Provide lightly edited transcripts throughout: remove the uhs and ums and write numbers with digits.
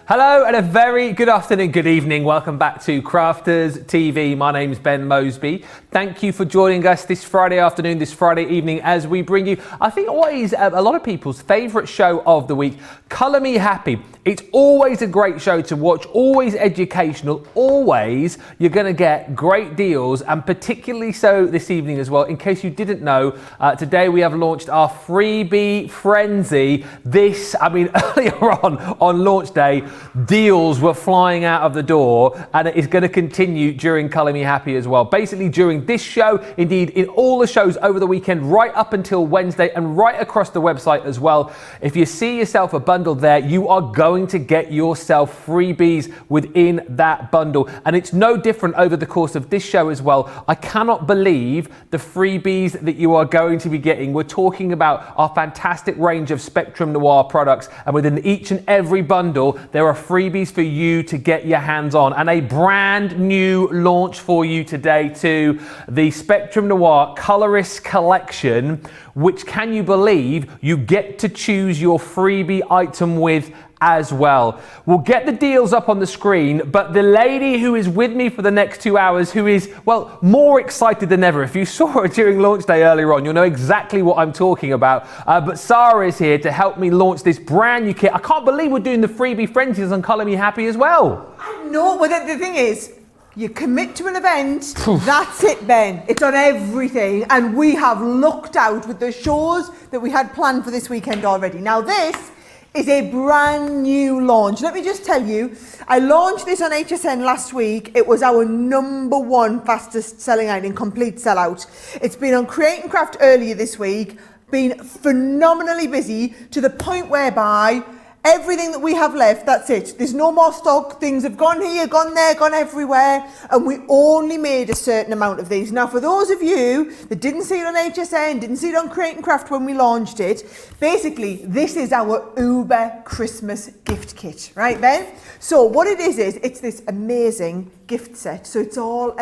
Hello and a very good afternoon, good evening. Welcome back to Crafters TV. My name's Ben Mosby. Thank you for joining us this Friday afternoon, this Friday evening, as we bring you, I think, what is a lot of people's favourite show of the week, Colour Me Happy. It's always a great show to watch, always educational, always you're going to get great deals, and particularly so this evening as well. In case you didn't know, today we have launched our freebie frenzy. Earlier on launch day, deals were flying out of the door, and it is going to continue during Colour Me Happy as well. Basically during this show, indeed in all the shows over the weekend, right up until Wednesday, and right across the website as well. If you see yourself a bundle there, you are going to get yourself freebies within that bundle, and it's no different over the course of this show as well. I cannot believe the freebies that you are going to be getting. We're talking about our fantastic range of Spectrum Noir products, and within each and every bundle there are freebies for you to get your hands on, and a brand new launch for you today too, the Spectrum Noir Colourist collection, which, can you believe, you get to choose your freebie item with as well. We'll get the deals up on the screen, but the lady who is with me for the next 2 hours, who is, well, more excited than ever. If you saw her during launch day earlier on, you'll know exactly what I'm talking about. But Sara is here to help me launch this brand new kit. I can't believe we're doing the freebie frenzies on Colour Me Happy as well. I know, but the thing is, you commit to an event, that's it, Ben. It's on everything, and we have lucked out with the shows that we had planned for this weekend already. Now this is a brand new launch. Let me just tell you, I launched this on HSN last week. It was our #1 fastest selling item, complete sellout. It's been on Create and Craft earlier this week, been phenomenally busy to the point whereby everything that we have left, that's it. There's no more stock. Things have gone here, gone there, gone everywhere, and we only made a certain amount of these. Now, for those of you that didn't see it on HSN, didn't see it on Create and Craft when we launched it, basically, this is our Uber Christmas gift kit, right, Ben? So what it is it's this amazing gift set. So it's all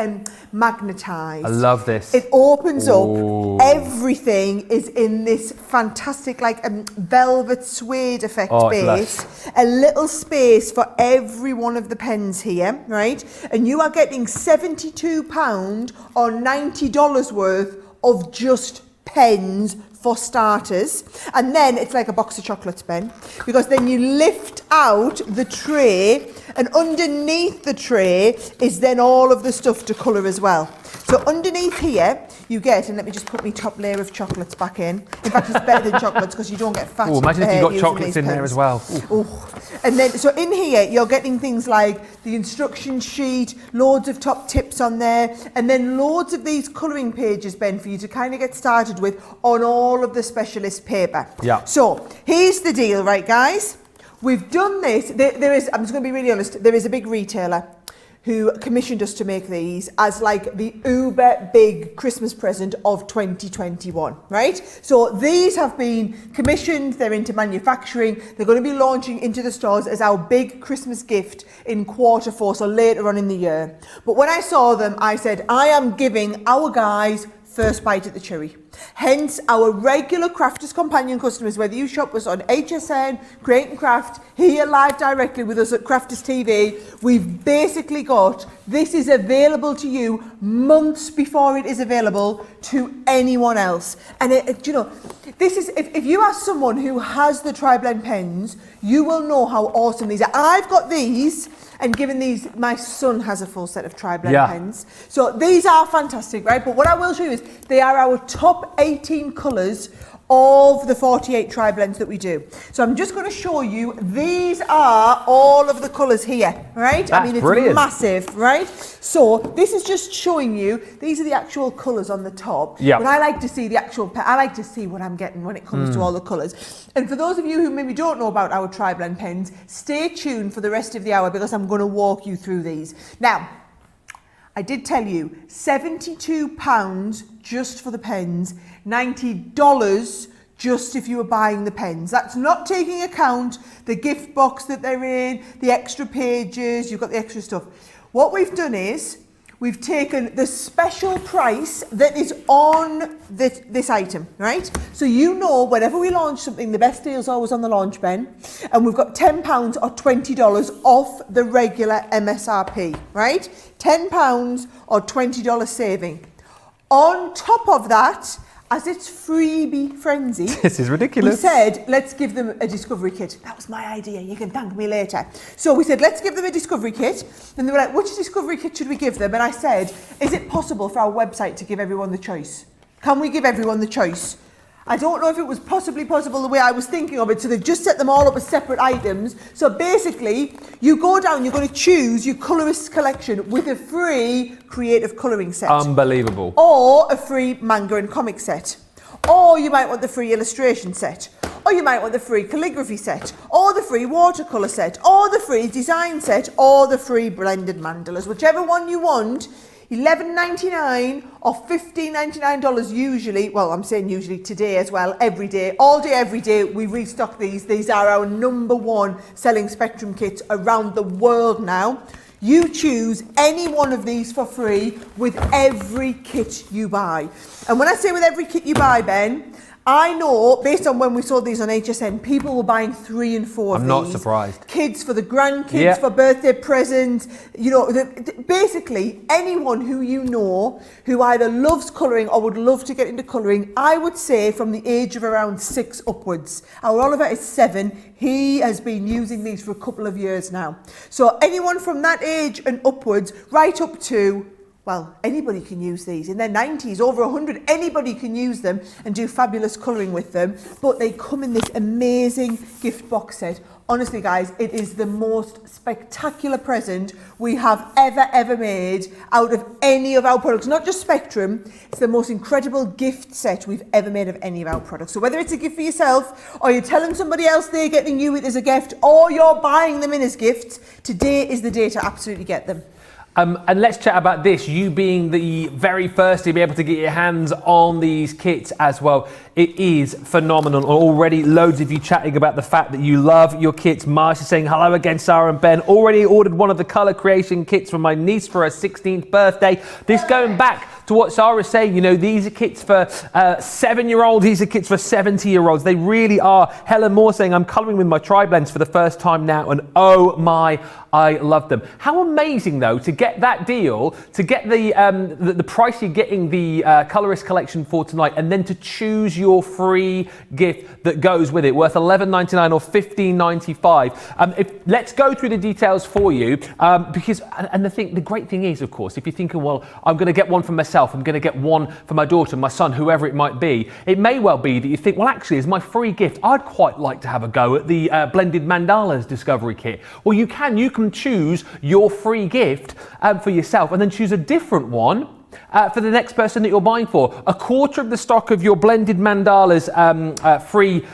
magnetized. I love this. It opens up. Everything is in this fantastic, velvet suede effect base. A little space for every one of the pens here, right? And you are getting £72 or $90 worth of just pens for starters. And then it's like a box of chocolates, Ben, because then you lift out the tray, and underneath the tray is then all of the stuff to colour as well. So underneath here you get, and let me just put my top layer of chocolates back in. In fact, it's better than chocolates because you don't get fat. Imagine if you got chocolates in there as well. And then, so in here you're getting things like the instruction sheet, loads of top tips on there, and then loads of these colouring pages, Ben, for you to kind of get started with on all of the specialist paper. Yeah. So here's the deal, right, guys? We've done this. There is, I'm just going to be really honest, there is a big retailer who commissioned us to make these as like the uber big Christmas present of 2021, right? So these have been commissioned, they're into manufacturing, they're going to be launching into the stores as our big Christmas gift in Q4, so later on in the year. But when I saw them, I said, I am giving our guys first bite at the cherry. Hence, our regular Crafters Companion customers, whether you shop us on HSN, Create and Craft, here live directly with us at Crafters TV, we've basically got, this is available to you months before it is available to anyone else. And you know, this is, if you are someone who has the tri-blend pens, you will know how awesome these are. I've got these, and given these, my son has a full set of tri-blend pens. So these are fantastic, right? But what I will show you is they are our top 18 colours of the 48 tri-blends that we do. So I'm just going to show you, these are all of the colours here, right? That's it's brilliant. Massive, right? So this is just showing you, these are the actual colours on the top. Yeah. But I like to see the actual, I like to see what I'm getting when it comes to all the colours. And for those of you who maybe don't know about our tri-blend pens, stay tuned for the rest of the hour because I'm going to walk you through these. Now, I did tell you, £72 just for the pens, $90 just if you were buying the pens. That's not taking account the gift box that they're in, the extra pages, you've got the extra stuff. What we've done is, we've taken the special price that is on this item, right? So you know whenever we launch something, the best deal's always on the launch, Ben. And we've got £10 or $20 off the regular MSRP, right? £10 or $20 saving. On top of that, as it's freebie frenzy, this is ridiculous. We said, let's give them a discovery kit. That was my idea. You can thank me later. So we said, let's give them a discovery kit. And they were like, which discovery kit should we give them? And I said, is it possible for our website to give everyone the choice? Can we give everyone the choice? I don't know if it was possibly possible the way I was thinking of it. So they've just set them all up as separate items. So basically, you go down, you're going to choose your Colourist collection with a free creative colouring set. Unbelievable. Or a free manga and comic set. Or you might want the free illustration set. Or you might want the free calligraphy set. Or the free watercolour set. Or the free design set. Or the free blended mandalas. Whichever one you want. $11.99 or $15.99 usually. Well, I'm saying usually today as well, every day, all day, every day, we restock these. These are our #1 selling Spectrum kits around the world now. You choose any one of these for free with every kit you buy. And when I say with every kit you buy, Ben, I know, based on when we saw these on HSN, people were buying 3 and 4 of these. I'm not surprised. Kids for the grandkids, for birthday presents. You know, basically, anyone who you know who either loves colouring or would love to get into colouring, I would say from the age of around 6 upwards. Our Oliver is 7. He has been using these for a couple of years now. So anyone from that age and upwards, right up to, well, anybody can use these. In their 90s, over 100, anybody can use them and do fabulous colouring with them. But they come in this amazing gift box set. Honestly, guys, it is the most spectacular present we have ever made out of any of our products. Not just Spectrum, it's the most incredible gift set we've ever made of any of our products. So whether it's a gift for yourself, or you're telling somebody else they're getting you it as a gift, or you're buying them in as gifts, today is the day to absolutely get them. And let's chat about this, you being the very first to be able to get your hands on these kits as well. It is phenomenal. Already loads of you chatting about the fact that you love your kits. Marsha saying hello again, Sara and Ben. Already ordered one of the colour creation kits for my niece for her 16th birthday. This going back to what Sara's saying, you know, these are kits for 7-year-olds, these are kits for 70-year-olds. They really are. Helen Moore saying, I'm colouring with my tri-blends for the first time now, and oh my, I love them. How amazing though to get that deal, to get the price you're getting the Colourist collection for tonight, and then to choose your free gift that goes with it, worth $11.99 or $15.95. Let's go through the details for you, because the great thing is, of course, if you're thinking, well, I'm going to get one for myself, I'm going to get one for my daughter, my son, whoever it might be, it may well be that you think, well, actually, as my free gift, I'd quite like to have a go at the blended mandalas discovery kit. Well, you can choose your free gift for yourself, and then choose a different one for the next person that you're buying for. A quarter of the stock of your blended mandalas free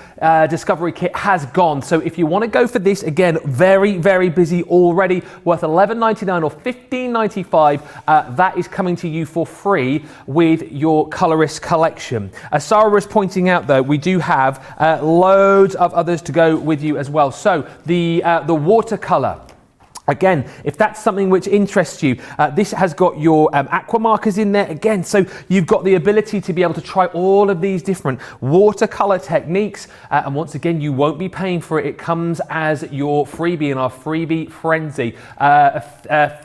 discovery kit has gone. So if you want to go for this, again, very, very busy already, worth $11.99 or $15.95. That is coming to you for free with your Colourist collection. As Sara was pointing out, though, we do have loads of others to go with you as well. So the watercolour. Again, if that's something which interests you, this has got your aqua markers in there again. So you've got the ability to be able to try all of these different watercolor techniques. And once again, you won't be paying for it. It comes as your freebie in our freebie frenzy. A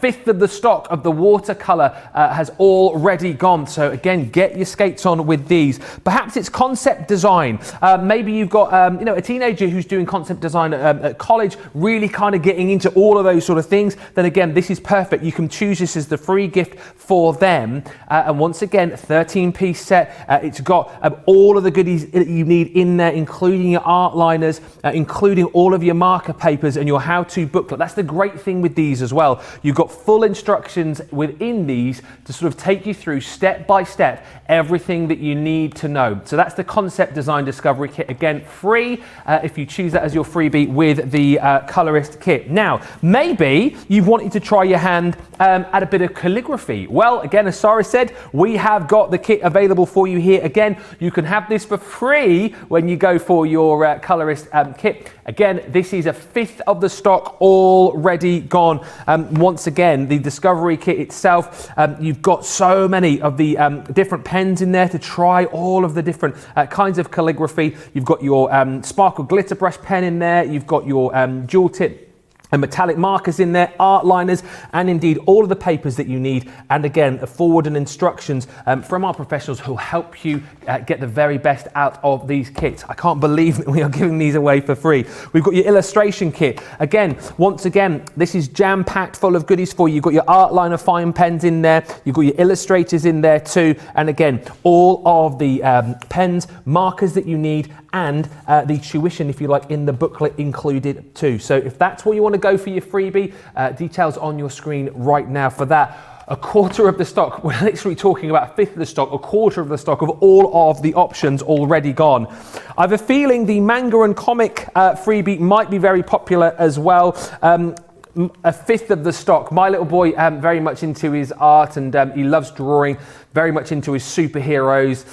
fifth of the stock of the watercolor has already gone. So again, get your skates on with these. Perhaps it's concept design. Maybe you've got a teenager who's doing concept design at college, really kind of getting into all of those sort of things. Then again, this is perfect. You can choose this as the free gift for them. And once again, 13-piece set. It's got all of the goodies that you need in there, including your art liners, including all of your marker papers and your how-to booklet. That's the great thing with these as well. You've got full instructions within these to sort of take you through step by step everything that you need to know. So that's the concept design discovery kit. Again, free if you choose that as your freebie with the Colourist kit. Now, maybe maybe you've wanted to try your hand at a bit of calligraphy. Well, again, as Sara said, we have got the kit available for you here. Again, you can have this for free when you go for your Colourist kit. Again, this is a fifth of the stock already gone. Once again, the Discovery kit itself, you've got so many of the different pens in there to try all of the different kinds of calligraphy. You've got your sparkle glitter brush pen in there. You've got your dual tip and metallic markers in there, art liners, and indeed all of the papers that you need. And again, the forward and instructions from our professionals who will help you get the very best out of these kits. I can't believe that we are giving these away for free. We've got your illustration kit. Again, once again, this is jam-packed full of goodies for you. You've got your art liner fine pens in there. You've got your illustrators in there too. And again, all of the pens, markers that you need, and the tuition, if you like, in the booklet included too. So if that's what you want to go for your freebie, details on your screen right now for that. A quarter of the stock, we're literally talking about a fifth of the stock, a quarter of the stock of all of the options already gone. I have a feeling the manga and comic freebie might be very popular as well. A fifth of the stock. My little boy very much into his art, and he loves drawing, very much into his superheroes,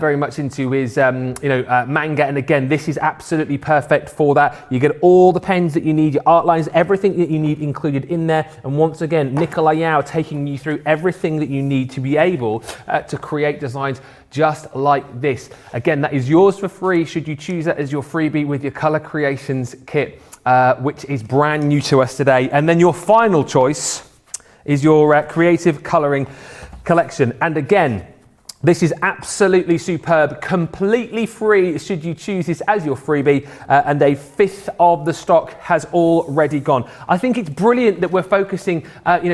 very much into his manga. And again, this is absolutely perfect for that. You get all the pens that you need, your art lines, everything that you need included in there. And once again, Nicola Yao taking you through everything that you need to be able to create designs just like this. Again, that is yours for free should you choose that as your freebie with your Colour Creations kit, which is brand new to us today. And then your final choice is your creative colouring collection. And again, this is absolutely superb, completely free should you choose this as your freebie, and a fifth of the stock has already gone. I think it's brilliant that we're focusing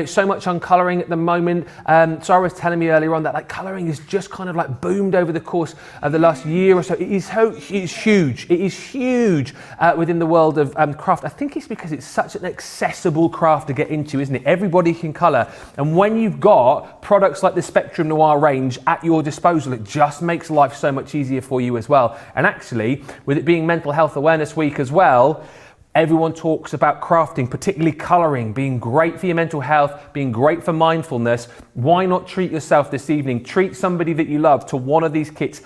so much on colouring at the moment. Sara was telling me earlier on that colouring has just kind of boomed over the course of the last year or so. It's huge. It is huge within the world of craft. I think it's because it's such an accessible craft to get into, isn't it? Everybody can colour, and when you've got products like the Spectrum Noir range at your disposal, it just makes life so much easier for you as well. And actually, with it being Mental Health Awareness Week as well, everyone talks about crafting, particularly colouring, being great for your mental health, being great for mindfulness. Why not treat yourself this evening? Treat somebody that you love to one of these kits.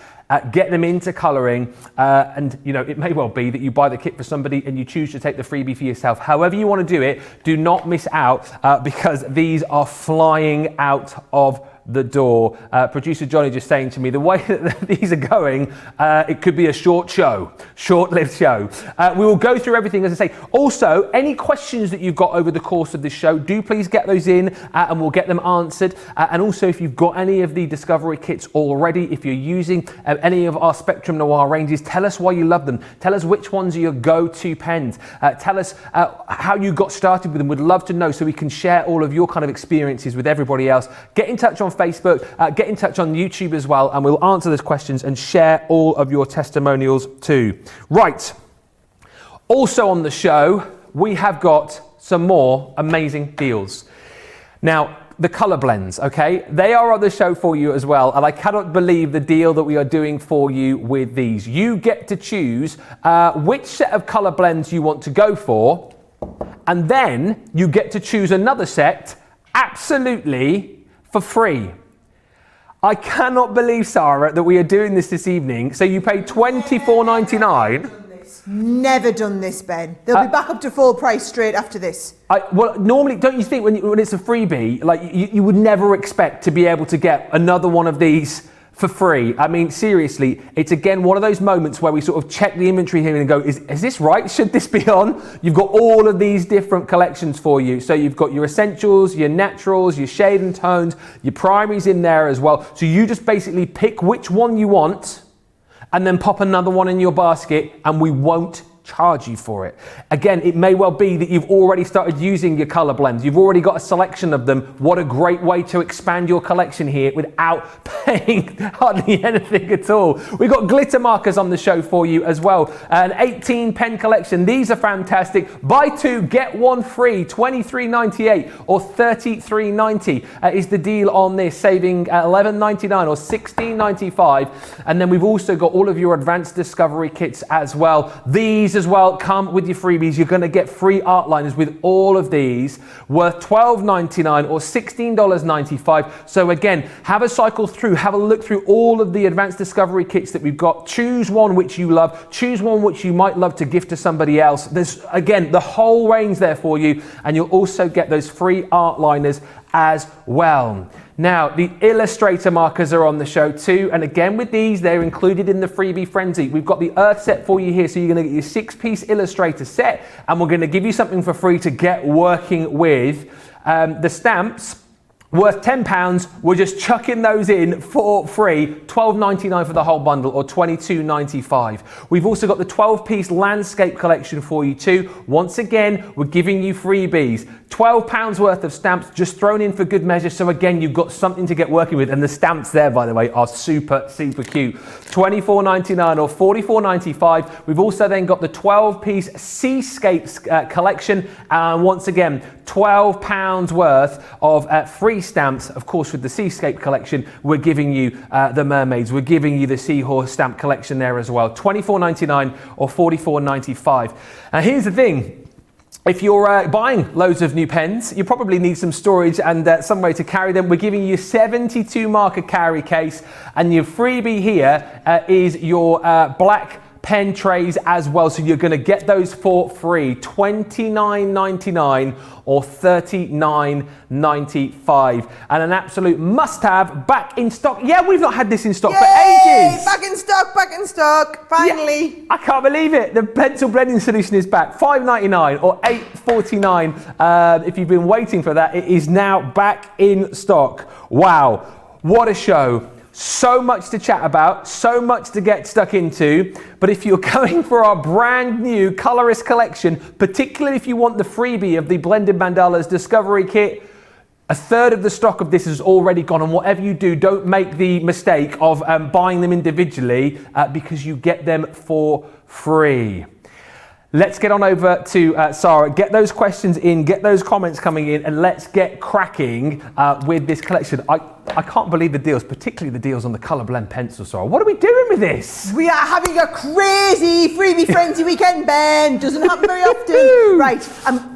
Get them into colouring, and it may well be that you buy the kit for somebody and you choose to take the freebie for yourself. However you want to do it, do not miss out because these are flying out of the door. Producer Johnny just saying to me, the way that these are going, it could be a short-lived show. We will go through everything, as I say. Also, any questions that you've got over the course of this show, do please get those in and we'll get them answered. And also, if you've got any of the Discovery kits already, if you're using any of our Spectrum Noir ranges, tell us why you love them. Tell us which ones are your go-to pens. Tell us how you got started with them. We'd love to know so we can share all of your kind of experiences with everybody else. Get in touch on Facebook, get in touch on YouTube as well, and we'll answer those questions and share all of your testimonials too. Right. Also on the show, we have got some more amazing deals. Now, the colour blends, okay? They are on the show for you as well, and I cannot believe the deal that we are doing for you with these. You get to choose which set of colour blends you want to go for, and then you get to choose another set absolutely for free. I cannot believe, Sara, that we are doing this evening. So you pay $24.99. Never done this, Ben. They'll be back up to full price straight after this. Well, normally, don't you think when it's a freebie, you would never expect to be able to get another one of these for free? I mean, seriously, it's again one of those moments where we sort of check the inventory here and go, is this right? Should this be on? You've got all of these different collections for you. So you've got your essentials, your naturals, your shade and tones, your primaries in there as well. So you just basically pick which one you want and then pop another one in your basket, and we won't charge you for it. Again, it may well be that you've already started using your colour blends. You've already got a selection of them. What a great way to expand your collection here without paying hardly anything at all. We've got glitter markers on the show for you as well. An 18 pen collection. These are fantastic. Buy two, get one free. $23.98 or $33.90 is the deal on this, saving $11.99 or $16.95. And then we've also got all of your advanced discovery kits as well. These as well come with your freebies. You're going to get free art liners with all of these, worth $12.99 or $16.95. So again, have a cycle through, have a look through all of the advanced discovery kits that we've got. Choose one which you love, choose one which you might love to gift to somebody else. There's, again, the whole range there for you, and you'll also get those free art liners as well. Now, the Illustrator markers are on the show too, and again with these, they're included in the freebie frenzy. We've got the Earth set for you here, so you're going to get your 6-piece Illustrator set, and we're going to give you something for free to get working with. The stamps, worth £10, we're just chucking those in for free, $12.99 for the whole bundle or $22.95. We've also got the 12-piece landscape collection for you too. Once again, we're giving you freebies. £12 worth of stamps just thrown in for good measure. So again, you've got something to get working with, and the stamps there, by the way, are super cute. $24.99 or $44.95. We've also then got the 12-piece Seascapes collection, and once again, £12 worth of free stamps. Of course, with the Seascape collection, we're giving you the mermaids, we're giving you the seahorse stamp collection there as well. $24.99 or $44.95. Now here's the thing. If you're buying loads of new pens, you probably need some storage and some way to carry them. We're giving you a 72 marker carry case, and your freebie here is your black pen trays as well. So you're going to get those for free, $29.99 or $39.95, and an absolute must-have, back in stock. Yeah, we've not had this in stock for ages. Back in stock, finally. Yeah, I can't believe it. The pencil blending solution is back, $5.99 or $8.49. If you've been waiting for that, it is now back in stock. Wow, what a show. So much to chat about, so much to get stuck into. But if you're going for our brand new Colourist collection, particularly if you want the freebie of the Blended Mandalas Discovery Kit, a third of the stock of this is already gone. And whatever you do, don't make the mistake of buying them individually because you get them for free. Let's get on over to Sara, get those questions in, get those comments coming in, and let's get cracking with this collection. I can't believe the deals, particularly the deals on the colour blend pencils, Sara. What are we doing with this? We are having a crazy freebie frenzy weekend, Ben. Doesn't happen very often. Right,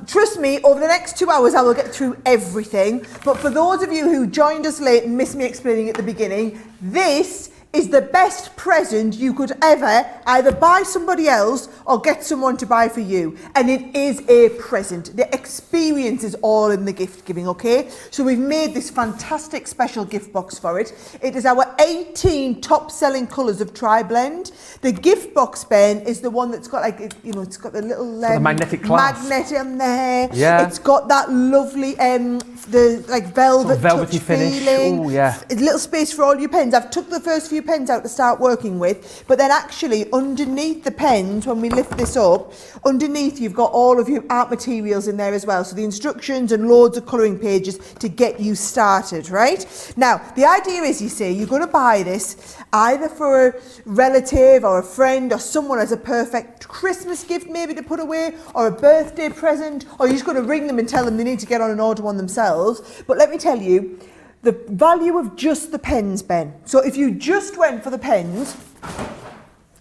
trust me, over the next 2 hours I will get through everything. But for those of you who joined us late and missed me explaining at the beginning, this is the best present you could ever either buy somebody else or get someone to buy for you. And it is a present. The experience is all in the gift giving, okay? So we've made this fantastic special gift box for it. It is our 18 top selling colours of Tri-Blend. The gift box, Ben, is the one that's got like, you know, it's got the little the magnetic clasp. magnet on there. Yeah. It's got that lovely, the like velvet sort of velvety touch finish. feeling. Ooh, yeah. A little space for all your pens. I've took the first few pens out to start working with, but then actually underneath the pens, when we lift this up, underneath you've got all of your art materials in there as well. So the instructions and loads of colouring pages to get you started, right? Now, the idea is, you see, you're going to buy this either for a relative or a friend or someone as a perfect Christmas gift maybe to put away, or a birthday present, or you're just going to ring them and tell them they need to get on and order one themselves. But let me tell you, the value of just the pens, Ben. So if you just went for the pens,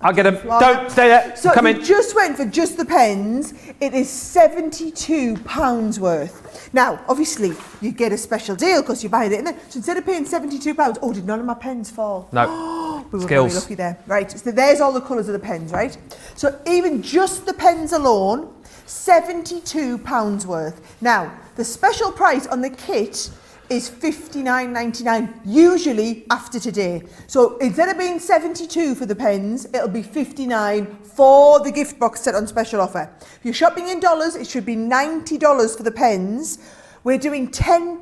I'll get them. Don't stay there. so Come if in. you just went for just the pens, it is £72 worth. Now, obviously, you get a special deal because you're buying it in there. So instead of paying £72, oh, did none of my pens fall? No. We were Skills. very lucky there. Right, so there's all the colours of the pens, right? So even just the pens alone, £72 worth. Now, the special price on the kit is $59.99, usually after today. So instead of being $72 for the pens, it'll be $59 for the gift box set on special offer. If you're shopping in dollars, it should be $90 for the pens. We're doing £10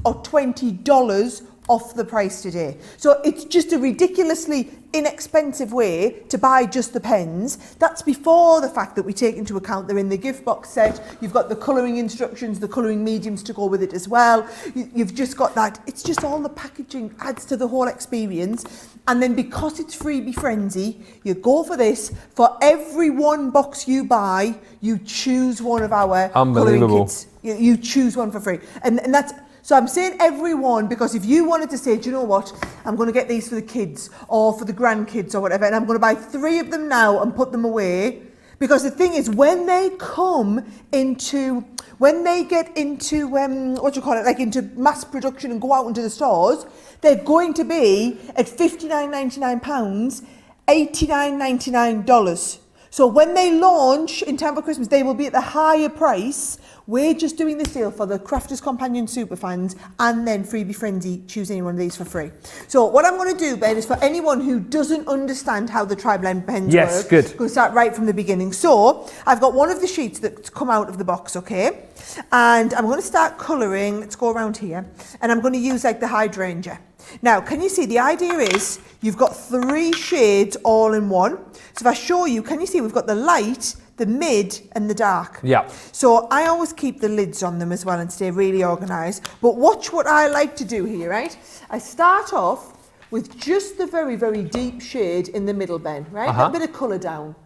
or $20 off the price today. So it's just a ridiculously inexpensive way to buy just the pens. That's before the fact that we take into account they're in the gift box set. You've got the colouring instructions, the colouring mediums to go with it as well. You've just got that. It's just all the packaging adds to the whole experience. And then because it's freebie frenzy, you go for this. For every one box you buy, you choose one of our colouring kits. You choose one for free. And that's... So I'm saying everyone because if you wanted to say, do you know what, I'm going to get these for the kids or for the grandkids or whatever, and I'm going to buy 3 of them now and put them away, Because the thing is, when they get into like into mass production and go out into the stores, they're going to be at £59.99, $89.99. So when they launch in time for Christmas, they will be at the higher price. We're just doing this deal for the Crafters Companion Superfans, and then Freebie Frenzy, choose any one of these for free. So what I'm going to do, Ben, is for anyone who doesn't understand how the tri-blend pens work, good. I'm going to start right from the beginning. So I've got one of the sheets that's come out of the box, okay? And I'm going to start colouring. Let's go around here. And I'm going to use like the hydrangea. Now, can you see, the idea is you've got 3 shades all in one. So if I show you, can you see we've got the light, the mid and the dark. Yeah. So I always keep the lids on them as well and stay really organised. But watch what I like to do here, right? I start off with just the very, very deep shade in the middle, Ben, right? A bit of colour down.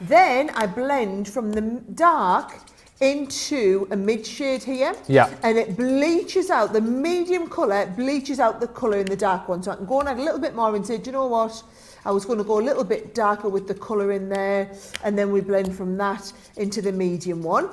Then I blend from the dark into a mid shade here. Yeah. And it bleaches out, the medium colour bleaches out the colour in the dark one. So I can go and add a little bit more and say, do you know what? I was going to go a little bit darker with the colour in there, and then we blend from that into the medium one.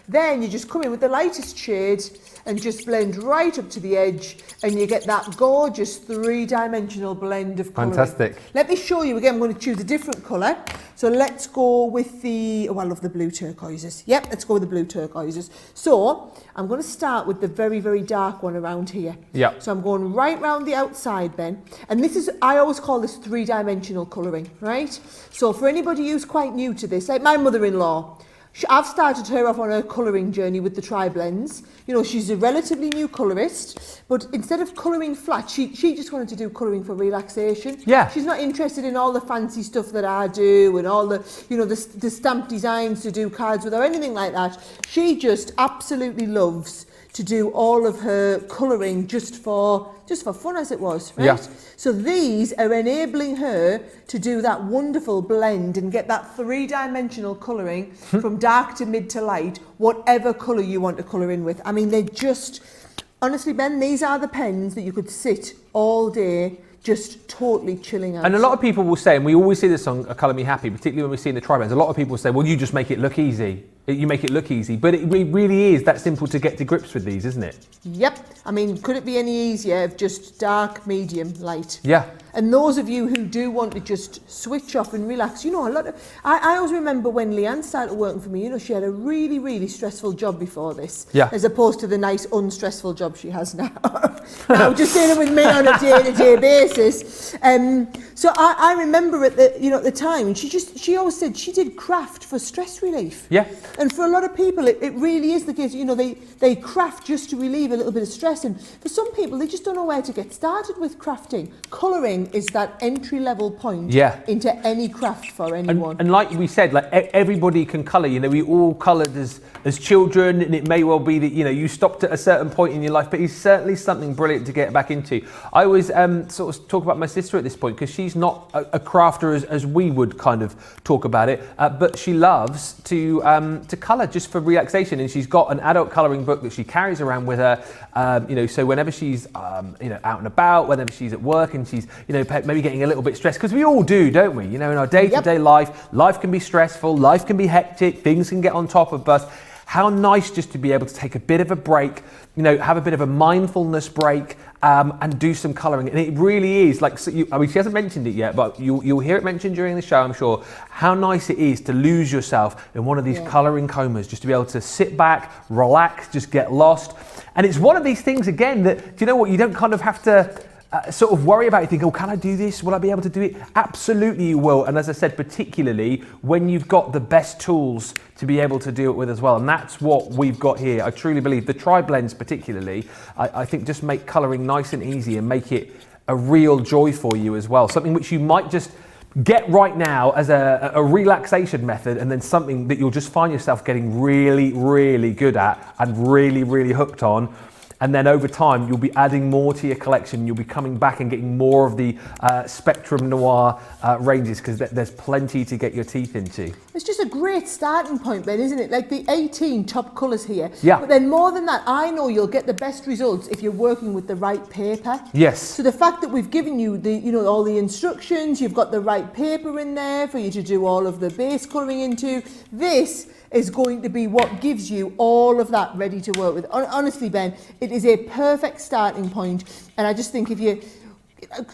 Then you just come in with the lightest shade and just blend right up to the edge, and you get that gorgeous 3-dimensional blend of colouring. Fantastic. Let me show you again. I'm going to choose a different colour. So let's go with the, oh, I love the blue turquoises. Yep, let's go with the blue turquoises. So I'm going to start with the very, very dark one around here. Yeah. So I'm going right round the outside, Ben. And this is, I always call this 3-dimensional colouring, right? So for anybody who's quite new to this, like my mother-in-law, I've started her off on her colouring journey with the tri-blends. You know, she's a relatively new colourist, but instead of colouring flat, she just wanted to do colouring for relaxation. Yeah. She's not interested in all the fancy stuff that I do and all the, you know, the stamp designs to do cards with or anything like that. She just absolutely loves to do all of her colouring just for fun, as it was, right? Yeah. So these are enabling her to do that wonderful blend and get that 3-dimensional colouring from dark to mid to light, whatever colour you want to colour in with. I mean, they just, honestly, Ben, these are the pens that you could sit all day just totally chilling out. And a lot of people will say, and we always see this on Colour Me Happy, particularly when we see in the tri-blends, a lot of people say, well, you just make it look easy. You make it look easy. But it really is that simple to get to grips with these, isn't it? Yep. I mean, could it be any easier of just dark, medium, light? Yeah. And those of you who do want to just switch off and relax, you know, a lot of, I always remember when Leanne started working for me, you know, she had a really, really stressful job before this. Yeah. As opposed to the nice, unstressful job she has now. Now, just dealing with me on a day-to-day basis. So I remember at the time, and she always said she did craft for stress relief. Yeah. And for a lot of people, it really is the case. You know, they craft just to relieve a little bit of stress. And for some people, they just don't know where to get started with crafting. Colouring is that entry-level point into any craft for anyone. And like we said, like everybody can colour. You know, we all coloured as children, and it may well be that, you know, you stopped at a certain point in your life, but it's certainly something brilliant to get back into. I always sort of talk about my sister at this point, because she's not a crafter as we would kind of talk about it, but she loves to colour just for relaxation, and she's got an adult colouring book that she carries around with her, you know, so whenever she's you know, out and about, whenever she's at work and she's, you know, maybe getting a little bit stressed, because we all do, don't we? You know, in our day-to-day life can be stressful, life can be hectic, things can get on top of us. How nice just to be able to take a bit of a break, you know, have a bit of a mindfulness break, and do some colouring. And it really is, like, so I mean, she hasn't mentioned it yet, but you'll hear it mentioned during the show, I'm sure, how nice it is to lose yourself in one of these colouring comas, just to be able to sit back, relax, just get lost. And it's one of these things, again, that, do you know what, you don't kind of have to sort of worry about it. You think, oh, can I do this? Will I be able to do it? Absolutely you will. And as I said, particularly when you've got the best tools to be able to do it with as well. And that's what we've got here. I truly believe the tri-blends particularly, I think just make colouring nice and easy and make it a real joy for you as well. Something which you might just get right now as a relaxation method, and then something that you'll just find yourself getting really, really good at and really, really hooked on. And then over time, you'll be adding more to your collection. You'll be coming back and getting more of the Spectrum Noir ranges, because there's plenty to get your teeth into. It's just a great starting point, Ben, isn't it? Like the 18 top colours here. Yeah. But then more than that, I know you'll get the best results if you're working with the right paper. Yes. So the fact that we've given you all the instructions, you've got the right paper in there for you to do all of the base colouring into, this is going to be what gives you all of that ready to work with. Honestly, Ben, it is a perfect starting point. And I just think if you,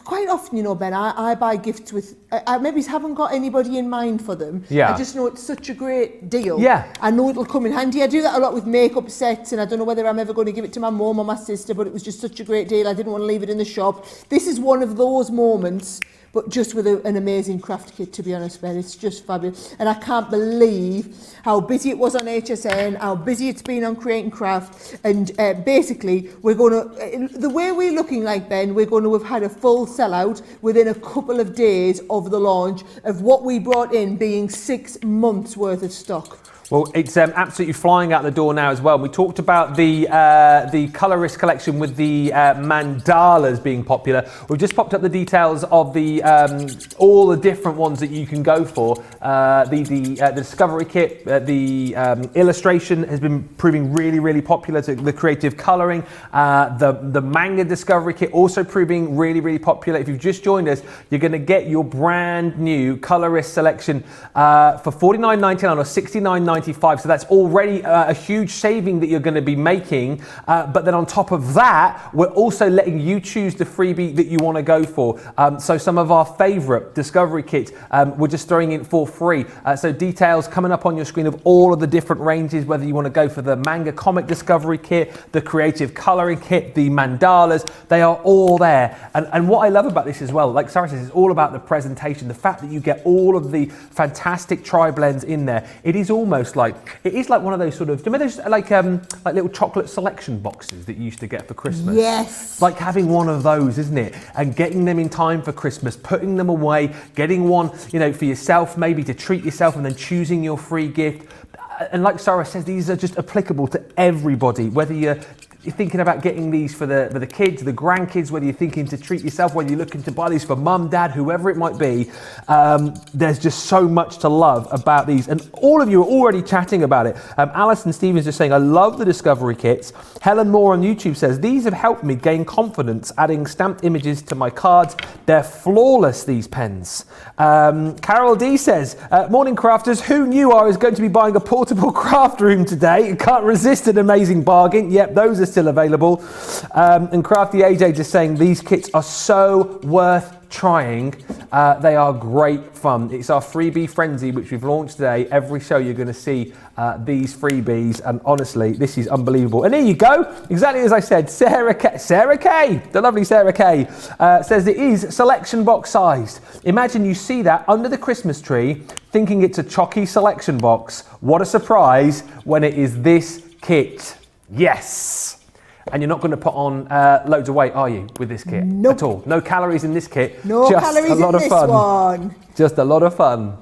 quite often, Ben, I buy gifts with, I maybe haven't got anybody in mind for them. Yeah. I just know it's such a great deal. Yeah. I know it'll come in handy. I do that a lot with makeup sets, and I don't know whether I'm ever going to give it to my mum or my sister, but it was just such a great deal. I didn't want to leave it in the shop. This is one of those moments, but just with an amazing craft kit, to be honest, Ben. It's just fabulous. And I can't believe how busy it was on HSN, how busy it's been on Create and Craft. And basically, we're going to, the way we're looking like, Ben, we're going to have had a full sellout within a couple of days of the launch of what we brought in being 6 months worth of stock. Well, it's absolutely flying out the door now as well. We talked about the Colourist collection with the mandalas being popular. We've just popped up the details of the all the different ones that you can go for. The Discovery Kit, the illustration has been proving really, really popular. To the creative colouring, the manga Discovery Kit also proving really, really popular. If you've just joined us, you're going to get your brand new Colourist selection for $49.99 or $69.95. So that's already a huge saving that you're going to be making. But then on top of that, we're also letting you choose the freebie that you want to go for. So some of our favourite Discovery Kits, we're just throwing in for free. So details coming up on your screen of all of the different ranges, whether you want to go for the manga comic Discovery Kit, the creative colouring kit, the mandalas, they are all there. And what I love about this as well, like Sara says, it's all about the presentation, the fact that you get all of the fantastic tri-blends in there. It is almost like, it is like one of those sort of, do you remember those like little chocolate selection boxes that you used to get for Christmas? Yes. It's like having one of those, isn't it? And getting them in time for Christmas, putting them away, getting one, for yourself, maybe to treat yourself, and then choosing your free gift. And like Sara says, these are just applicable to everybody, whether you're thinking about getting these for the kids, the grandkids, whether you're thinking to treat yourself, whether you're looking to buy these for mum, dad, whoever it might be. There's just so much to love about these. And all of you are already chatting about it. Alison Stevens is saying, I love the Discovery Kits. Helen Moore on YouTube says, these have helped me gain confidence, adding stamped images to my cards. They're flawless, these pens. Carol D says, morning crafters, who knew I was going to be buying a portable craft room today? Can't resist an amazing bargain. Yep, those are still available. And Crafty AJ just saying these kits are so worth trying. They are great fun. It's our freebie frenzy, which we've launched today. Every show you're going to see these freebies, and honestly, this is unbelievable. And there you go, exactly as I said. Sarah Kay, the lovely Sarah Kay, says it is selection box sized. Imagine you see that under the Christmas tree, thinking it's a chalky selection box. What a surprise when it is this kit. Yes. And you're not going to put on loads of weight, are you, with this kit? Nope. At all? No calories in this kit. No just calories a lot in of this fun. one. Just a lot of fun.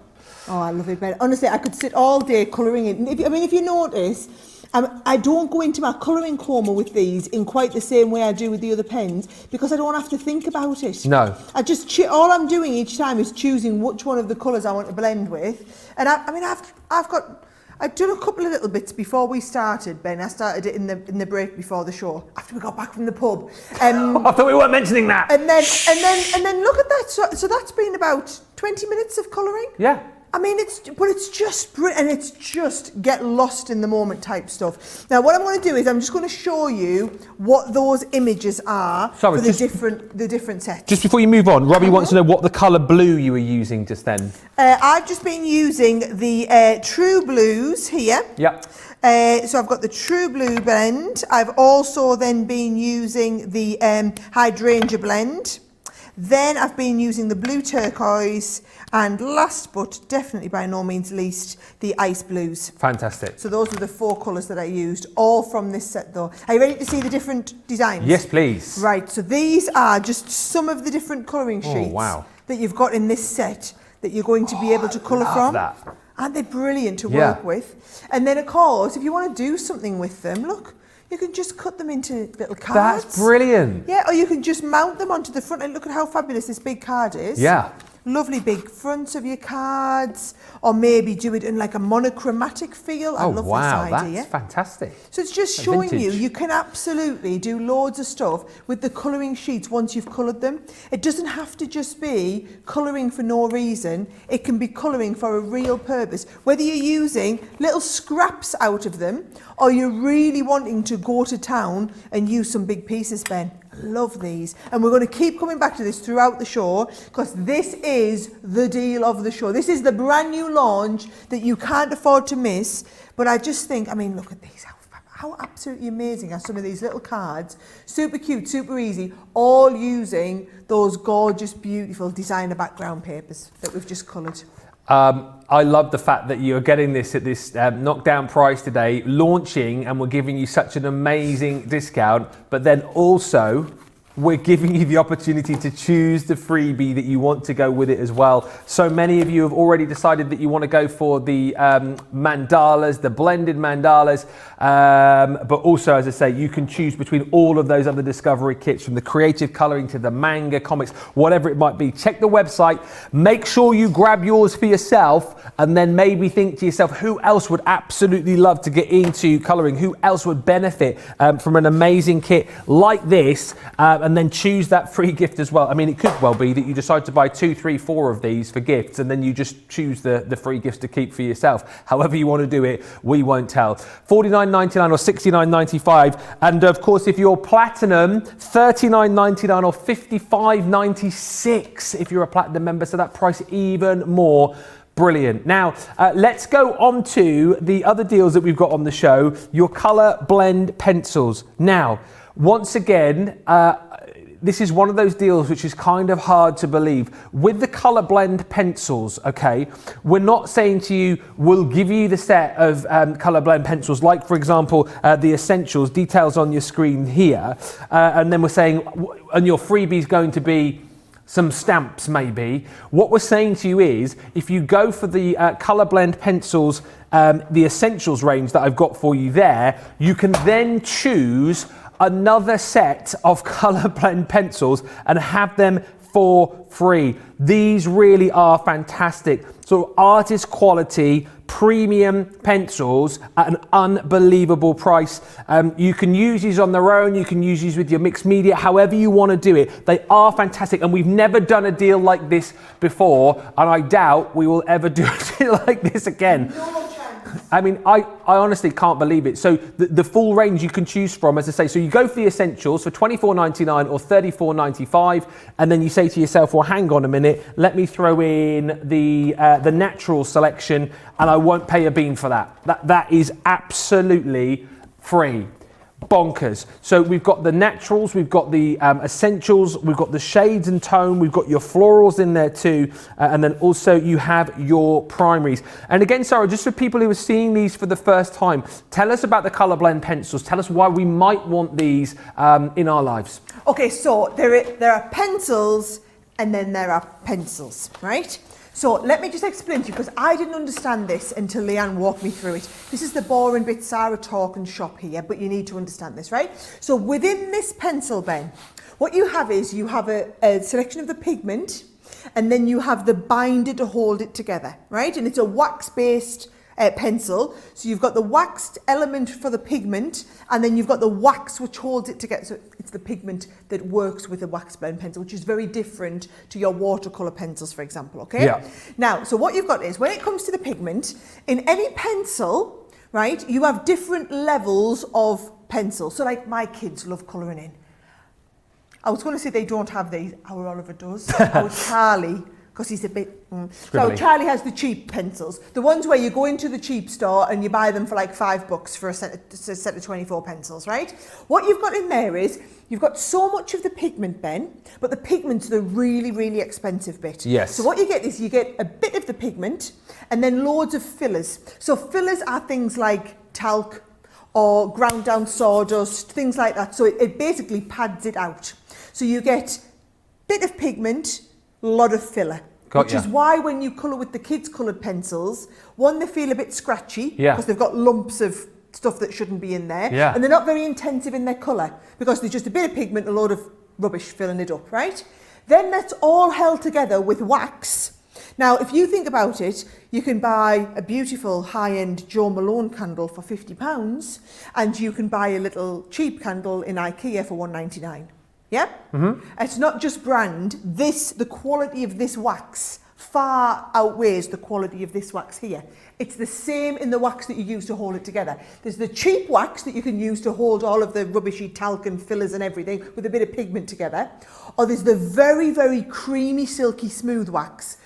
Oh, I love it, Ben. Honestly, I could sit all day colouring it. If you notice, I don't go into my colouring coma with these in quite the same way I do with the other pens, because I don't have to think about it. No. I just all I'm doing each time is choosing which one of the colours I want to blend with. And I've done a couple of little bits before we started, Ben. I started it in the break before the show, after we got back from the pub. I thought we weren't mentioning that. And then look at that. So that's been about 20 minutes of colouring. Yeah. I mean, it's just brilliant, and it's just get lost in the moment type stuff. Now, what I'm going to do is I'm just going to show you what those images are for the different sets. Just before you move on, Robbie wants to know what the colour blue you were using just then. I've just been using the True Blues here. Yep. So I've got the True Blue blend. I've also then been using the Hydrangea blend. Then I've been using the Blue Turquoise, and last but definitely by no means least, the Ice Blues. Fantastic. So those were the 4 colours that I used, all from this set though. Are you ready to see the different designs? Yes, please. Right, so these are just some of the different colouring sheets wow. that you've got in this set that you're going to be able to colour from. That. Aren't they brilliant to work with? And then, of course, if you want to do something with them, look, you can just cut them into little cards. That's brilliant. Yeah, or you can just mount them onto the front. And look at how fabulous this big card is. Yeah. Lovely big fronts of your cards, or maybe do it in like a monochromatic feel. I love this idea. That's fantastic. So it's just showing you can absolutely do loads of stuff with the colouring sheets once you've coloured them. It doesn't have to just be colouring for no reason. It can be colouring for a real purpose. Whether you're using little scraps out of them or you're really wanting to go to town and use some big pieces, Ben. I love these. And we're going to keep coming back to this throughout the show because this is the deal of the show. This is the brand new launch that you can't afford to miss. But I just think, I mean, look at these. How absolutely amazing are some of these little cards. Super cute, super easy, all using those gorgeous, beautiful designer background papers that we've just coloured. I love the fact that you're getting this at this knockdown price today, launching, and we're giving you such an amazing discount, but then also we're giving you the opportunity to choose the freebie that you want to go with it as well. So many of you have already decided that you want to go for the mandalas, the blended mandalas, but also, as I say, you can choose between all of those other discovery kits, from the creative colouring to the manga comics, whatever it might be. Check the website, make sure you grab yours for yourself, and then maybe think to yourself, who else would absolutely love to get into colouring? Who else would benefit from an amazing kit like this? And then choose that free gift as well. I mean, it could well be that you decide to buy 2, 3, 4 of these for gifts, and then you just choose the free gifts to keep for yourself. However you want to do it, we won't tell. $49.99 or $69.95. And of course, if you're platinum, $39.99 or $55.96 if you're a platinum member. So that price even more. Brilliant. Now, let's go on to the other deals that we've got on the show. Your colour blend pencils. Now, once again, this is one of those deals which is kind of hard to believe. With the colour blend pencils, okay, we're not saying to you, we'll give you the set of colour blend pencils, like, for example, the Essentials, details on your screen here, and then we're saying, and your freebie is going to be some stamps maybe. What we're saying to you is, if you go for the colour blend pencils, the Essentials range that I've got for you there, you can then choose another set of colour blend pencils and have them for free. These really are fantastic. So artist quality, premium pencils at an unbelievable price. You can use these on their own, you can use these with your mixed media, however you want to do it. They are fantastic, and we've never done a deal like this before, and I doubt we will ever do a deal like this again. I mean, I honestly can't believe it. So the full range you can choose from, as I say, so you go for the Essentials for $24.99 or $34.95, and then you say to yourself, well, hang on a minute, let me throw in the natural selection, and I won't pay a bean for that. That is absolutely free. Bonkers. So we've got the naturals, we've got the essentials, we've got the shades and tone, we've got your florals in there too, and then also you have your primaries. And again, Sarah, just for people who are seeing these for the first time, tell us about the colour blend pencils. Tell us why we might want these in our lives. Okay, so there are pencils and then there are pencils, right? So let me just explain to you, because I didn't understand this until Leanne walked me through it. This is the boring bit, Sarah talk and shop here, but you need to understand this, right? So within this pencil, Ben, what you have is you have a selection of the pigment, and then you have the binder to hold it together, right? And it's a wax-based pencil. So you've got the waxed element for the pigment, and then you've got the wax which holds it together. So it's the pigment that works with a wax blend pencil, which is very different to your watercolour pencils, for example, okay? Yeah. Now, so what you've got is, when it comes to the pigment, in any pencil, right, you have different levels of pencil. So like my kids love colouring in. I was going to say they don't have these. Our Oliver does. Our Charlie, because he's a bit... So Charlie has the cheap pencils, the ones where you go into the cheap store and you buy them for like $5 for a set of 24 pencils, right? What you've got in there is, you've got so much of the pigment, Ben, but the pigment's the really, really expensive bit. Yes. So what you get is you get a bit of the pigment and then loads of fillers. So fillers are things like talc or ground down sawdust, things like that. So it basically pads it out. So you get bit of pigment, lot of filler. which is why when you colour with the kids' coloured pencils, one, they feel a bit scratchy because they've got lumps of stuff that shouldn't be in there, and they're not very intensive in their colour because there's just a bit of pigment, a load of rubbish filling it up, right? Then that's all held together with wax. Now, if you think about it, you can buy a beautiful high-end Jo Malone candle for £50 and you can buy a little cheap candle in IKEA for £1.99. Yeah? It's not just brand. The quality of this wax far outweighs the quality of this wax here. It's the same in the wax that you use to hold it together. There's the cheap wax that you can use to hold all of the rubbishy talc and fillers and everything with a bit of pigment together. Or there's the very, very creamy, silky, smooth wax.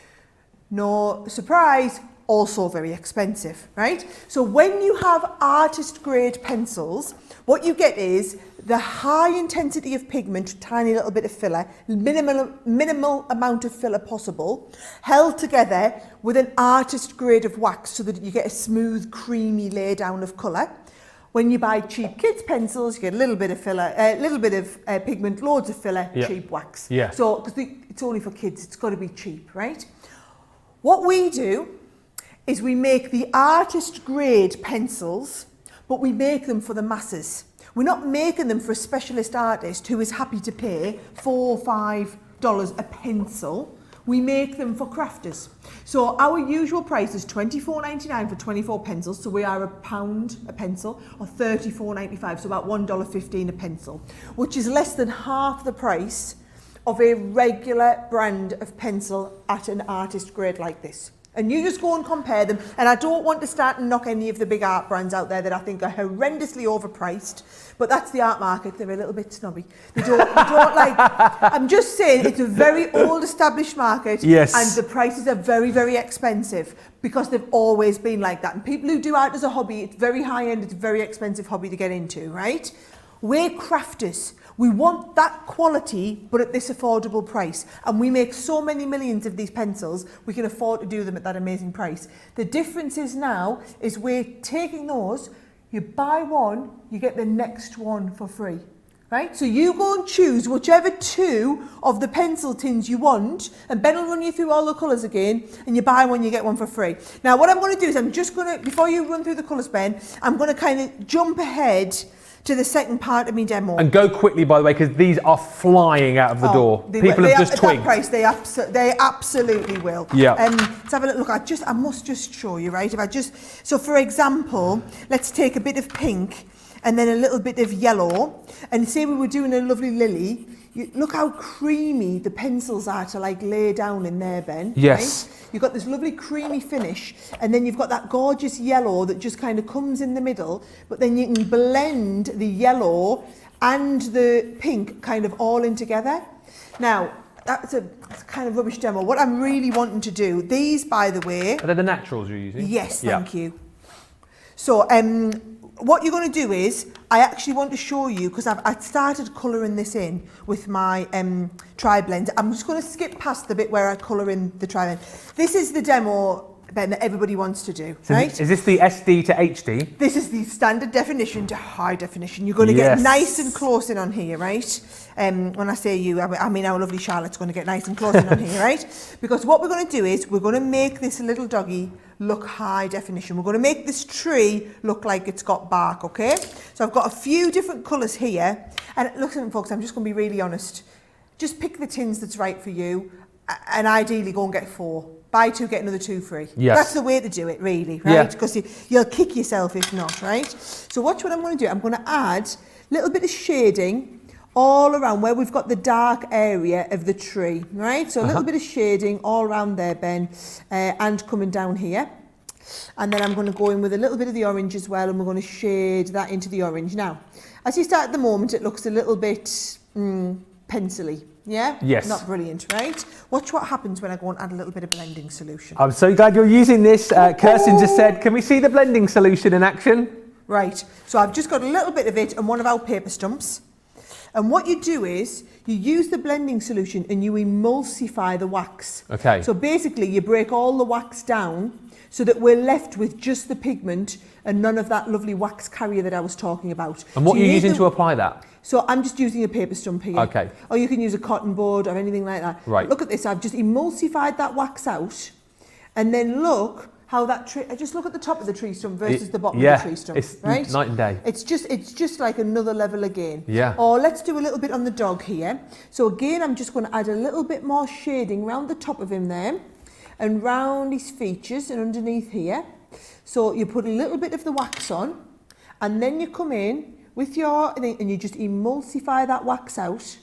No surprise, also very expensive, right? So when you have artist grade pencils, what you get is the high intensity of pigment, tiny little bit of filler, minimal amount of filler possible, held together with an artist grade of wax so that you get a smooth, creamy lay down of colour. When you buy cheap kids pencils, you get a little bit of filler, a little bit of pigment, loads of filler, cheap wax. So, because it's only for kids, it's got to be cheap, right? What we do is we make the artist grade pencils, but we make them for the masses. We're not making them for a specialist artist who is happy to pay $4 or $5 a pencil. We make them for crafters. So our usual price is $24.99 for 24 pencils, so we are £1 a pencil, or $34.95, so about $1.15 a pencil, which is less than half the price of a regular brand of pencil at an artist grade like this. And you just go and compare them. And I don't want to start and knock any of the big art brands out there that I think are horrendously overpriced, but that's the art market. They're a little bit snobby. They don't like, I'm just saying it's a very old established market, and the prices are very, very expensive because they've always been like that. And people who do art as a hobby, it's very high end, it's a very expensive hobby to get into, right? We're crafters. We want that quality, but at this affordable price. And we make so many millions of these pencils, we can afford to do them at that amazing price. The difference is now, is we're taking those, you buy one, you get the next one for free, right? So you go and choose whichever two of the pencil tins you want, and Ben will run you through all the colours again, and you buy one, you get one for free. Now what I'm going to do is I'm just going to, before you run through the colours, Ben, I'm going to kind of jump ahead to the second part of my demo. And go quickly, by the way, because these are flying out of the door. People have just twigged. At that price, they absolutely will. Yeah. Let's have a look. I must just show you, right? So for example, let's take a bit of pink and then a little bit of yellow, and say we were doing a lovely lily. Look how creamy the pencils are to like lay down in there, Ben. Yes. Right? You've got this lovely creamy finish, and then you've got that gorgeous yellow that just kind of comes in the middle, but then you can blend the yellow and the pink kind of all in together. Now, that's a kind of rubbish demo. What I'm really wanting to do, these, by the way... Are they the naturals you're using? Yes, thank you. So, what you're going to do is, I actually want to show you, because I started colouring this in with my tri-blend. I'm just going to skip past the bit where I colour in the tri-blend. This is the demo, Ben, that everybody wants to do, so right? Is this the SD to HD? This is the standard definition to high definition. You're going to get nice and close in on here, right? When I say you, I mean our lovely Charlotte's going to get nice and close in on here, right? Because what we're going to do is, we're going to make this little doggy look high definition. We're going to make this tree look like it's got bark, okay? So I've got a few different colours here. And listen, folks, I'm just going to be really honest. Just pick the tins that's right for you, and ideally go and get 4. Buy 2, get another 2 free. Yes. That's the way to do it, really, right? Because you'll kick yourself if not, right? So watch what I'm going to do. I'm going to add a little bit of shading all around where we've got the dark area of the tree, right? So a little bit of shading all around there, Ben, and coming down here. And then I'm going to go in with a little bit of the orange as well, and we're going to shade that into the orange. Now, as you start at the moment, it looks a little bit pencil-y, yeah? Yes. Not brilliant, right? Watch what happens when I go and add a little bit of blending solution. I'm so glad you're using this. Kirsten just said, can we see the blending solution in action? Right, so I've just got a little bit of it and one of our paper stumps. And what you do is, you use the blending solution and you emulsify the wax. Okay. So basically, you break all the wax down so that we're left with just the pigment and none of that lovely wax carrier that I was talking about. And what So are you using to apply that? So I'm just using a paper stump here. Okay. Or you can use a cotton board or anything like that. Right. Look at this, I've just emulsified that wax out, and then look how that tree, just look at the top of the tree stump versus the bottom of the tree stump, it's right? night and day. It's just like another level again. Yeah. Or let's do a little bit on the dog here. So again, I'm just going to add a little bit more shading round the top of him there, and round his features and underneath here. So you put a little bit of the wax on, and then you come in with your thing and you just emulsify that wax out,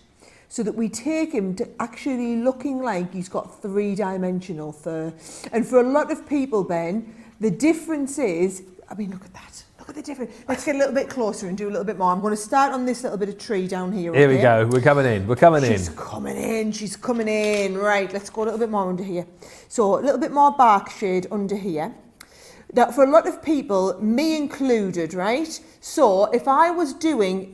so that we take him to actually looking like he's got three-dimensional fur. And for a lot of people, Ben, the difference is, I mean, look at that. Look at the difference. Let's get a little bit closer and do a little bit more. I'm going to start on this little bit of tree down here. Here we go. We're coming in. We're coming in. She's coming in. She's coming in. Right, let's go a little bit more under here. So a little bit more bark shade under here. Now, for a lot of people, me included, right? So if I was doing,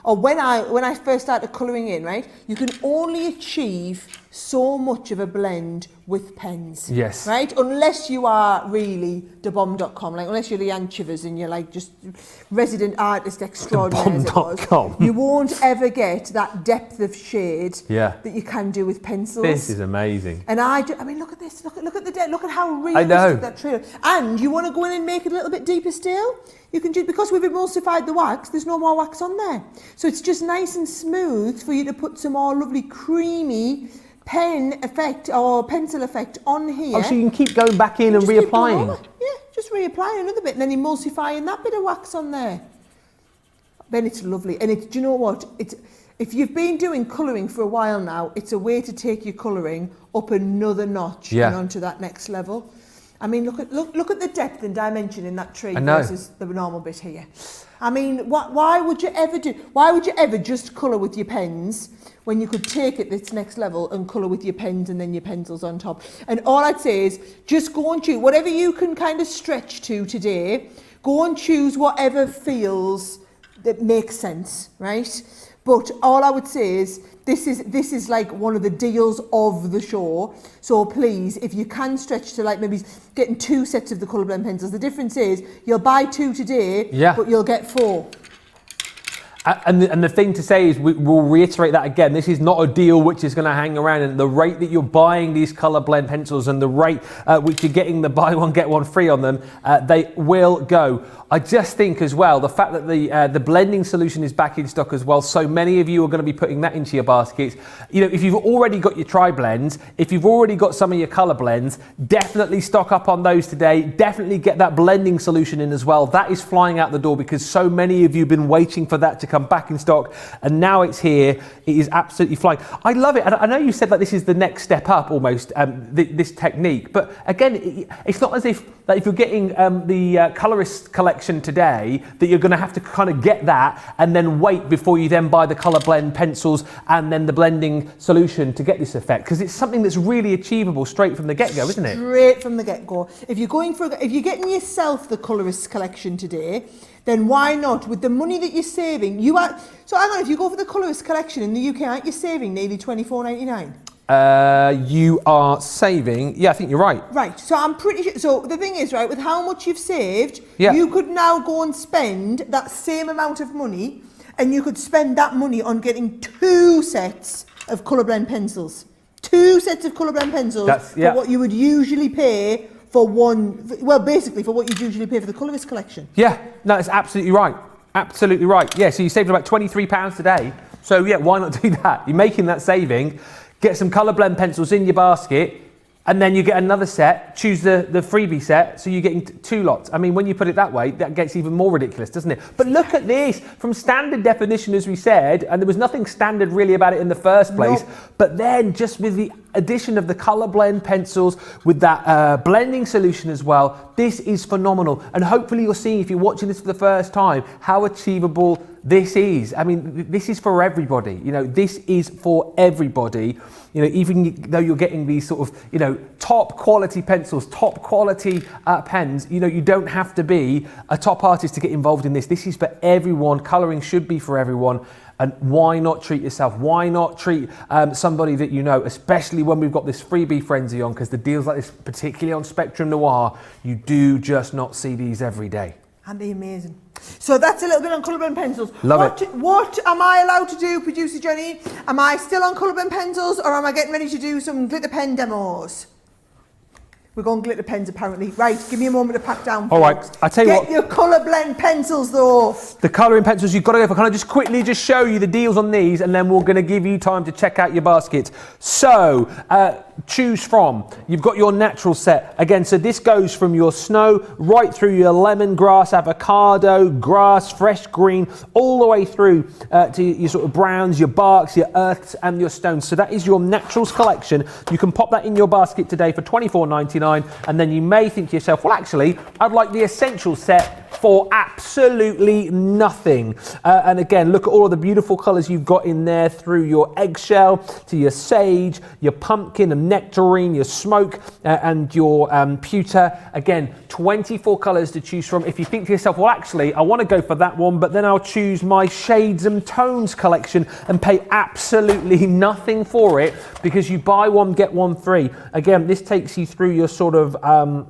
or when I first started colouring in, right, you can only achieve so much of a blend with pens. Yes. Right? Unless you are really thebomb.com, like unless you're the Anchivers and you're like just resident artist extraordinaire, as it was, Thebomb.com. you won't ever get that depth of shade Yeah. that you can do with pencils. This is amazing. And I mean, look at this. Look at how I know. realistic that tree is. And you want to go in and make it a little bit deeper still? You can just, because we've emulsified the wax, there's no more wax on there. So it's just nice and smooth for you to put some more lovely creamy pen effect or pencil effect on here. Oh, so you can keep going back in and Just keep going reapplying. over. Yeah, just reapplying another bit and then emulsifying that bit of wax on there. Then it's lovely. And do you know what? If you've been doing colouring for a while now, it's a way to take your colouring up another notch and onto that next level. I mean, look at the depth and dimension in that tree versus the normal bit here. I mean, why would you ever just colour with your pens when you could take it this next level and colour with your pens and then your pencils on top? And all I'd say is just go and choose whatever you can kind of stretch to today. Go and choose whatever feels that makes sense, right? But all I would say is this is like one of the deals of the show. So please, if you can stretch to like maybe getting 2 sets of the colour blend pencils, the difference is you'll buy 2 today, but you'll get 4. And the thing to say is, we'll reiterate that again, this is not a deal which is going to hang around, and the rate that you're buying these colour blend pencils and the rate which you're getting the buy one get one free on them, they will go. I just think as well, the fact that the blending solution is back in stock as well, so many of you are going to be putting that into your baskets. You know, if you've already got your tri-blends, if you've already got some of your colour blends, definitely stock up on those today. Definitely get that blending solution in as well. That is flying out the door because so many of you have been waiting for that to come back in stock, and now it's here. It is absolutely flying. I love it. And I know you said that this is the next step up almost, this technique, but again, it's not as if that if you're getting the Colourist collection today, that you're going to have to kind of get that and then wait before you then buy the colour blend pencils and then the blending solution to get this effect, because it's something that's really achievable straight from the get-go, isn't it? Straight from the get-go. If you're getting yourself the Colourist collection today, then why not? With the money that you're saving, so hang on, if you go for the Colourist collection in the UK, aren't you saving nearly £24.99? You are saving, I think you're right. Right, so I'm pretty sure, so the thing is, right, with how much you've saved, you could now go and spend that same amount of money, and you could spend that money on getting 2 sets of colour blend pencils. 2 sets of colour blend pencils for what you would usually pay for one, well, basically for what you'd usually pay for the Colourist collection. Yeah, no, it's absolutely right. Absolutely right. Yeah, so you saved about £23 today. So yeah, why not do that? You're making that saving. Get some colour blend pencils in your basket, and then you get another set, choose the freebie set, so you're getting 2 lots. I mean, when you put it that way, that gets even more ridiculous, doesn't it? But look at this, from standard definition, as we said, and there was nothing standard really about it in the first place, but then just with the addition of the colour blend pencils, with that blending solution as well, this is phenomenal. And hopefully you're seeing, if you're watching this for the first time, how achievable this is. I mean, this is for everybody. You know, this is for everybody. You know, even though you're getting these sort of, you know, top quality pencils, top quality pens, you know, you don't have to be a top artist to get involved in this. This is for everyone. Colouring should be for everyone. And why not treat yourself? Why not treat somebody that you know, especially when we've got this freebie frenzy on, because the deals like this, particularly on Spectrum Noir, you do just not see these every day. Aren't they amazing? So that's a little bit on colourblind pencils. Love it. What am I allowed to do, producer Johnny? Am I still on colourblind pencils, or am I getting ready to do some glitter pen demos? We're going glitter pens apparently. Right, give me a moment to pack down, folks. All right, I'll tell you what. Get your colour blend pencils though. The colouring pencils you've got to go for. Can I just quickly just show you the deals on these, and then we're going to give you time to check out your baskets. So, choose from. You've got your natural set. Again, so this goes from your snow right through your lemongrass, avocado, grass, fresh green, all the way through to your sort of browns, your barks, your earths and your stones. So that is your naturals collection. You can pop that in your basket today for $24.99, and then you may think to yourself, well, actually, I'd like the essential set for absolutely nothing. And again, look at all of the beautiful colours you've got in there, through your eggshell to your sage, your pumpkin and nectarine, your smoke and your pewter. Again, 24 colours to choose from. If you think to yourself, well, actually, I want to go for that one, but then I'll choose my shades and tones collection and pay absolutely nothing for it, because you buy one, get one free. Again, this takes you through your sort of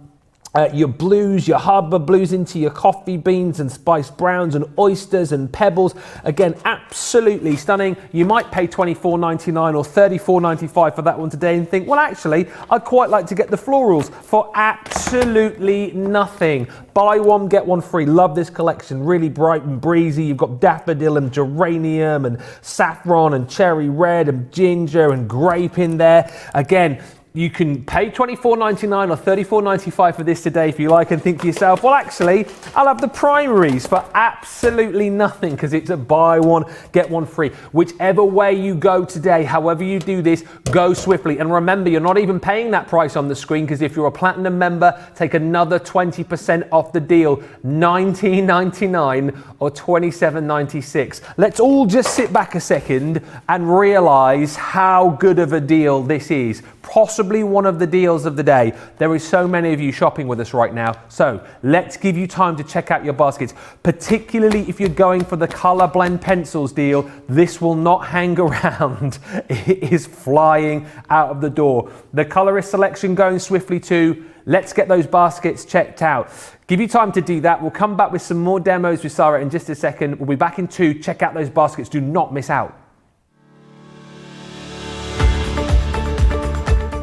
your blues, your harbour blues, into your coffee beans and spiced browns and oysters and pebbles. Again, absolutely stunning. You might pay $24.99 or $34.95 for that one today and think, well, actually, I'd quite like to get the florals for absolutely nothing. Buy one, get one free. Love this collection. Really bright and breezy. You've got daffodil and geranium and saffron and cherry red and ginger and grape in there. Again, you can pay $24.99 or $34.95 for this today if you like, and think to yourself, well, actually, I'll have the primaries for absolutely nothing, because it's a buy one, get one free. Whichever way you go today, however you do this, go swiftly. And remember, you're not even paying that price on the screen, because if you're a platinum member, take another 20% off the deal, $19.99 or $27.96. Let's all just sit back a second and realize how good of a deal this is. Possibly one of the deals of the day. There is so many of you shopping with us right now. So let's give you time to check out your baskets, particularly if you're going for the colour blend pencils deal. This will not hang around. It is flying out of the door. The Colourist selection going swiftly too. Let's get those baskets checked out. Give you time to do that. We'll come back with some more demos with Sara in just a second. We'll be back in 2. Check out those baskets. Do not miss out.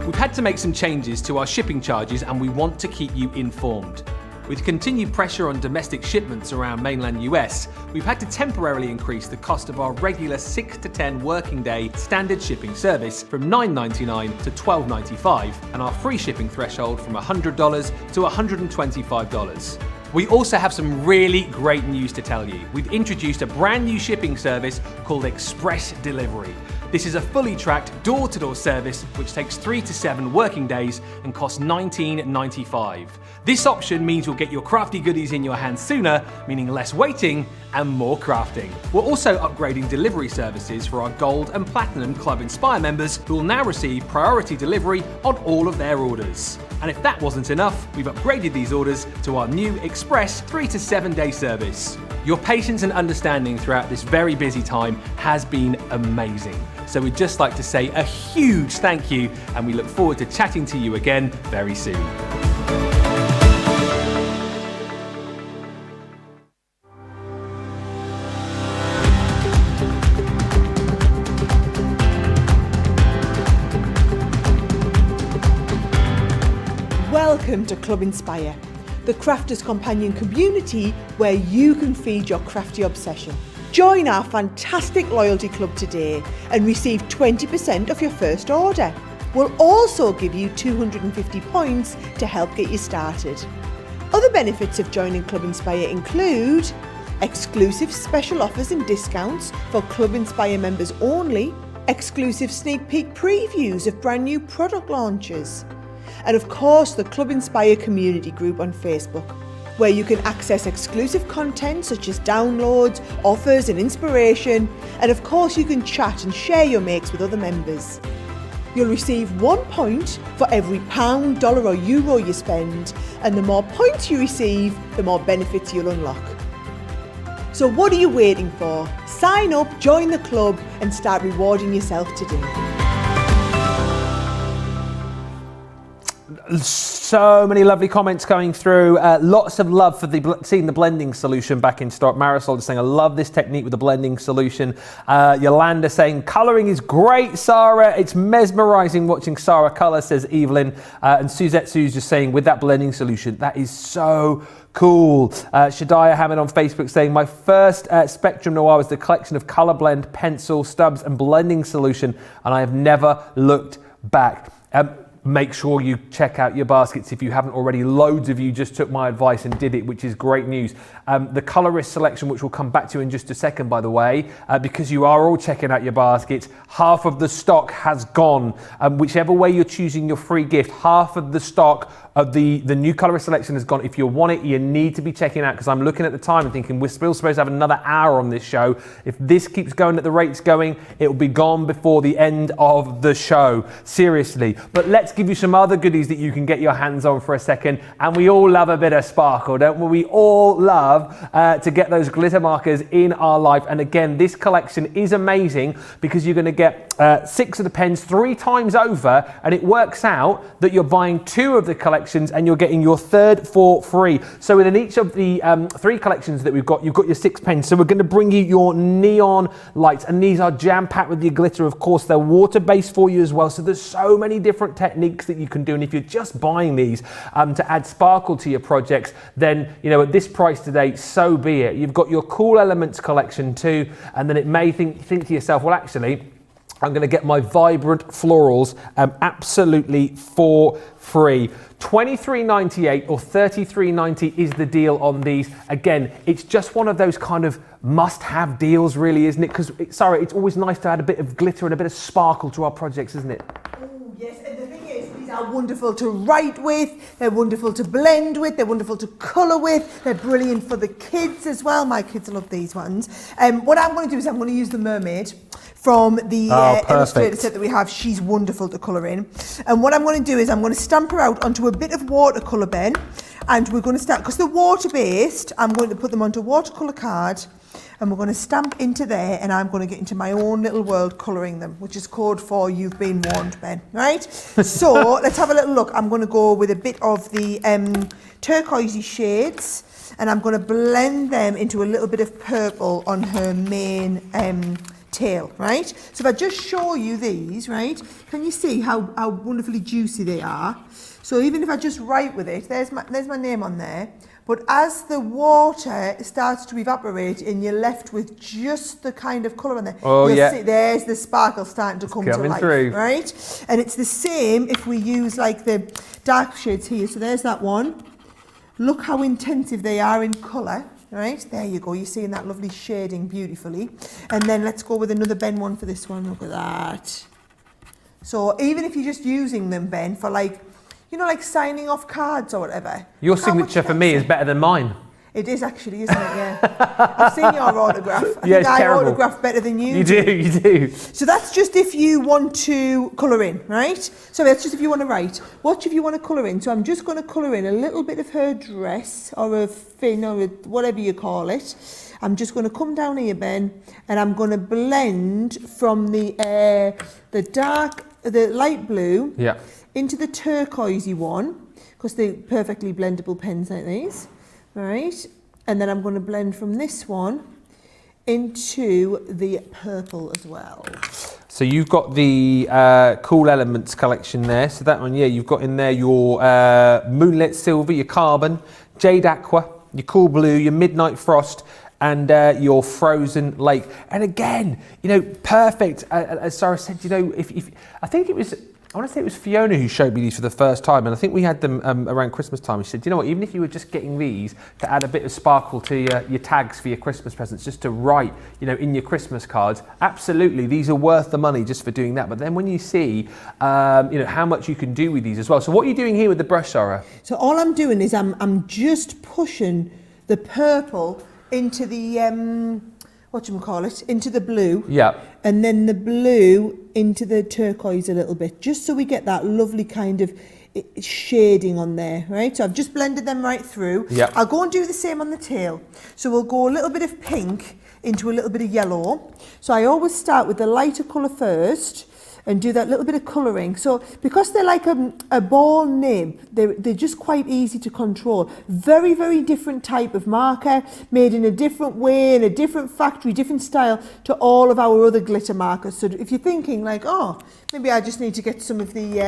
We've had to make some changes to our shipping charges, and we want to keep you informed. With continued pressure on domestic shipments around mainland US, we've had to temporarily increase the cost of our regular 6 to 10 working day standard shipping service from $9.99 to $12.95, and our free shipping threshold from $100 to $125. We also have some really great news to tell you. We've introduced a brand new shipping service called Express Delivery. This is a fully tracked door-to-door service which takes 3 to 7 working days and costs $19.95. This option means you'll get your crafty goodies in your hands sooner, meaning less waiting and more crafting. We're also upgrading delivery services for our Gold and Platinum Club Inspire members, who will now receive priority delivery on all of their orders. And if that wasn't enough, we've upgraded these orders to our new Express 3 to 7 day service. Your patience and understanding throughout this very busy time has been amazing. So we'd just like to say a huge thank you, and we look forward to chatting to you again very soon. Welcome to Club Inspire, the crafters companion community where you can feed your crafty obsession. Join our fantastic loyalty club today and receive 20% off your first order. We'll also give you 250 points to help get you started. Other benefits of joining Club Inspire include exclusive special offers and discounts for Club Inspire members only, exclusive sneak peek previews of brand new product launches, and of course the Club Inspire community group on Facebook, where you can access exclusive content such as downloads, offers and inspiration, and of course you can chat and share your makes with other members. You'll receive 1 point for every pound, dollar or euro you spend, and the more points you receive, the more benefits you'll unlock. So what are you waiting for? Sign up, join the club and start rewarding yourself today. So many lovely comments coming through. Lots of love for seeing the blending solution back in stock. Marisol is saying, I love this technique with the blending solution. Yolanda saying, colouring is great, Sarah. It's mesmerising watching Sarah colour, says Evelyn. And Suzette Sue's just saying, with that blending solution, that is so cool. Shadiah Hammond on Facebook saying, my first Spectrum Noir was the collection of colour blend, pencil, stubs and blending solution, and I have never looked back. Make sure you check out your baskets if you haven't already. Loads of you just took my advice and did it, which is great news. The Colourist selection, which we'll come back to in just a second, by the way, because you are all checking out your baskets, half of the stock has gone. Whichever way you're choosing your free gift, half of the stock of the new Colourist selection has gone. If you want it, you need to be checking out, because I'm looking at the time and thinking we're still supposed to have another hour on this show. If this keeps going at the rates going, it will be gone before the end of the show. Seriously. But let's give you some other goodies that you can get your hands on for a second. And we all love a bit of sparkle, don't we? We all love to get those glitter markers in our life. And again, this collection is amazing because you're going to get 6 of the pens 3 times over, and it works out that you're buying 2 of the collections and you're getting your 3rd for free. So within each of the 3 collections that we've got, you've got your 6 pens. So we're going to bring you your neon lights, and these are jam-packed with your glitter. Of course, they're water-based for you as well. So there's so many different techniques that you can do, and if you're just buying these to add sparkle to your projects, then you know, at this price today, so be it. You've got your Cool Elements collection too, and then it may think to yourself, well, actually, I'm going to get my vibrant florals absolutely for free. $23.98 or $33.90 is the deal on these. Again, it's just one of those kind of must-have deals, really, isn't it? Because, Sarah, it's always nice to add a bit of glitter and a bit of sparkle to our projects, isn't it? Oh, yes, and the thing is, these are wonderful to write with, they're wonderful to blend with, they're wonderful to colour with, they're brilliant for the kids as well. My kids love these ones. What I'm going to do is I'm going to use the Mermaid from the illustrator set that we have. She's wonderful to colour in. And what I'm going to do is I'm going to stamp her out onto a bit of watercolour pen, and we're going to start, because they're water-based, I'm going to put them onto a watercolour card, and we're going to stamp into there, and I'm going to get into my own little world colouring them, which is code for You've Been Warned, Ben, right? So let's have a little look. I'm going to go with a bit of the turquoisey shades, and I'm going to blend them into a little bit of purple on her main tail, right? So if I just show you these, right, can you see how wonderfully juicy they are? So even if I just write with it, there's my name on there. But as the water starts to evaporate and you're left with just the kind of colour on there, you'll see there's the sparkle starting to come to life, right? And it's the same if we use like the dark shades here. So there's that one. Look how intensive they are in colour, right? There you go. You're seeing that lovely shading beautifully. And then let's go with another Ben one for this one. Look at that. So even if you're just using them, Ben, for like, you know, like signing off cards or whatever. Your signature for me is better than mine. It is actually, isn't it? Yeah. I've seen your autograph. I think I autograph better than you do. You do. So that's just if you want to colour in, right? So that's just if you want to write. What if you want to colour in? So I'm just going to colour in a little bit of her dress or a fin or whatever you call it. I'm just going to come down here, Ben, and I'm going to blend from the light blue into the turquoisey one, because they're perfectly blendable pens like these. Right, and then I'm going to blend from this one into the purple as well. So you've got the Cool Elements collection there. So that one, you've got in there your Moonlit Silver, your Carbon, Jade Aqua, your Cool Blue, your Midnight Frost, and your Frozen Lake. And again, you know, perfect. As Sarah said, you know, if I think it was, I want to say it was Fiona who showed me these for the first time, and I think we had them around Christmas time. She said, you know what, even if you were just getting these to add a bit of sparkle to your tags for your Christmas presents, just to write, you know, in your Christmas cards, absolutely, these are worth the money just for doing that. But then when you see, you know, how much you can do with these as well. So what are you doing here with the brush, Sarah? So all I'm doing is I'm just pushing the purple into the into the blue, and then the blue into the turquoise a little bit, just so we get that lovely kind of shading on there, right? So I've just blended them right through. I'll go and do the same on the tail. So we'll go a little bit of pink into a little bit of yellow. So I always start with the lighter colour first and do that little bit of colouring. So because they're like a ball nib, they're just quite easy to control. Very, very different type of marker, made in a different way, in a different factory, different style to all of our other glitter markers. So if you're thinking like, oh, maybe I just need to get some of the,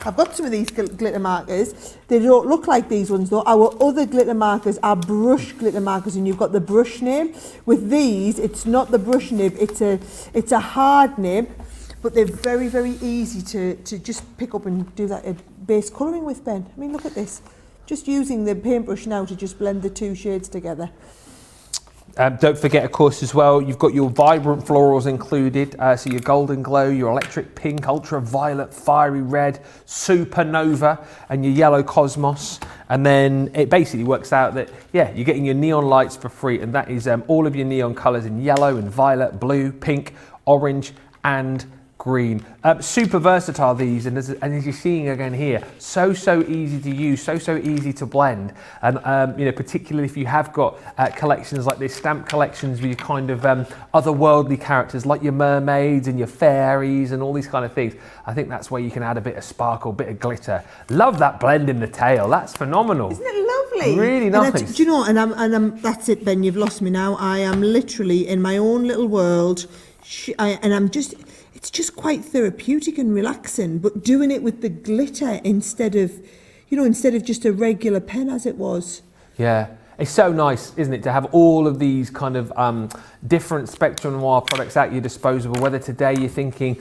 I've got some of these glitter markers. They don't look like these ones though. Our other glitter markers are brush glitter markers, and you've got the brush nib. With these, it's not the brush nib, it's a hard nib. But they're very, very easy to just pick up and do that base colouring with, Ben. I mean, look at this. Just using the paintbrush now to just blend the two shades together. Don't forget, of course, as well, you've got your vibrant florals included. So your golden glow, your electric pink, ultraviolet, fiery red, supernova, and your yellow cosmos. And then it basically works out that, yeah, you're getting your neon lights for free. And that is all of your neon colours in yellow and violet, blue, pink, orange, and green. Super versatile, these, and as you're seeing again here, so easy to use, so easy to blend. And you know, particularly if you have got collections like this, stamp collections with your kind of otherworldly characters like your mermaids and your fairies and all these kind of things, I think that's where you can add a bit of sparkle, bit of glitter. Love that blend in the tail. That's phenomenal. Isn't it lovely? Really nice. Do you know? And I'm that's it, Ben. You've lost me now. I am literally in my own little world, and I'm just. It's just quite therapeutic and relaxing, but doing it with the glitter instead of just a regular pen as it was. Yeah, it's so nice, isn't it, to have all of these kind of different Spectrum Noir products at your disposal. Whether today you're thinking,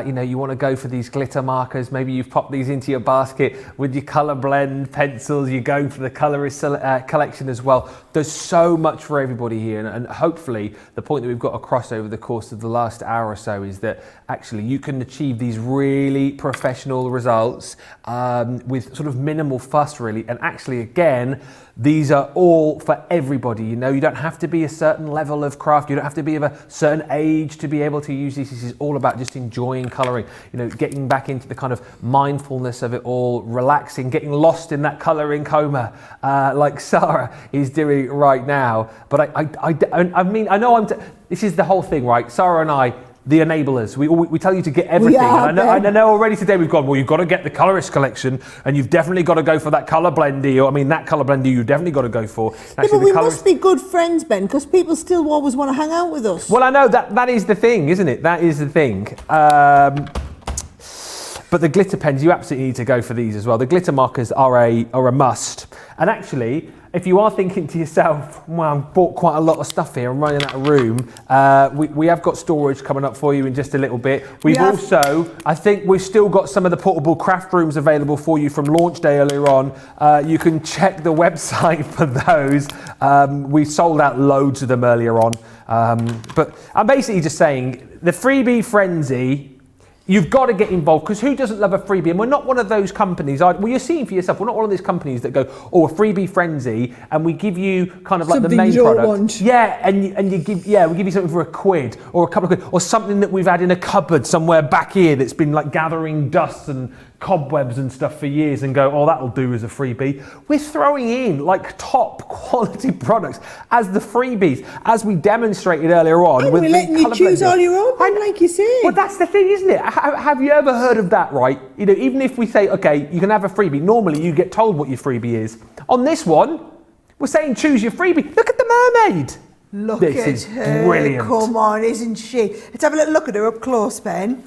you know, you want to go for these glitter markers, maybe you've popped these into your basket with your colour blend pencils, you're going for the Colourist collection as well. There's so much for everybody here, and hopefully the point that we've got across over the course of the last hour or so is that actually you can achieve these really professional results with sort of minimal fuss, really. And actually, again, these are all for everybody. You know, you don't have to be a certain level of craft. You don't have to be of a certain age to be able to use these. This is all about just enjoying colouring, you know, getting back into the kind of mindfulness of it all, relaxing, getting lost in that colouring coma like Sara is doing right now. But I mean, I know this is the whole thing, right? Sara and I, the enablers. We tell you to get everything. And I know already today we've gone, well, you've got to get the Colourist collection, and you've definitely got to go for that colour blendy. Or I mean, that colour blendy you've definitely got to go for. Yeah, but we must be good friends, Ben, because people still always want to hang out with us. Well, I know that is the thing, isn't it? That is the thing. But the glitter pens, you absolutely need to go for these as well. The glitter markers are a must. And actually, if you are thinking to yourself, well, I've bought quite a lot of stuff here, I'm running out of room, we have got storage coming up for you in just a little bit. We've also, I think we've still got some of the portable craft rooms available for you from launch day earlier on. You can check the website for those. We sold out loads of them earlier on. But I'm basically just saying, the freebie frenzy, you've got to get involved, because who doesn't love a freebie? And we're not one of those companies. Well, you're seeing for yourself, we're not one of those companies that go, oh, a freebie frenzy, and we give you kind of like something the main product. Want. Yeah, and you give, we give you something for £1 or a couple of quid, or something that we've had in a cupboard somewhere back here that's been like gathering dust and cobwebs and stuff for years, and go, oh, that'll do as a freebie. We're throwing in like top quality products as the freebies, as we demonstrated earlier on. And we're letting you choose all your own, like you say. Well, that's the thing, isn't it? Have you ever heard of that, right? You know, even if we say, okay, you can have a freebie, normally you get told what your freebie is. On this one, we're saying choose your freebie. Look at the mermaid. Look at her. Brilliant. Come on, isn't she? Let's have a little look at her up close, Ben.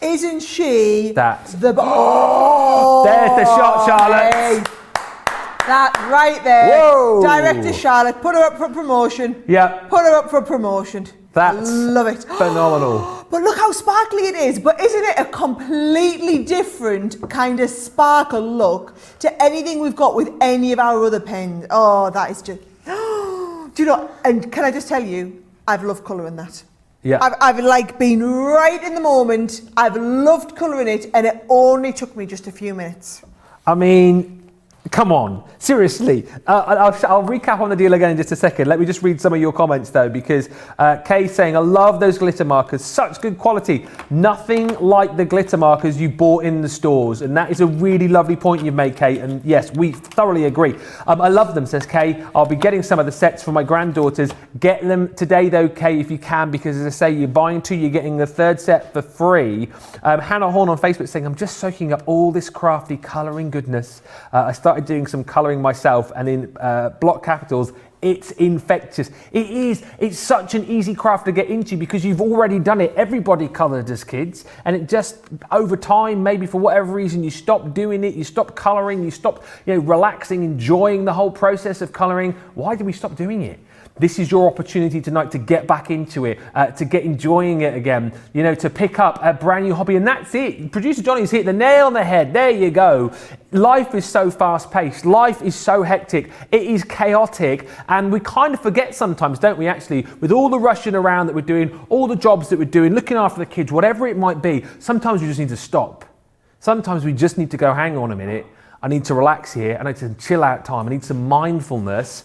Isn't she there's the shot, Charlotte. Hey. That right there. Whoa. Director Charlotte, put her up for promotion. Yeah. Put her up for promotion. That's love it. Phenomenal. But look how sparkly it is. But isn't it a completely different kind of sparkle look to anything we've got with any of our other pens? Oh, that is just... Do you know, and can I just tell you, I've loved colouring that. Yeah. I've like been right in the moment. I've loved colouring it, and it only took me just a few minutes. I mean, Come on, seriously. I'll recap on the deal again in just a second. Let me just read some of your comments though, because Kay's saying, I love those glitter markers, such good quality. Nothing like the glitter markers you bought in the stores. And that is a really lovely point you've made, Kay. And yes, we thoroughly agree. I love them, says Kay. I'll be getting some of the sets for my granddaughters. Get them today though, Kay, if you can, because as I say, you're buying two, you're getting the third set for free. Hannah Horn on Facebook saying, I'm just soaking up all this crafty colouring goodness. I started doing some colouring myself, and in block capitals, it's infectious. It's such an easy craft to get into because you've already done it. Everybody coloured as kids, and it just, over time, maybe for whatever reason, you stop doing it, you stop colouring, you stop, relaxing, enjoying the whole process of colouring. Why did we stop doing it? This is your opportunity tonight to get back into it, to get enjoying it again, to pick up a brand new hobby. And that's it. Producer Johnny's hit the nail on the head. There you go. Life is so fast paced. Life is so hectic. It is chaotic. And we kind of forget sometimes, don't we, actually, with all the rushing around that we're doing, all the jobs that we're doing, looking after the kids, whatever it might be, sometimes we just need to stop. Sometimes we just need to go, hang on a minute. I need to relax here. I need some chill out time. I need some mindfulness.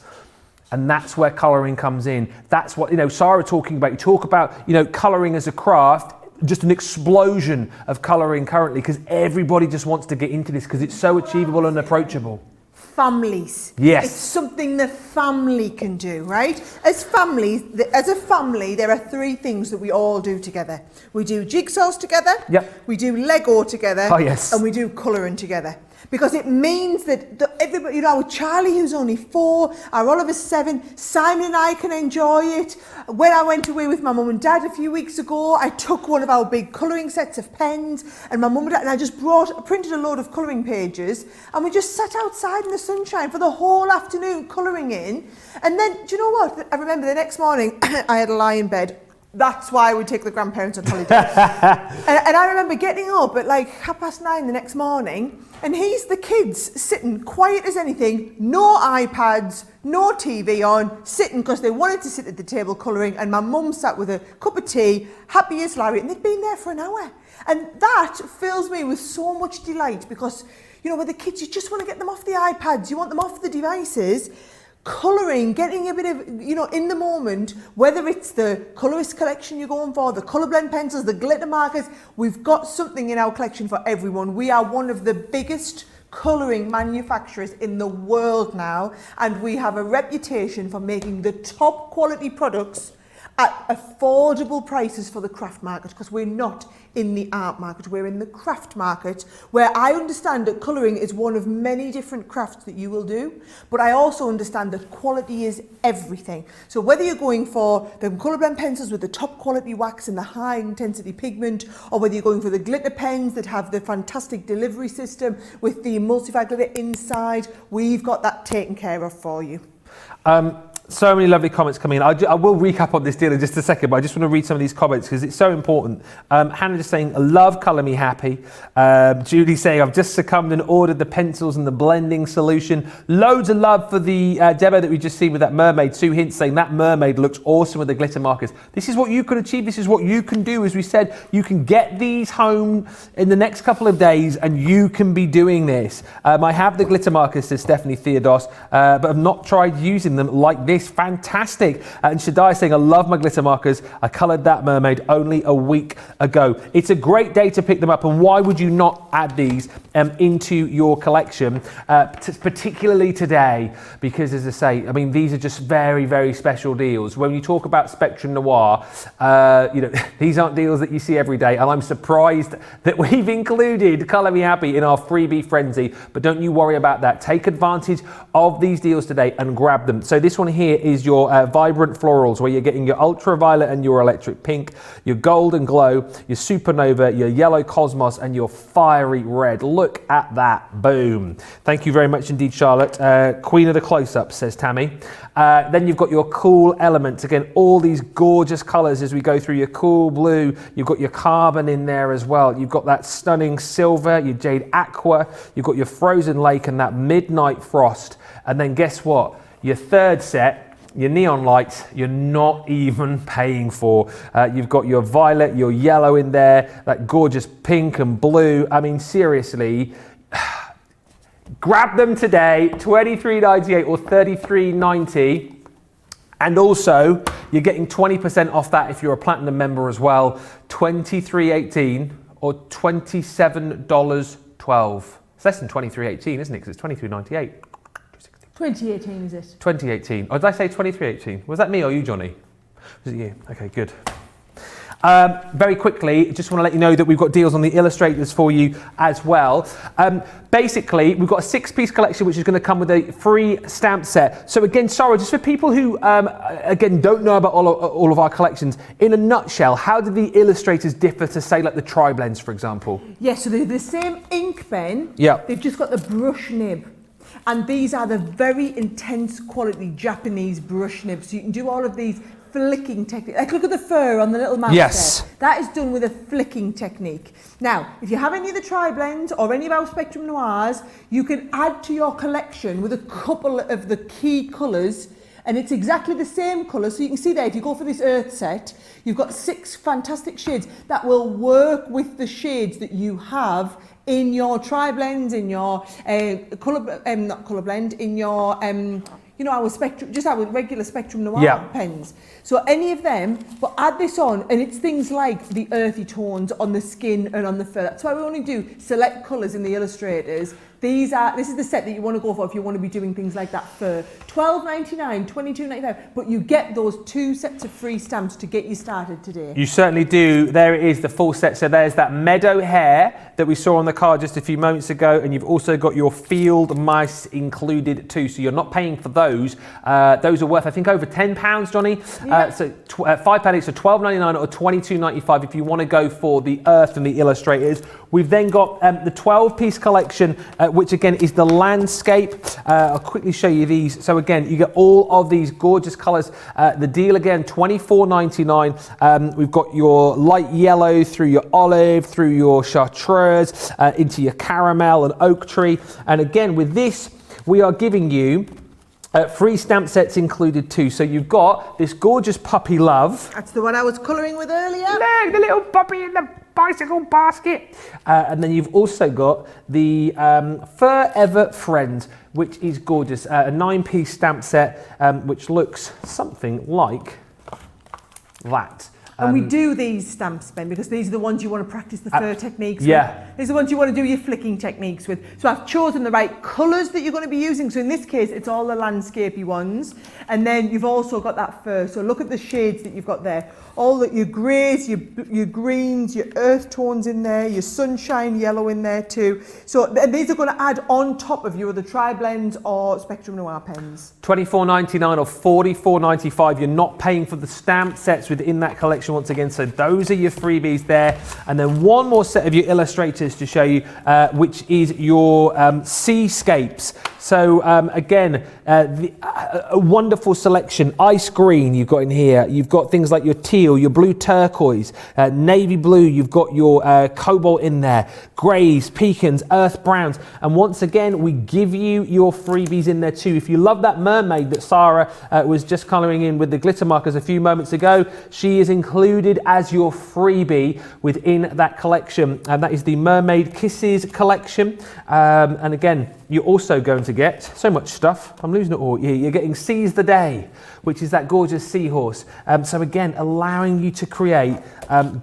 And that's where colouring comes in. That's what, Sara talking about. You talk about, colouring as a craft, just an explosion of colouring currently because everybody just wants to get into this because it's so achievable and approachable. Families. Yes. It's something the family can do, right? As a family, there are three things that we all do together. We do jigsaws together. Yep. We do Lego together. Oh, yes. And we do colouring together. Because it means that everybody, Charlie, who's only 4, our Oliver's 7, Simon and I can enjoy it. When I went away with my mum and dad a few weeks ago, I took one of our big colouring sets of pens, and my mum and dad, and I just printed a load of colouring pages, and we just sat outside in the sunshine for the whole afternoon colouring in. And then, do you know what? I remember the next morning, I had a lie in bed. That's why we take the grandparents on holiday. and I remember getting up at like 9:30 the next morning, and the kids sitting quiet as anything, no iPads, no TV on, sitting because they wanted to sit at the table colouring, and my mum sat with a cup of tea, happy as Larry, and they'd been there for an hour. And that fills me with so much delight because, with the kids, you just want to get them off the iPads, you want them off the devices. Colouring, getting a bit of, in the moment, whether it's the Colourist collection you're going for, the colour blend pencils, the glitter markers, we've got something in our collection for everyone. We are one of the biggest colouring manufacturers in the world now, and we have a reputation for making the top quality products at affordable prices for the craft market, because we're not in the art market, we're in the craft market, where I understand that colouring is one of many different crafts that you will do, but I also understand that quality is everything. So whether you're going for the colour blend pencils with the top quality wax and the high intensity pigment, or whether you're going for the glitter pens that have the fantastic delivery system with the emulsified glitter inside, we've got that taken care of for you. So many lovely comments coming in. I will recap on this deal in just a second, but I just want to read some of these comments because it's so important. Hannah just saying, I love Colour Me Happy. Judy saying, I've just succumbed and ordered the pencils and the blending solution. Loads of love for the demo that we just seen with that mermaid. Sue Hint saying that mermaid looks awesome with the glitter markers. This is what you can achieve. This is what you can do. As we said, you can get these home in the next couple of days and you can be doing this. I have the glitter markers, says Stephanie Theodos, but I've not tried using them like this. Fantastic. And Shaddai saying, I love my glitter markers. I coloured that mermaid only a week ago. It's a great day to pick them up, and why would you not add these into your collection, particularly today? Because as I say, these are just very, very special deals. When you talk about Spectrum Noir, these aren't deals that you see every day, and I'm surprised that we've included Colour Me Happy in our freebie frenzy, but don't you worry about that. Take advantage of these deals today and grab them. So this one here is your vibrant florals, where you're getting your ultraviolet and your electric pink, your golden glow, your supernova, your yellow cosmos, and your fiery red. Look at that. Boom. Thank you very much indeed, Charlotte. Queen of the close-ups, says Tammy. Then you've got your cool elements. Again, all these gorgeous colours as we go through your cool blue. You've got your carbon in there as well. You've got that stunning silver, your jade aqua. You've got your frozen lake and that midnight frost. And then guess what? Your third set, your neon lights, you're not even paying for. You've got your violet, your yellow in there, that gorgeous pink and blue. Seriously, Grab them today, $23.98 or $33.90. And also, you're getting 20% off that if you're a platinum member as well. $23.18 or $27.12. It's less than $23.18, isn't it? Because it's $23.98. 2018 is it? 2018. Or did I say 23.18? Was that me or you, Johnny? Was it you? Okay, good. Very quickly, just want to let you know that we've got deals on the illustrators for you as well. Basically, we've got a 6-piece collection which is going to come with a free stamp set. So again, Sara, just for people who, again, don't know about all of our collections, in a nutshell, how do the illustrators differ to, say, like the tri-blends, for example? Yes, so they're the same ink pen. Yeah. They've just got the brush nib. And these are the very intense quality Japanese brush nibs. So you can do all of these flicking technique. Like, look at the fur on the little mouse yes. there. That is done with a flicking technique. Now, if you have any of the tri-blends or any of our Spectrum Noirs, you can add to your collection with a couple of the key colours, and it's exactly the same colour. So you can see there, if you go for this earth set, you've got 6 fantastic shades that will work with the shades that you have in your tri-blends, in your not colour blend, in your you know, our Spectrum, just our regular Spectrum Noir pens. So any of them, but add this on, and it's things like the earthy tones on the skin and on the fur. That's why we only do select colours in the illustrators. This is the set that you want to go for if you want to be doing things like that fur. $12.99, $22.95, but you get those 2 sets of free stamps to get you started today. You certainly do. There it is, the full set. So there's that meadow hair that we saw on the card just a few moments ago, and you've also got your field mice included too. So you're not paying for those. Those are worth, I think, over £10, Johnny. Yeah. So £5 each, so $12.99 or $22.95 if you want to go for the earth and the illustrators. We've then got the 12-piece collection, which again is the landscape. I'll quickly show you these. So again, you get all of these gorgeous colours. The deal again, $24.99. We've got your light yellow through your olive, through your chartreuse, into your caramel and oak tree. And again, with this, we are giving you free stamp sets included too. So you've got this gorgeous puppy love. That's the one I was colouring with earlier. Look, the little puppy in the bicycle basket. And then you've also got the Forever Friend, which is gorgeous. A 9-piece stamp set, which looks something like that. And we do these stamps, Ben, because these are the ones you want to practice the fur techniques with. Yeah. These are the ones you want to do your flicking techniques with. So I've chosen the right colours that you're going to be using. So in this case, it's all the landscapey ones. And then you've also got that fur. So look at the shades that you've got there. All your greys, your greens, your earth tones in there, your sunshine yellow in there too. So and these are going to add on top of your other tri-blends or Spectrum Noir pens. $24.99 or $44.95. You're not paying for the stamp sets within that collection once again. So those are your freebies there. And then one more set of your illustrators to show you, which is your seascapes. So again, a wonderful selection. Ice green you've got in here. You've got things like your teal, your blue turquoise, navy blue. You've got your cobalt in there. Greys, pecans, earth browns. And once again, we give you your freebies in there too. If you love that mermaid that Sara was just colouring in with the glitter markers a few moments ago, she is included as your freebie within that collection. And that is the Mermaid Kisses collection. And again, you're also going to get so much stuff. I'm losing it all. You're getting Seize the Day, which is that gorgeous seahorse. So again, allowing you to create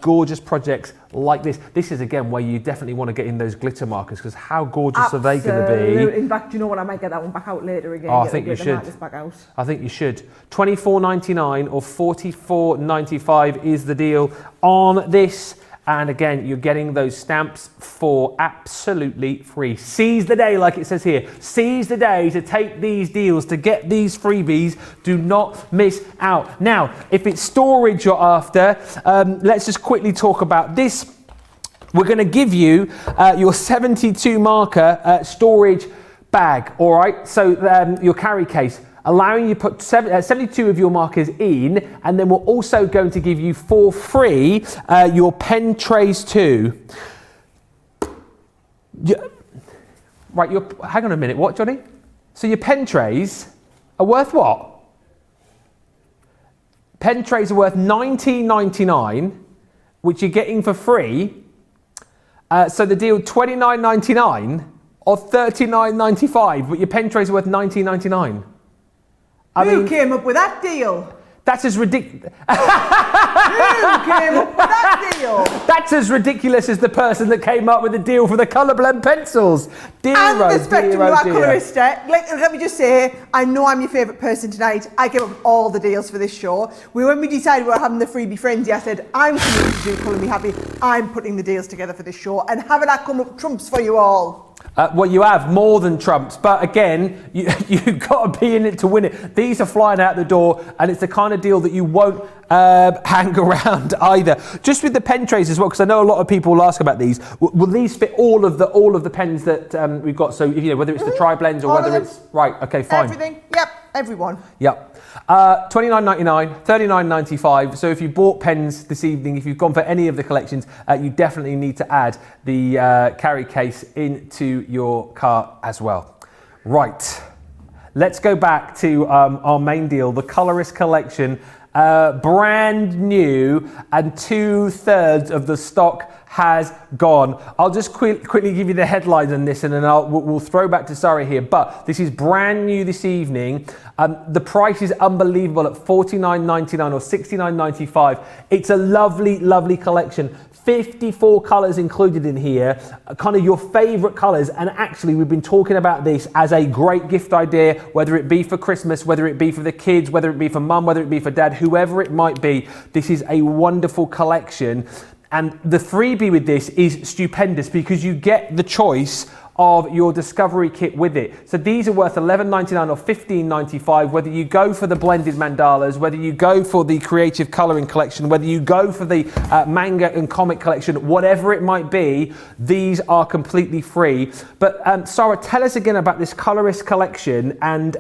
gorgeous projects like this. This is again where you definitely want to get in those glitter markers, because how gorgeous are they going to be? In fact, you know what? I might get that one back out later again. Oh, I think you should. Back out. I think you should. $24.99 or $44.95 is the deal on this. And again, you're getting those stamps for absolutely free. Seize the day, like it says here. Seize the day to take these deals, to get these freebies. Do not miss out. Now, if it's storage you're after, let's just quickly talk about this. We're going to give you your 72 marker storage bag, all right? So your carry case, allowing you to put 72 of your markers in, and then we're also going to give you for free your pen trays too. Right, hang on a minute, what, Johnny? So your pen trays are worth what? Pen trays are worth $19.99, which you're getting for free. So the deal $29.99 of $39.95, but your pen trays are worth $19.99. Who came up with that deal? That's as ridiculous. Who came up with that deal? That's as ridiculous as the person that came up with the deal for the colour blend pencils. And the Spectrum Noir Colourist. Let me just say, I know I'm your favourite person tonight. I came up with all the deals for this show. When we decided we were having the freebie frenzy, I said, I'm coming to do Colour Me Happy. I'm putting the deals together for this show. And having that come up trumps for you all. Well, you have more than trumps, but again, you've got to be in it to win it. These are flying out the door, and it's the kind of deal that you won't hang around either. Just with the pen trays as well, because I know a lot of people will ask about these. Will these fit all of the pens that we've got? So whether it's the tri-blends or whether it's right. Okay, fine. Everything. Yep. Everyone. Yep. $29.99, $39.95. So if you bought pens this evening, if you've gone for any of the collections, you definitely need to add the carry case into your cart as well. Right. Let's go back to our main deal, the Colourist collection. Brand new, and 2/3 of the stock has gone. I'll just quickly give you the headlines on this, and then we'll throw back to Sara here. But this is brand new this evening. The price is unbelievable at $49.99 or $69.95. It's a lovely, lovely collection. 54 colours included in here, kind of your favourite colours. And actually, we've been talking about this as a great gift idea, whether it be for Christmas, whether it be for the kids, whether it be for mum, whether it be for dad, whoever it might be. This is a wonderful collection. And the freebie with this is stupendous because you get the choice of your discovery kit with it. So these are worth $11.99 or $15.95, whether you go for the blended mandalas, whether you go for the creative colouring collection, whether you go for the manga and comic collection, whatever it might be, these are completely free. But Sara, tell us again about this Colourist collection and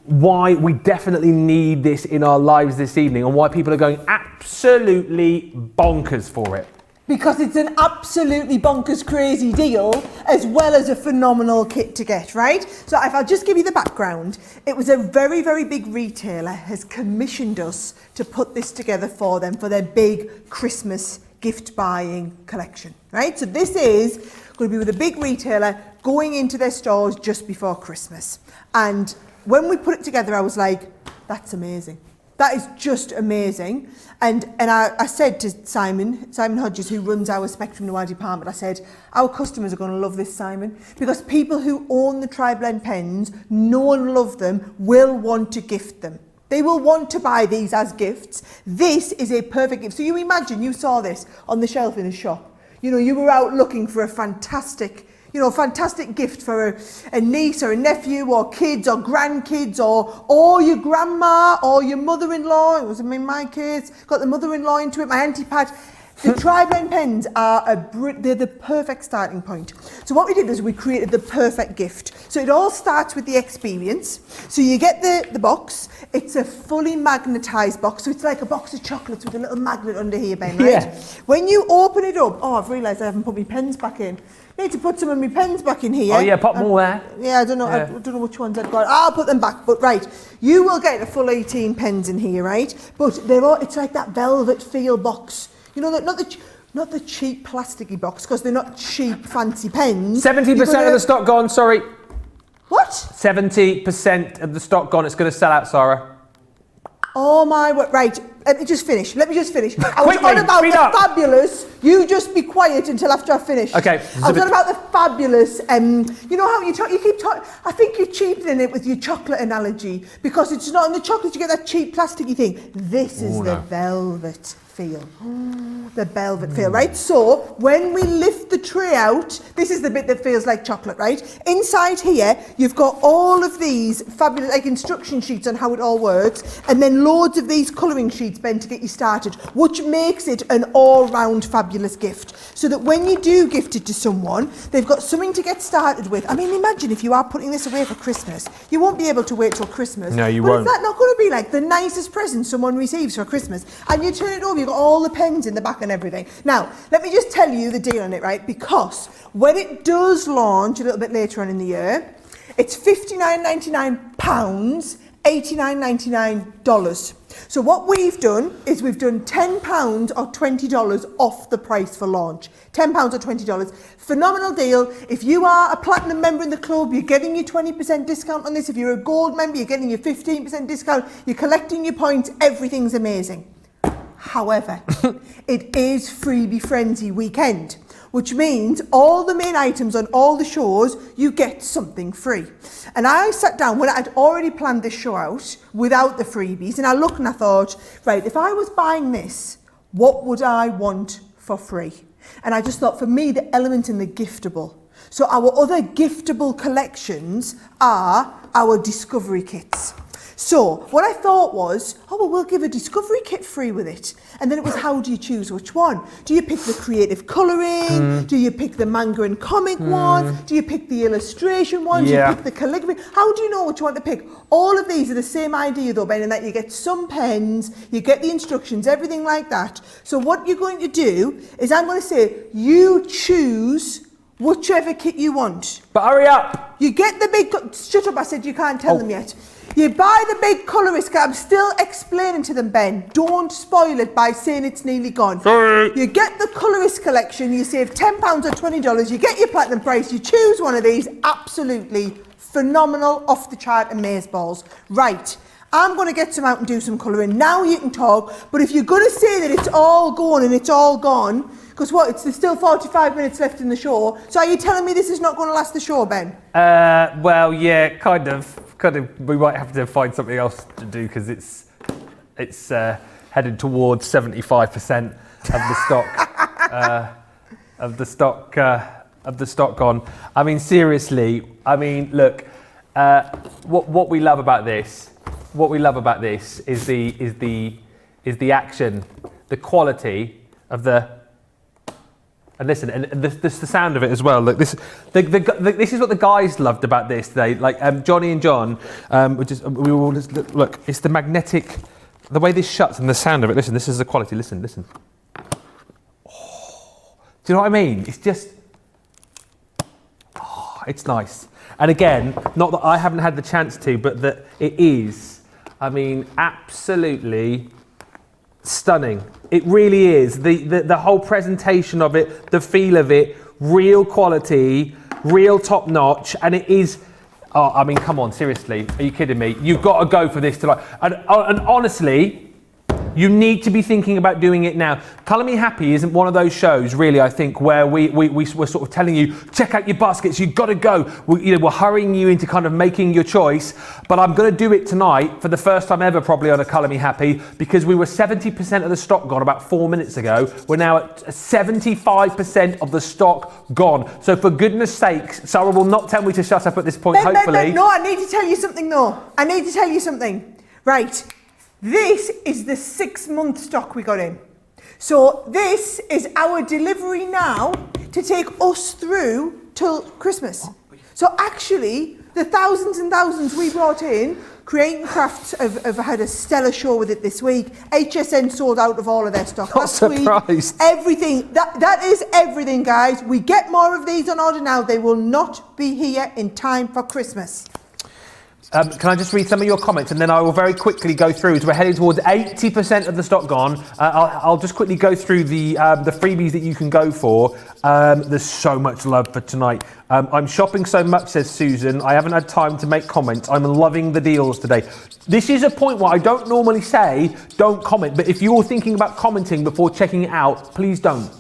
why we definitely need this in our lives this evening and why people are going absolutely bonkers for it. Because it's an absolutely bonkers crazy deal, as well as a phenomenal kit to get, right? So if I'll just give you the background, it was a very, very big retailer has commissioned us to put this together for them for their big Christmas gift buying collection, right? So this is going to be with a big retailer going into their stores just before Christmas. And when we put it together, I was like, that's amazing. That is just amazing. And I said to Simon Hodges, who runs our Spectrum Noir department, I said, our customers are going to love this, Simon, because people who own the tri-blend pens, know and love them, will want to gift them. They will want to buy these as gifts. This is a perfect gift. So you imagine you saw this on the shelf in a shop. You know, you were out looking for a fantastic gift for a niece or a nephew or kids or grandkids or your grandma or your mother-in-law. It was in my case, got the mother-in-law into it, my Auntie Pat. The tri-blend pens they're the perfect starting point. So what we did is we created the perfect gift. So it all starts with the experience. So you get the box. It's a fully magnetised box. So it's like a box of chocolates with a little magnet under here, Ben, right? Yeah. When you open it up, I've realised I haven't put my pens back in. I need to put some of my pens back in here. Oh yeah, pop them all there. Yeah, I don't know. Yeah. I don't know which ones I've got. I'll put them back. But right, you will get a full 18 pens in here, right? But it's like that velvet feel box. You know, not the cheap plasticky box, because they're not cheap fancy pens. 70% of the stock gone. Sorry. What? 70% of the stock gone. It's going to sell out, Sara. Oh my word! Right, let me just finish. I was Quickly, on about speed the up. fabulous. You just be quiet until after I finish. Okay. I was on about the fabulous. You know how you keep talking. I think you're cheapening it with your chocolate analogy, because it's not in the chocolate. You get that cheap plasticky thing. This is the velvet feel. The velvet feel, right? So when we lift the tray out, this is the bit that feels like chocolate, right? Inside here, you've got all of these fabulous like instruction sheets on how it all works, and then loads of these colouring sheets, Ben, to get you started, which makes it an all-round fabulous gift. So that when you do gift it to someone, they've got something to get started with. I mean, imagine if you are putting this away for Christmas. You won't be able to wait till Christmas. No, you but won't. Is that not going to be like the nicest present someone receives for Christmas? And you turn it over, you've got all the pens in the back and everything. Now, let me just tell you the deal on it, right? Because when it does launch a little bit later on in the year, it's £59.99 $89.99. So what we've done is we've done £10 or $20 off the price for launch. £10 or $20. Phenomenal deal. If you are a platinum member in the club, you're getting your 20% discount on this. If you're a gold member, you're getting your 15% discount. You're collecting your points. Everything's amazing. However, it is Freebie Frenzy weekend, which means all the main items on all the shows, you get something free. And I sat down when I'd already planned this show out without the freebies, and I looked and I thought, right, if I was buying this, what would I want for free? And I just thought, for me, the element in the giftable. So our other giftable collections are our discovery kits. So what I thought was, oh, well, we'll give a discovery kit free with it. And then it was, how do you choose which one? Do you pick the creative colouring? Do you pick the manga and comic one? Do you pick the illustration one? Do you pick the calligraphy? How do you know which one to pick? All of these are the same idea though, Ben, in that you get some pens, you get the instructions, everything like that. So what you're going to do is I'm going to say, you choose whichever kit you want. But hurry up! You get the big... Shut up, I said you can't tell them yet. You buy the big Colourist kit. I'm still explaining to them, Ben. Don't spoil it by saying it's nearly gone. Sorry. You get the Colourist collection, you save £10 or $20, you get your platinum price, you choose one of these. Absolutely phenomenal, off the chart amazeballs. Right, I'm going to get some out and do some colouring. Now you can talk, but if you're going to say that it's all gone and it's all gone, because what, there's still 45 minutes left in the show, so are you telling me this is not going to last the show, Ben? Well, yeah, kind of. We might have to find something else to do because it's headed towards 75% of the stock gone. I mean, seriously. I mean, look. What we love about this, is the action, the quality of the. And listen, and the sound of it as well. Look, this is what the guys loved about this today. Like Johnny and John, we all just look. It's the magnetic, the way this shuts and the sound of it. Listen, this is the quality. Listen. Oh, do you know what I mean? It's just, it's nice. And again, not that I haven't had the chance to, but that it is. I mean, absolutely stunning. It really is. The whole presentation of it, the feel of it, real quality, real top notch, and it is. Oh, I mean, come on, seriously, are you kidding me? You've got to go for this tonight. And honestly, you need to be thinking about doing it now. Colour Me Happy isn't one of those shows, really, I think, where we're sort of telling you, check out your baskets, you've got to go. We're hurrying you into kind of making your choice. But I'm going to do it tonight for the first time ever, probably, on a Colour Me Happy, because we were 70% of the stock gone about 4 minutes ago. We're now at 75% of the stock gone. So for goodness sakes, Sarah will not tell me to shut up at this point, hopefully. No, I need to tell you something, though. I need to tell you something. Right. This is the 6-month stock we got in. So this is our delivery now to take us through till Christmas. So actually, the thousands and thousands we brought in, Creating Crafts have had a stellar show with it this week. HSN sold out of all of their stock last week. Everything, that is everything, guys. We get more of these on order now. They will not be here in time for Christmas. Can I just read some of your comments and then I will very quickly go through, as we're heading towards 80% of the stock gone. I'll just quickly go through the freebies that you can go for. There's so much love for tonight. I'm shopping so much, says Susan. I haven't had time to make comments. I'm loving the deals today. This is a point where I don't normally say don't comment, but if you're thinking about commenting before checking it out, please don't.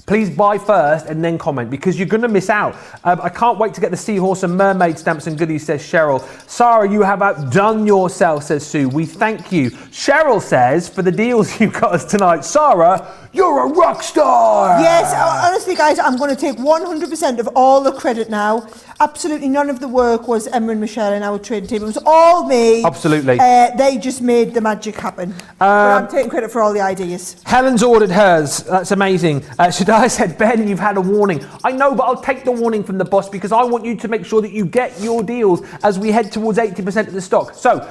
Please buy first and then comment, because you're going to miss out. I can't wait to get the seahorse and mermaid stamps and goodies, says Cheryl. Sarah, you have outdone yourself, says Sue. We thank you. Cheryl says, for the deals you've got us tonight, Sarah, you're a rock star. Yes, honestly, guys, I'm going to take 100% of all the credit now. Absolutely none of the work was Emma and Michelle and our trading team. It was all me. Absolutely. They just made the magic happen. But I'm taking credit for all the ideas. Helen's ordered hers. That's amazing. Shadai said, Ben, you've had a warning. I know, but I'll take the warning from the boss because I want you to make sure that you get your deals as we head towards 80% of the stock. So,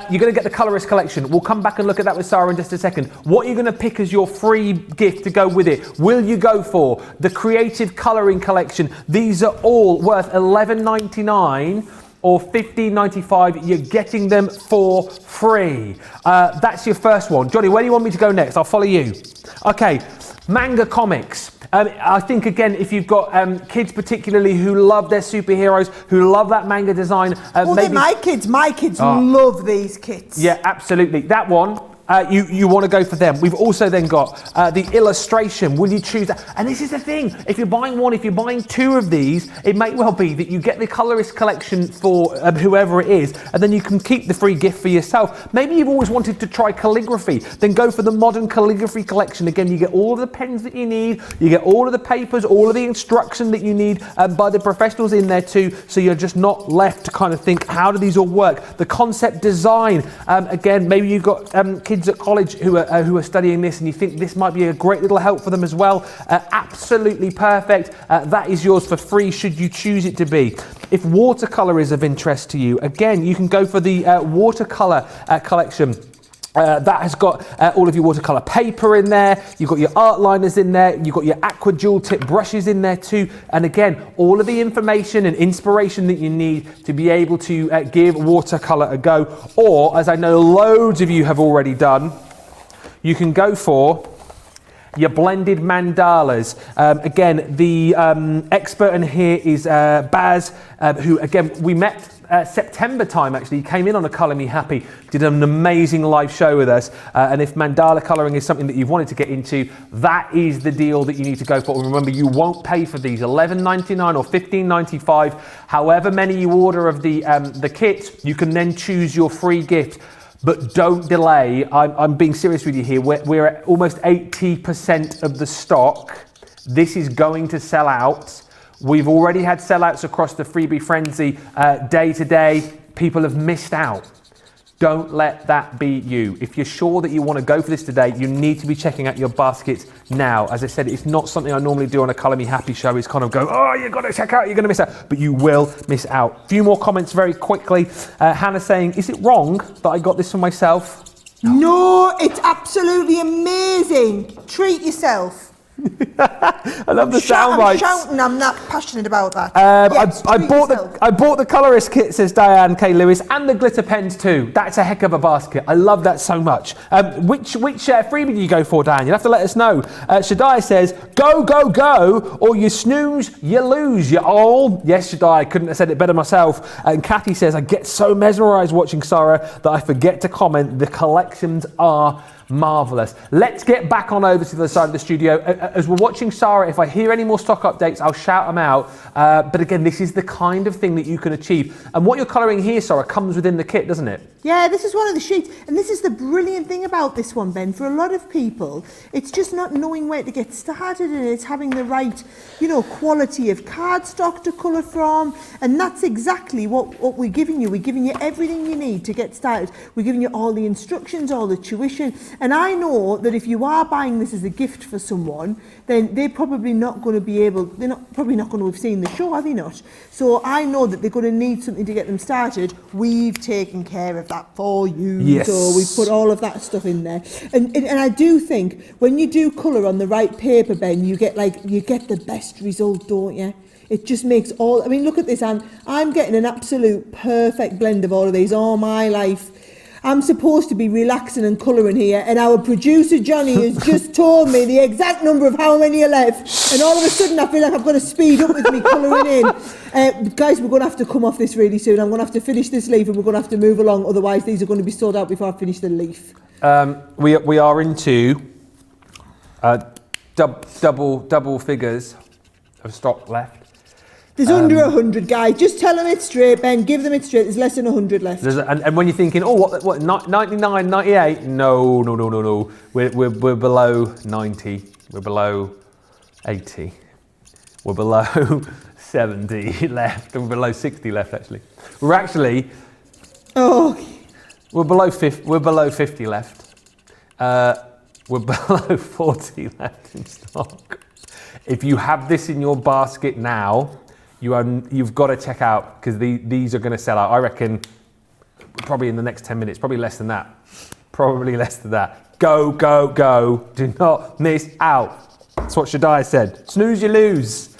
you're going to get the Colourist collection. We'll come back and look at that with Sarah in just a second. What are you going to pick as your free gift to go with it? Will you go for the Creative Colouring collection? These are all worth $11.99. or $15.95, you're getting them for free. That's your first one. Johnny, where do you want me to go next? I'll follow you. Okay, manga comics. I think, again, if you've got kids particularly who love their superheroes, who love that manga design. They're my kids. My kids love these kits. Yeah, absolutely. That one. You want to go for them. We've also then got the illustration. Will you choose that? And this is the thing. If you're buying one, if you're buying two of these, it may well be that you get the Colourist collection for whoever it is, and then you can keep the free gift for yourself. Maybe you've always wanted to try calligraphy. Then go for the modern calligraphy collection. Again, you get all of the pens that you need. You get all of the papers, all of the instruction that you need by the professionals in there too. So you're just not left to kind of think, how do these all work? The concept design. Again, maybe you've got kids at college who are studying this, and you think this might be a great little help for them as well. Absolutely perfect. That is yours for free should you choose it to be. If watercolour is of interest to you, again, you can go for the watercolour collection. That has got all of your watercolour paper in there, you've got your art liners in there, you've got your aqua dual tip brushes in there too, and again, all of the information and inspiration that you need to be able to give watercolour a go. Or, as I know loads of you have already done, you can go for your blended mandalas. Again, the expert in here is Baz, who, again, we met September time. Actually, he came in on a Colour Me Happy, did an amazing live show with us, and if mandala colouring is something that you've wanted to get into, that is the deal that you need to go for. Remember, you won't pay for these $11.99 or $15.95. However many you order of the kit, you can then choose your free gift. But don't delay. I'm being serious with you here. We're at almost 80% of the stock. This is going to sell out. We've already had sellouts across the freebie frenzy day to day. People have missed out. Don't let that be you. If you're sure that you want to go for this today, you need to be checking out your baskets now. As I said, it's not something I normally do on a Colour Me Happy show. It's kind of go, oh, you've got to check out, you're going to miss out. But you will miss out. A few more comments very quickly. Hannah saying, is it wrong that I got this for myself? No, it's absolutely amazing. Treat yourself. I love the sound bites. I'm shouting, I'm not passionate about that. Yes, I bought the Colourist kit, says Diane K. Lewis, and the glitter pens too. That's a heck of a basket. I love that so much. Which freebie do you go for, Diane? You'll have to let us know. Shaddai says, go, go, go, or you snooze, you lose, you all. Yes, Shaddai, I couldn't have said it better myself. And Kathy says, I get so mesmerised watching Sara that I forget to comment. The collections are marvellous. Let's get back on over to the side of the studio. As we're watching Sara, if I hear any more stock updates, I'll shout them out. But again, this is the kind of thing that you can achieve. And what you're colouring here, Sara, comes within the kit, doesn't it? Yeah, this is one of the sheets. And this is the brilliant thing about this one, Ben. For a lot of people, it's just not knowing where to get started, and it's having the right, quality of cardstock to colour from. And that's exactly what we're giving you. We're giving you everything you need to get started. We're giving you all the instructions, all the tuition. And I know that if you are buying this as a gift for someone, then they're probably not going to be able, probably not going to have seen the show, are they not? So I know that they're going to need something to get them started. We've taken care of that for you. Yes. So we've put all of that stuff in there. And I do think when you do colour on the right paper, Ben, you get the best result, don't you? It just makes all, look at this, I'm getting an absolute perfect blend of all of these all my life. I'm supposed to be relaxing and colouring here, and our producer Johnny has just told me the exact number of how many are left, and all of a sudden I feel like I've got to speed up with me colouring in. Guys, we're going to have to come off this really soon. I'm going to have to finish this leaf and we're going to have to move along, otherwise these are going to be sold out before I finish the leaf. We are into double figures of stock left. There's under 100, guys. Just tell them it straight, Ben. Give them it straight. There's less than 100 left. And when you're thinking, what, 99, 98? No. We're below 90. We're below 80. We're below 70 left. And we're below 60 left, actually. We're below 50. We're below 50 left. We're below 40 left in stock. If you have this in your basket now, you've got to check out, because these are going to sell out. I reckon probably in the next 10 minutes, probably less than that. Go, go, go. Do not miss out. That's what Shaddai said. Snooze, you lose.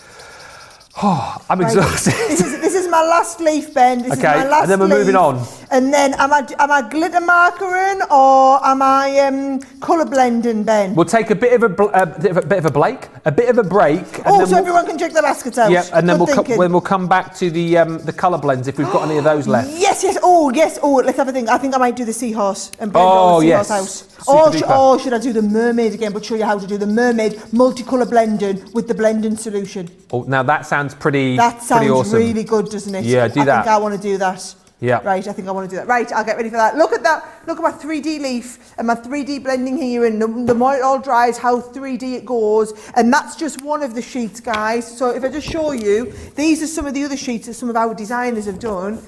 Oh, I'm exhausted. This is is my last leaf, Ben. This is Okay, my last and then we're moving on. And then am I glitter markering or am I colour blending, Ben? We'll take a bit of a break, and so everyone can check the baskets out. Yep, and then Good we'll come back to the colour blends if we've got any of those left. Yes. Oh, let's have a think. I think I might do the seahorse and blend all the seahorse out. Or should I do the mermaid again, but show you how to do the mermaid multicolour blending with the blending solution. Oh, now that sounds pretty That sounds pretty awesome. really good, doesn't it? Yeah, do that. I think I want to do that. Yeah. Right, I think I want to do that. Right, I'll get ready for that. Look at that. Look at my 3D leaf and my 3D blending here, and the more it all dries, how 3D it goes. And that's just one of the sheets, guys. So if I just show you, these are some of the other sheets that some of our designers have done.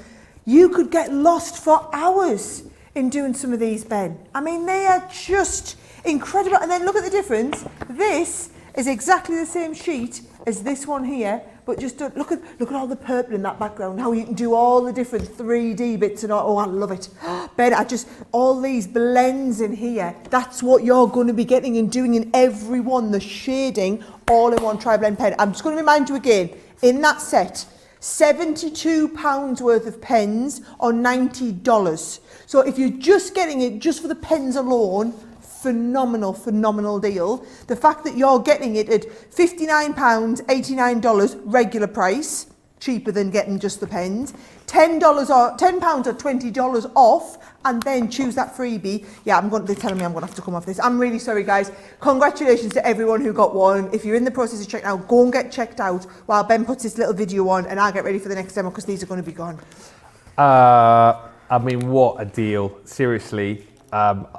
You could get lost for hours in doing some of these, Ben. I mean, they are just incredible. And then look at the difference. This is exactly the same sheet as this one here, but just look at all the purple in that background, how you can do all the different 3D bits and all. Oh, I love it. Ben, all these blends in here, that's what you're going to be getting and doing in every one, the shading, all in one tri-blend pen. I'm just going to remind you again, in that set, £72 worth of pens or $90. So if you're just getting it just for the pens alone, phenomenal deal. The fact that you're getting it at £59, $89 regular price, cheaper than getting just the pens, £10 or $20 off, and then choose that freebie. Yeah, they're telling me I'm going to have to come off this. I'm really sorry, guys. Congratulations to everyone who got one. If you're in the process of checking out, go and get checked out while Ben puts this little video on, and I'll get ready for the next demo because these are going to be gone. I mean, what a deal. Seriously.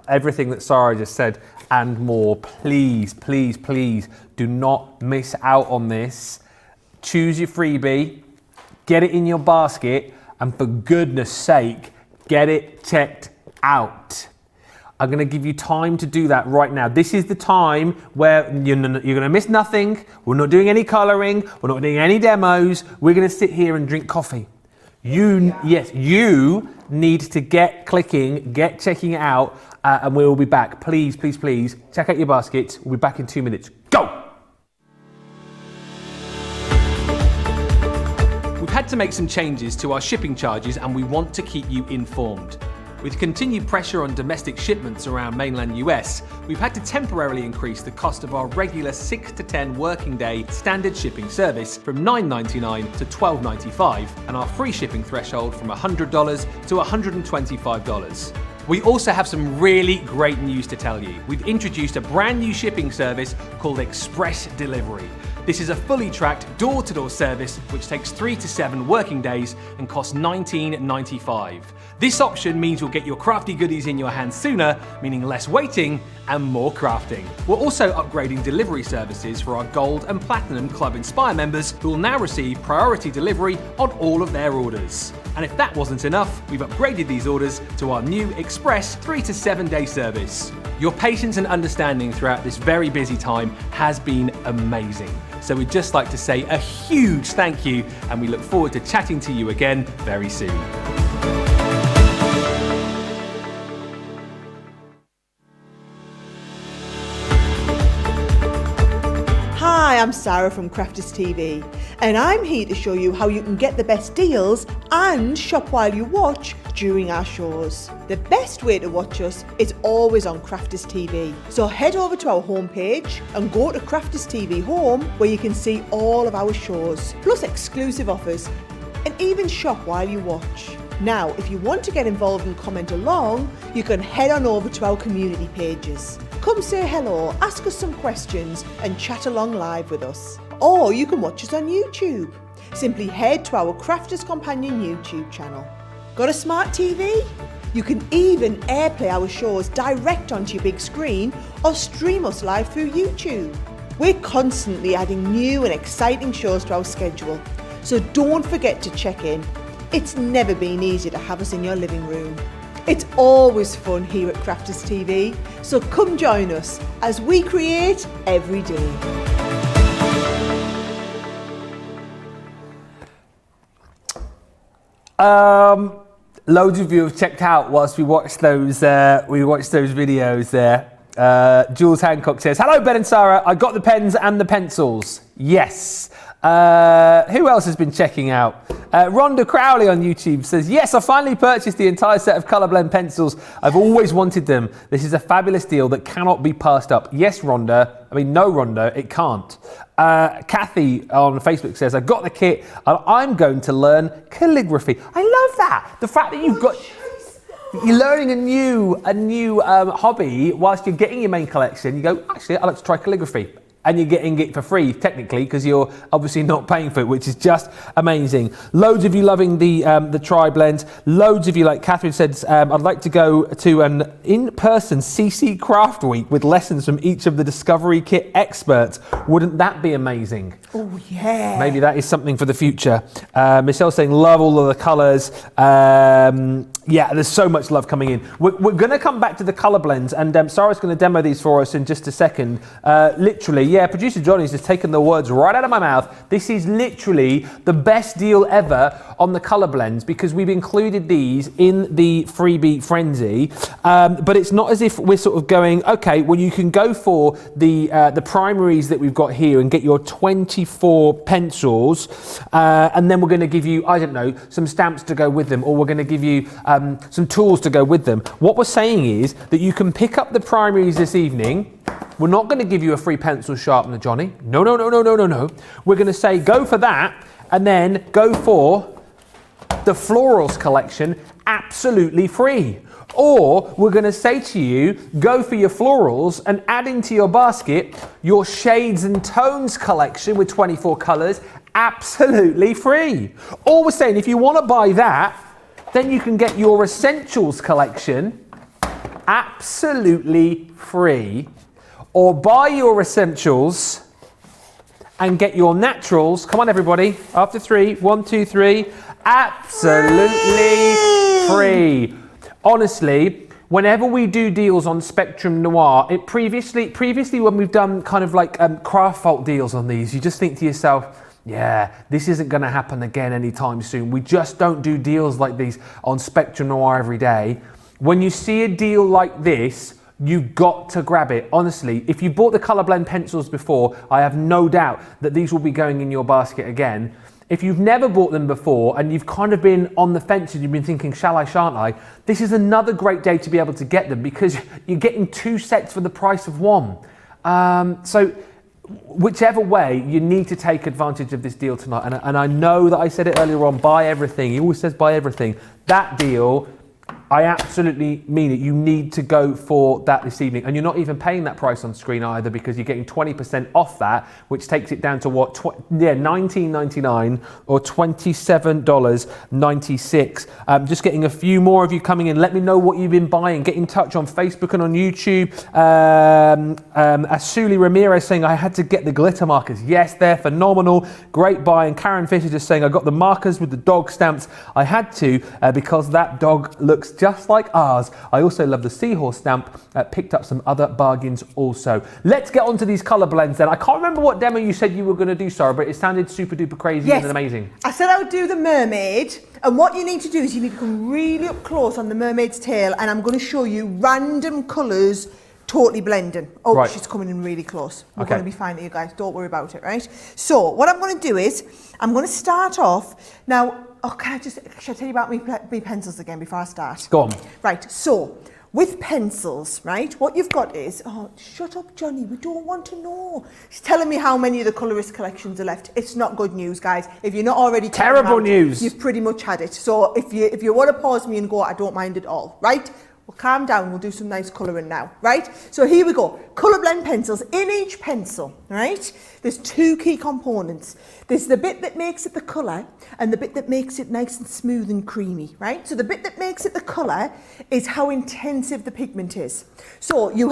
Everything that Sara just said and more, please do not miss out on this. Choose your freebie, get it in your basket, and for goodness sake, get it checked out. I'm going to give you time to do that right now. This is the time where you're going to miss nothing. We're not doing any colouring. We're not doing any demos. We're going to sit here and drink coffee. You need to get clicking, get checking it out, and we will be back. Please, check out your baskets. We'll be back in 2 minutes. Go! We've had to make some changes to our shipping charges, and we want to keep you informed. With continued pressure on domestic shipments around mainland US, we've had to temporarily increase the cost of our regular 6 to 10 working day standard shipping service from $9.99 to $12.95, and our free shipping threshold from $100 to $125. We also have some really great news to tell you. We've introduced a brand new shipping service called Express Delivery. This is a fully tracked door-to-door service which takes 3 to 7 working days and costs $19.95. This option means you'll get your crafty goodies in your hands sooner, meaning less waiting and more crafting. We're also upgrading delivery services for our Gold and Platinum Club Inspire members, who will now receive priority delivery on all of their orders. And if that wasn't enough, we've upgraded these orders to our new Express 3 to 7 day service. Your patience and understanding throughout this very busy time has been amazing. So we'd just like to say a huge thank you, and we look forward to chatting to you again very soon. Hi, I'm Sara from Crafters TV, and I'm here to show you how you can get the best deals and shop while you watch during our shows. The best way to watch us is always on Crafters TV. So head over to our homepage and go to Crafters TV Home, where you can see all of our shows, plus exclusive offers, and even shop while you watch. Now, if you want to get involved and comment along, you can head on over to our community pages. Come say hello, ask us some questions, and chat along live with us. Or you can watch us on YouTube. Simply head to our Crafters Companion YouTube channel. Got a smart TV? You can even airplay our shows direct onto your big screen or stream us live through YouTube. We're constantly adding new and exciting shows to our schedule, so don't forget to check in. It's never been easier to have us in your living room. It's always fun here at Crafters TV, so come join us as we create every day. Loads of you have checked out whilst we watched those videos there. Jules Hancock says, hello, Ben and Sarah. I got the pens and the pencils. Yes. Who else has been checking out? Rhonda Crowley on YouTube says, yes, I finally purchased the entire set of colour blend pencils. I've always wanted them. This is a fabulous deal that cannot be passed up. Yes, Rhonda. I mean, no, Rhonda, it can't. Kathy on Facebook says, I got the kit and I'm going to learn calligraphy. I love that. The fact that you're learning a new hobby whilst you're getting your main collection. You go, actually, I'd like to try calligraphy. And you're getting it for free, technically, because you're obviously not paying for it, which is just amazing. Loads of you loving the tri-blends. Loads of you, like Catherine said, I'd like to go to an in-person CC Craft Week with lessons from each of the Discovery Kit experts. Wouldn't that be amazing? Oh, yeah. Maybe that is something for the future. Michelle's saying, love all of the colours. Yeah, there's so much love coming in. We're going to come back to the colour blends, and Sarah's going to demo these for us in just a second. Literally, yeah, producer Johnny's just taken the words right out of my mouth. This is literally the best deal ever on the colour blends because we've included these in the freebie frenzy. But it's not as if we're sort of going, okay, well, you can go for the primaries that we've got here and get your 24 pencils, and then we're going to give you, I don't know, some stamps to go with them, or we're going to give you some tools to go with them. What we're saying is that you can pick up the primaries this evening. We're not going to give you a free pencil sharpener, Johnny. No. We're going to say go for that, and then go for the florals collection absolutely free. Or we're going to say to you, go for your florals and add into your basket your shades and tones collection with 24 colours absolutely free. Or we're saying if you want to buy that, then you can get your essentials collection absolutely free. Or buy your essentials and get your naturals. Come on, everybody. After 3, 1, 2, 3. Absolutely free. Honestly, whenever we do deals on Spectrum Noir, it previously when we've done kind of like craft fault deals on these, you just think to yourself, yeah, this isn't going to happen again anytime soon. We just don't do deals like these on Spectrum Noir every day. When you see a deal like this, you've got to grab it. Honestly, if you bought the colour blend pencils before, I have no doubt that these will be going in your basket again. If you've never bought them before and you've kind of been on the fence and you've been thinking, shall I, shan't I? This is another great day to be able to get them because you're getting 2 sets for the price of 1. So whichever way, you need to take advantage of this deal tonight. And I know that I said it earlier on, buy everything. He always says buy everything. That deal, I absolutely mean it. You need to go for that this evening. And you're not even paying that price on screen either because you're getting 20% off that, which takes it down to what? $19.99 or $27.96. Just getting a few more of you coming in. Let me know what you've been buying. Get in touch on Facebook and on YouTube. Asuli Ramirez saying, I had to get the glitter markers. Yes, they're phenomenal. Great buy. And Karen Fisher just saying, I got the markers with the dog stamps. I had to because that dog looks just like ours. I also love the seahorse stamp. Picked up some other bargains also. Let's get on to these colour blends then. I can't remember what demo you said you were going to do, Sarah, but it sounded super duper crazy and amazing. I said I would do the mermaid, and what you need to do is you need to come really up close on the mermaid's tail, and I'm going to show you random colours totally blending. Oh, right. She's coming in really close. We're going to be fine, you guys. Don't worry about it, right? So what I'm going to do is I'm going to start off now. Oh, should I tell you about me pencils again before I start? Go on. Right, so with pencils, right, what you've got is, oh, shut up, Johnny, we don't want to know. He's telling me how many of the Colourist collections are left. It's not good news, guys. If you're not already terrible news, you've pretty much had it. So if you want to pause me and go, I don't mind at all, right? Well, calm down, we'll do some nice colouring now, right? So here we go, colour blend pencils. In each pencil, right, there's 2 key components. There's the bit that makes it the colour and the bit that makes it nice and smooth and creamy, right? So the bit that makes it the colour is how intensive the pigment is. So you've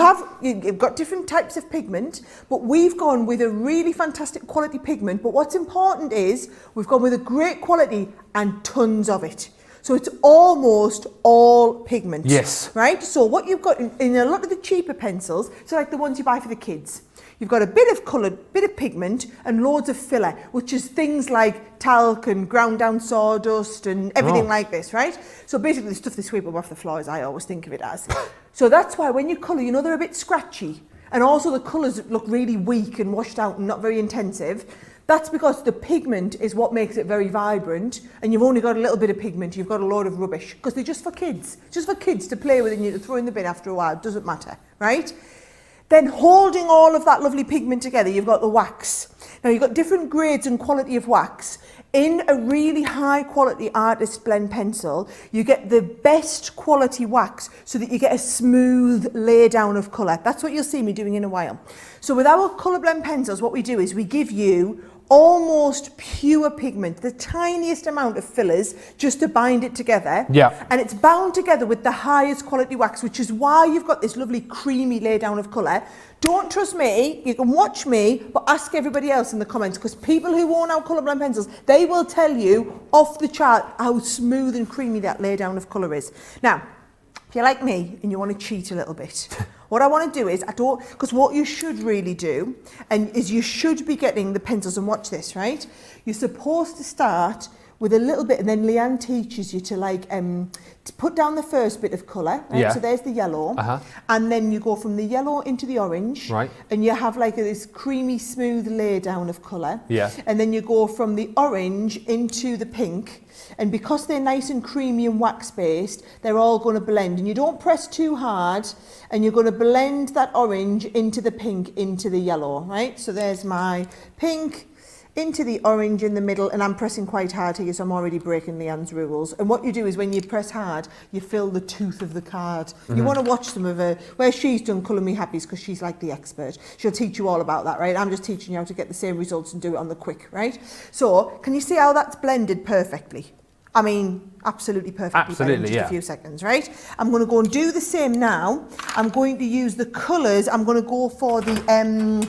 got different types of pigment, but we've gone with a really fantastic quality pigment. But what's important is we've gone with a great quality and tons of it. So it's almost all pigment. Yes. Right? So what you've got in a lot of the cheaper pencils, so like the ones you buy for the kids, You've got a bit of colour, bit of pigment, and loads of filler, which is things like talc and ground down sawdust and everything like this, right? So basically the stuff they sweep up off the floor, as I always think of it as. So that's why when you colour, you know they're a bit scratchy. And also the colours look really weak and washed out and not very intensive. That's because the pigment is what makes it very vibrant, and you've only got a little bit of pigment, you've got a load of rubbish, because they're just for kids. Just for kids to play with and you to throw in the bin after a while, it doesn't matter, right? Then holding all of that lovely pigment together, you've got the wax. Now you've got different grades and quality of wax. In a really high quality artist blend pencil, you get the best quality wax so that you get a smooth lay down of colour. That's what you'll see me doing in a while. So with our colour blend pencils, what we do is we give you almost pure pigment, the tiniest amount of fillers just to bind it together. Yeah. And it's bound together with the highest quality wax, which is why you've got this lovely creamy lay down of colour. Don't trust me, you can watch me, but ask everybody else in the comments, because people who own our colour blend pencils, they will tell you off the chart how smooth and creamy that lay down of colour is. Now, if you're like me and you want to cheat a little bit, what I want to do is, because what you should really do, is you should be getting the pencils, and watch this, right? You're supposed to start with a little bit, and then Leanne teaches you to to put down the first bit of colour, right? Yeah. So there's the yellow, and then you go from the yellow into the orange, right? And you have like this creamy, smooth lay down of colour, yeah. And then you go from the orange into the pink, and because they're nice and creamy and wax based, they're all going to blend, and you don't press too hard, and you're going to blend that orange into the pink, into the yellow, right? So there's my pink into the orange in the middle, and I'm pressing quite hard here, so I'm already breaking Leanne's rules. And what you do is when you press hard, you fill the tooth of the card. You want to watch some of her, where she's done Colour Me Happies, because she's like the expert. She'll teach you all about that, right? I'm just teaching you how to get the same results and do it on the quick, right? So, can you see how that's blended perfectly? I mean, absolutely perfectly. Absolutely, just a few seconds, right? I'm going to go and do the same now. I'm going to use the colours. I'm going to go for the,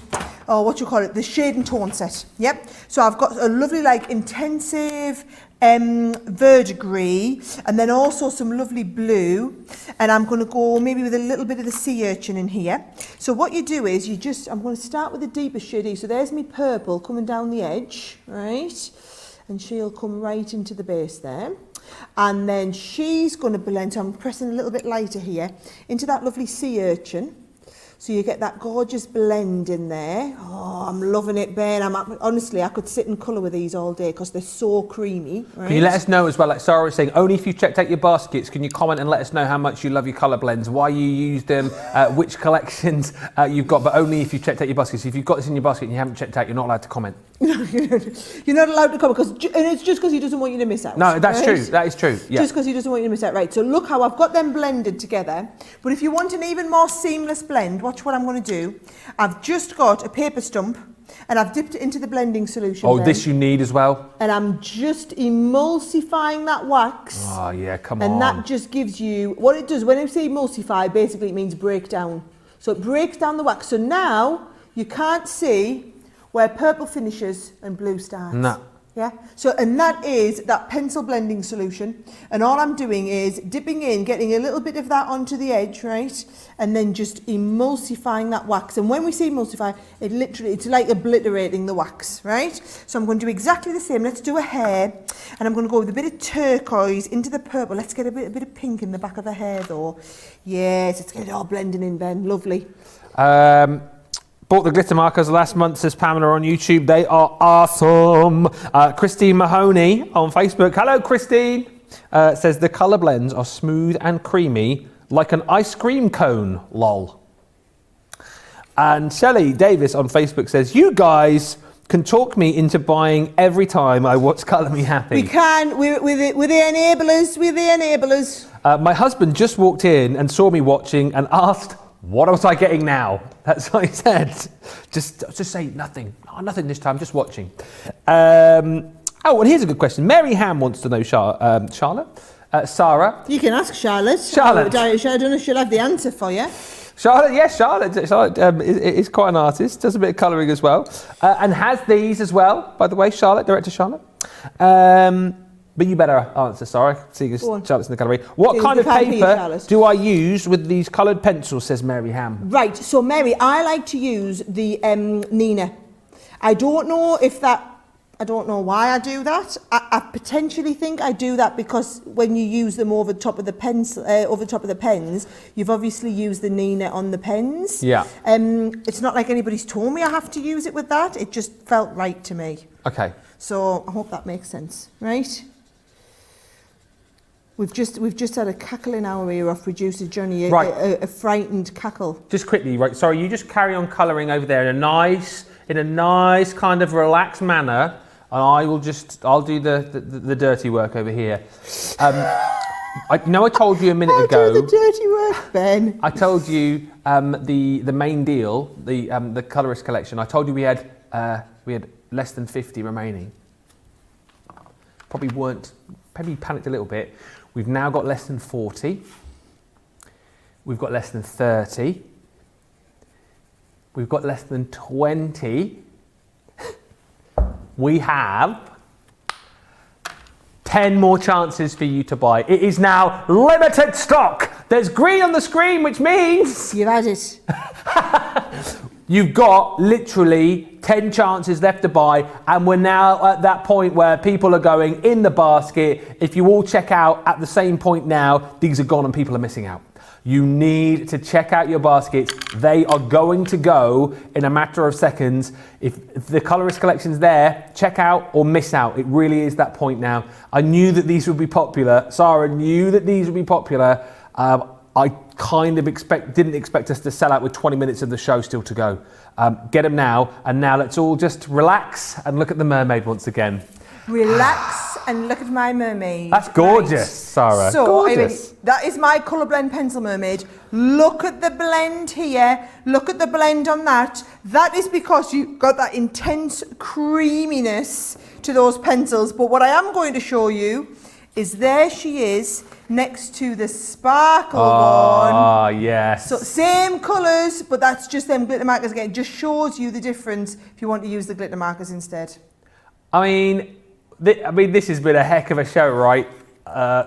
the shade and tone set. Yep. So I've got a lovely, like, intensive verdigris, and then also some lovely blue. And I'm going to go maybe with a little bit of the sea urchin in here. So what you do is I'm going to start with the deepest shade. So there's me purple coming down the edge, right? And she'll come right into the base there. And then she's going to blend, so I'm pressing a little bit lighter here, into that lovely sea urchin. So you get that gorgeous blend in there. Oh, I'm loving it, Ben. Honestly, I could sit and colour with these all day because they're so creamy. Right? Can you let us know as well, like Sarah was saying, only if you've checked out your baskets, can you comment and let us know how much you love your colour blends, why you use them, which collections you've got, but only if you've checked out your baskets. If you've got this in your basket and you haven't checked out, you're not allowed to comment. No, you're not allowed to comment, and it's just because he doesn't want you to miss out. No, that's true. That is true. Yeah. Just because he doesn't want you to miss out. Right, so look how I've got them blended together. But if you want an even more seamless blend, watch what I'm going to do. I've just got a paper stump, and I've dipped it into the blending solution. Oh, this you need as well? And I'm just emulsifying that wax. Oh, yeah, come on. And that just gives you, what it does, when I say emulsify, basically it means break down. So it breaks down the wax. So now you can't see where purple finishes and blue starts. No. Yeah. So, and that is that pencil blending solution. And all I'm doing is dipping in, getting a little bit of that onto the edge, right? And then just emulsifying that wax. And when we say emulsify, it's like obliterating the wax, right? So I'm going to do exactly the same. Let's do a hair. And I'm going to go with a bit of turquoise into the purple. Let's get a bit of pink in the back of the hair though. Yes, let's get it all blending in, Ben. Lovely. Bought the glitter markers last month, says Pamela on YouTube. They are awesome. Christine Mahoney on Facebook. Hello, Christine. Says the colour blends are smooth and creamy like an ice cream cone, lol. And Shelley Davis on Facebook says, you guys can talk me into buying every time I watch Colour Me Happy. We can. We're the enablers. We're the enablers. My husband just walked in and saw me watching and asked, what was I getting now? That's what he said. Just say nothing. Oh, nothing this time, just watching. And here's a good question. Mary Ham wants to know, Charlotte? Sarah? You can ask Charlotte. Charlotte. I don't know if she'll have the answer for you. Charlotte, yes, Charlotte is quite an artist, does a bit of colouring as well. And has these as well, by the way, Charlotte, director Charlotte. But you better answer, sorry. See you, Go on. Charlotte's in the gallery. What See, kind of you can't hear you, paper Charlotte. do I use with these coloured pencils, says Mary Ham. Right, so Mary, I like to use the Nina. I don't know why I do that. I potentially think I do that because when you use them over top of the pens, you've obviously used the Nina on the pens. Yeah. It's not like anybody's told me I have to use it with that. It just felt right to me. Okay. So I hope that makes sense, right? We've just had a cackle in our ear off producer Johnny, a frightened cackle. Just quickly, right? Sorry, you just carry on colouring over there in a nice kind of relaxed manner, and I'll do the dirty work over here. I told you a minute ago. I'll do the dirty work, Ben. I told you the main deal, the Colourist collection. I told you we had less than 50 remaining. Probably panicked a little bit. We've now got less than 40. We've got less than 30. We've got less than 20. We have 10 more chances for you to buy. It is now limited stock. There's green on the screen, which means You've had it. you've got literally 10 chances left to buy, and we're now at that point where people are going in the basket. If you all check out at the same point now, these are gone and people are missing out. You need to check out your baskets. They are going to go in a matter of seconds. If the Colourist collection's there, check out or miss out. It really is that point now. I knew that these would be popular. Sarah knew that these would be popular. I kind of didn't expect us to sell out with 20 minutes of the show still to go. Get them now, and now let's all just relax and look at the mermaid once again. Relax and look at my mermaid. That's gorgeous, Right. Sarah. So, Gorgeous. that is my colour blend pencil mermaid. Look at the blend here. Look at the blend on that. That is because you've got that intense creaminess to those pencils. But what I am going to show you is there she is next to the sparkle one. Ah, yes. So same colours, but that's just them glitter markers again. It just shows you the difference if you want to use the glitter markers instead. I mean, this has been a heck of a show, right?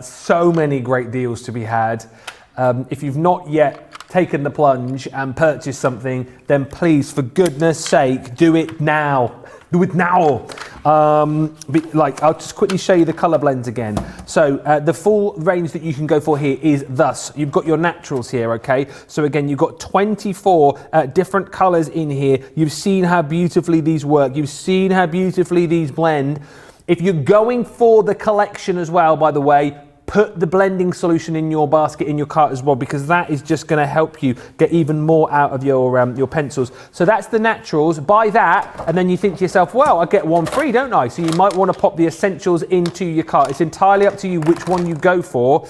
So many great deals to be had. If you've not yet taken the plunge and purchased something, then please, for goodness sake, do it now. Do it now. I'll just quickly show you the colour blends again. So the full range that you can go for here is thus. You've got your naturals here, okay? So again, you've got 24 different colours in here. You've seen how beautifully these work. You've seen how beautifully these blend. If you're going for the collection as well, by the way, put the blending solution in your basket, in your cart as well, because that is just going to help you get even more out of your pencils. So that's the naturals. Buy that, and then you think to yourself, well, I get one free, don't I? So you might want to pop the essentials into your cart. It's entirely up to you which one you go for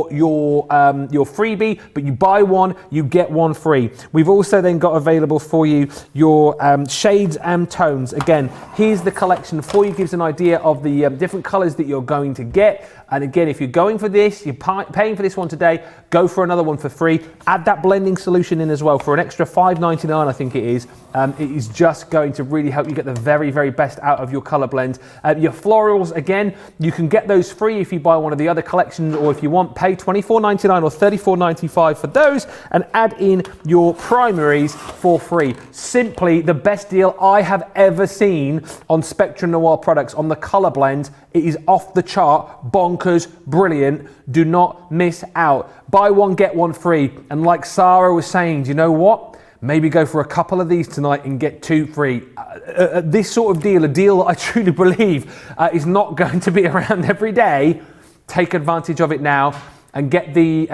your freebie, but you buy one, you get one free. We've also then got available for you your shades and tones. Again, here's the collection for you. Gives an idea of the different colors that you're going to get. And again, if you're going for this, you're paying for this one today, go for another one for free. Add that blending solution in as well for an extra $5.99, I think it is. It is just going to really help you get the very, very best out of your color blend. Your florals, again, you can get those free if you buy one of the other collections, or if you want, pay $24.99 or $34.95 for those, and add in your primaries for free. Simply the best deal I have ever seen on Spectrum Noir products on the color blend. It is off the chart, bonkers, brilliant. Do not miss out. Buy one, get one free. And like Sarah was saying, do you know what? Maybe go for a couple of these tonight and get two free. This sort of deal, a deal I truly believe is not going to be around every day. Take advantage of it now and get the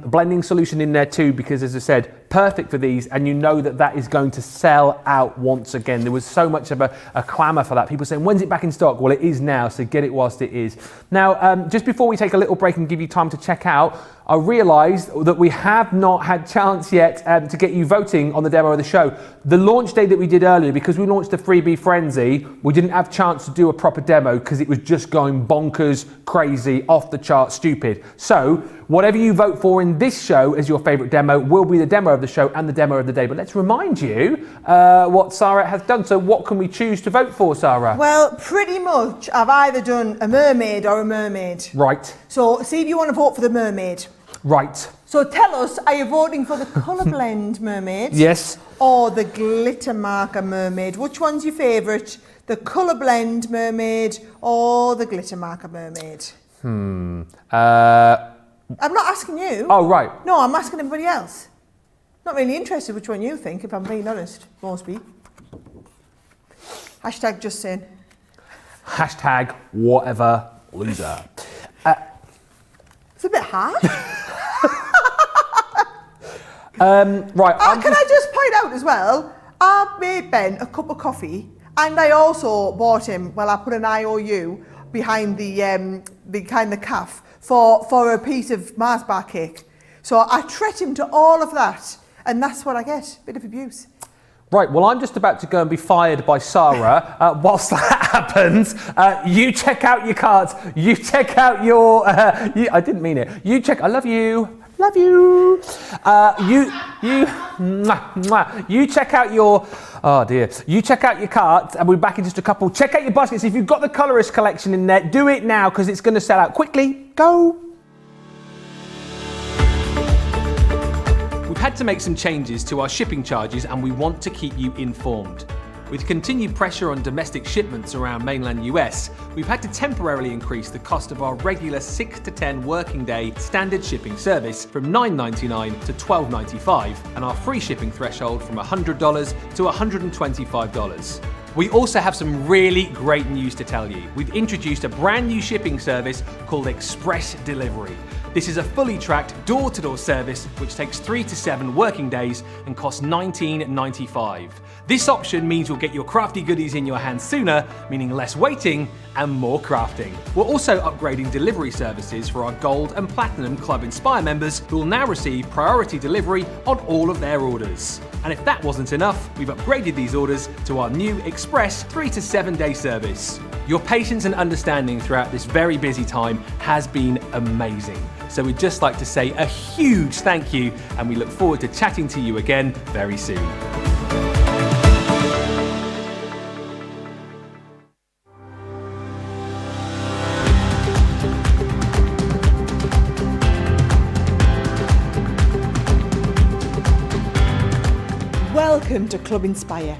blending solution in there too, because as I said, perfect for these, and you know that that is going to sell out once again. There was so much of a clamour for that. People saying, when's it back in stock? Well, it is now, so get it whilst it is. Now, just before we take a little break and give you time to check out, I realised that we have not had chance yet to get you voting on the demo of the show. The launch day that we did earlier, because we launched the freebie frenzy, we didn't have chance to do a proper demo because it was just going bonkers, crazy, off the chart, stupid. So whatever you vote for in this show as your favourite demo will be the demo of the show and the demo of the day. But let's remind you what Sara has done. So what can we choose to vote for, Sara? Well, pretty much I've either done a mermaid or a mermaid. Right. So see if you want to vote for the mermaid. Right. So tell us, are you voting for the colour blend mermaid? Yes. Or the glitter marker mermaid? Which one's your favourite? The colour blend mermaid or the glitter marker mermaid? I'm not asking you. Oh, right. No, I'm asking everybody else. Not really interested which one you think, if I'm being honest, Mosby. Hashtag just saying. Hashtag whatever loser. It's a bit harsh. Right. Can I just point out as well, I made Ben a cup of coffee and I also bought him, well, I put an IOU behind the calf for a piece of Mars bar cake. So I treat him to all of that and that's what I get, bit of abuse. Right, well, I'm just about to go and be fired by Sara. Whilst that happens, you check out your cards. You check out your... I didn't mean it. You check... I love you. Love you. You check out your... Oh, dear. You check out your cards, and we're back in just a couple. Check out your baskets. If you've got the Colourist collection in there, do it now, because it's going to sell out quickly. Go. We've had to make some changes to our shipping charges and we want to keep you informed. With continued pressure on domestic shipments around mainland US, we've had to temporarily increase the cost of our regular 6 to 10 working day standard shipping service from $9.99 to $12.95 and our free shipping threshold from $100 to $125. We also have some really great news to tell you. We've introduced a brand new shipping service called Express Delivery. This is a fully tracked door-to-door service which takes 3 to 7 working days and costs $19.95. This option means you'll get your crafty goodies in your hands sooner, meaning less waiting and more crafting. We're also upgrading delivery services for our Gold and Platinum Club Inspire members who will now receive priority delivery on all of their orders. And if that wasn't enough, we've upgraded these orders to our new Express 3 to 7 day service. Your patience and understanding throughout this very busy time has been amazing. So we'd just like to say a huge thank you and we look forward to chatting to you again very soon. Welcome to Club Inspire,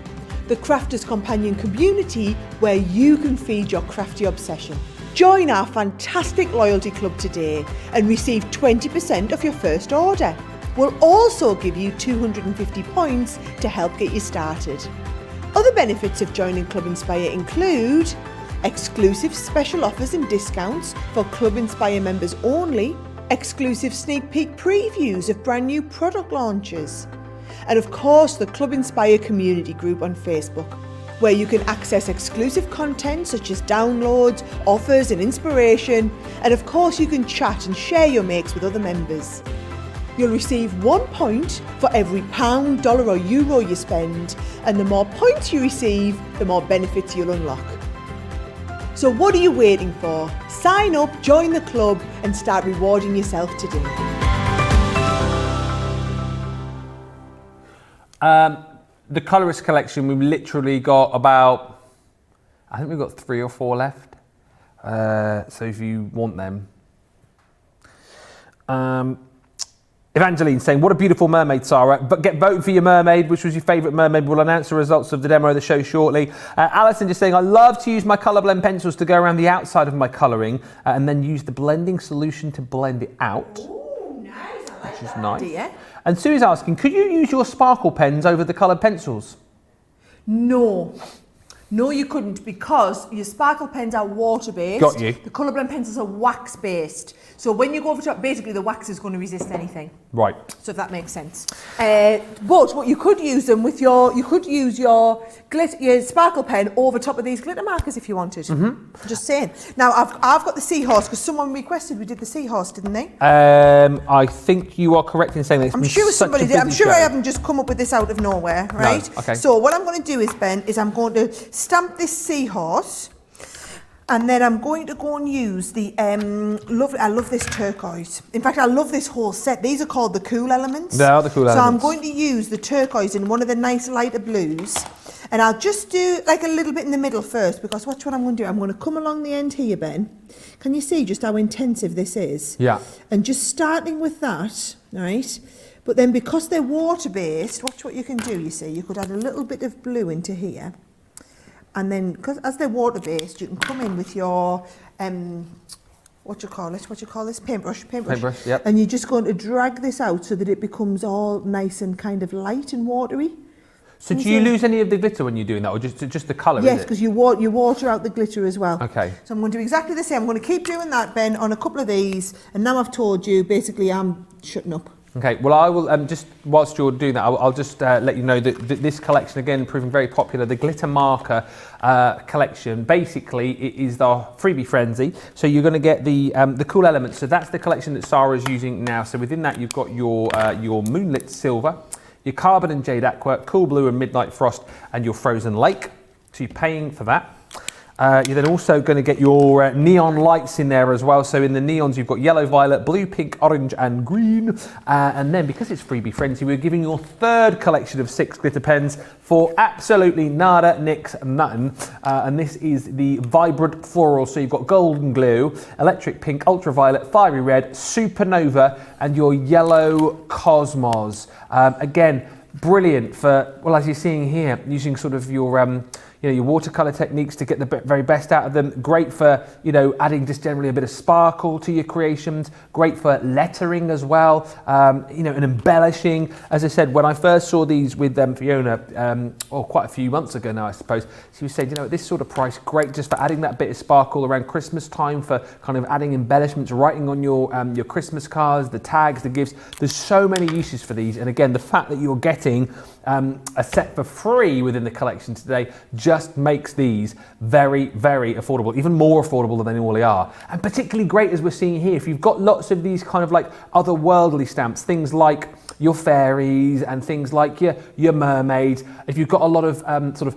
the crafters companion community where you can feed your crafty obsession. Join our fantastic loyalty club today and receive 20% of your first order. We'll also give you 250 points to help get you started. Other benefits of joining Club Inspire include exclusive special offers and discounts for Club Inspire members only, exclusive sneak peek previews of brand new product launches, and of course the Club Inspire community group on Facebook, where you can access exclusive content such as downloads, offers and inspiration, and of course you can chat and share your makes with other members. You'll receive 1 point for every pound, dollar or euro you spend, and the more points you receive, the more benefits you'll unlock. So what are you waiting for? Sign up, join the club and start rewarding yourself today. The Colourist collection, we've literally got about, I think we've got 3 or 4 left. So if you want them. Evangeline saying, what a beautiful mermaid, Sara. But get voted for your mermaid. Which was your favourite mermaid? We'll announce the results of the demo of the show shortly. Alison just saying, I love to use my colour blend pencils to go around the outside of my colouring and then use the blending solution to blend it out. Ooh, nice. I like which is that nice. idea. And Sue's asking, could you use your sparkle pens over the coloured pencils? No. No, you couldn't, because your sparkle pens are water-based. Got you. The colour blend pencils are wax-based. So when you go over top, basically the wax is going to resist anything. Right. So if that makes sense. But what you could use them with you could use your sparkle pen over top of these glitter markers if you wanted. Mm-hmm. Just saying. Now I've got the seahorse because someone requested we did the seahorse, didn't they? I think you are correct in saying that. I'm sure somebody did. I'm sure I haven't just come up with this out of nowhere, right? No. Okay. So what I'm going to do is, Ben, I'm going to stamp this seahorse And then I'm going to go and use the, I love this turquoise. In fact, I love this whole set. These are called the cool elements. They are the cool elements. So I'm going to use the turquoise in one of the nice lighter blues. And I'll just do like a little bit in the middle first, because watch what I'm going to do. I'm going to come along the end here, Ben. Can you see just how intensive this is? Yeah. And just starting with that, right? But then because they're water-based, watch what you can do, you see. You could add a little bit of blue into here. And then, because as they're water-based, you can come in with your, what do you call this? Paintbrush. Paintbrush, yep. And you're just going to drag this out so that it becomes all nice and kind of light and watery. So do you lose any of the glitter when you're doing that, or just the colour? Yes, because you water out the glitter as well. Okay. So I'm going to do exactly the same. I'm going to keep doing that, Ben, on a couple of these. And now I've told you, basically, I'm shutting up. Okay, well, I will just, whilst you're doing that, I'll just let you know that this collection, again, proving very popular, the Glitter Marker collection, basically, it is the freebie frenzy. So you're going to get the cool elements. So that's the collection that Sara's using now. So within that, you've got your Moonlit Silver, your Carbon and Jade Aqua, Cool Blue and Midnight Frost, and your Frozen Lake. So you're paying for that. You're then also going to get your neon lights in there as well. So in the neons, you've got yellow, violet, blue, pink, orange and green. And then because it's freebie frenzy, we're giving you a third collection of 6 glitter pens for absolutely nada, nix, nothing. And this is the Vibrant Floral. So you've got Golden Glue, Electric Pink, Ultraviolet, Fiery Red, Supernova and your Yellow Cosmos. Again, brilliant for, well, as you're seeing here, using sort of your your watercolor techniques to get the very best out of them. Great for, adding just generally a bit of sparkle to your creations. Great for lettering as well, and embellishing. As I said, when I first saw these with Fiona, quite a few months ago now, I suppose, she was saying, at this sort of price, great just for adding that bit of sparkle around Christmas time, for kind of adding embellishments, writing on your Christmas cards, the tags, the gifts. There's so many uses for these. And again, the fact that you're getting a set for free within the collection today just makes these very, very affordable, even more affordable than they normally are. And particularly great, as we're seeing here, if you've got lots of these kind of like otherworldly stamps, things like your fairies and things like your mermaids, if you've got a lot of sort of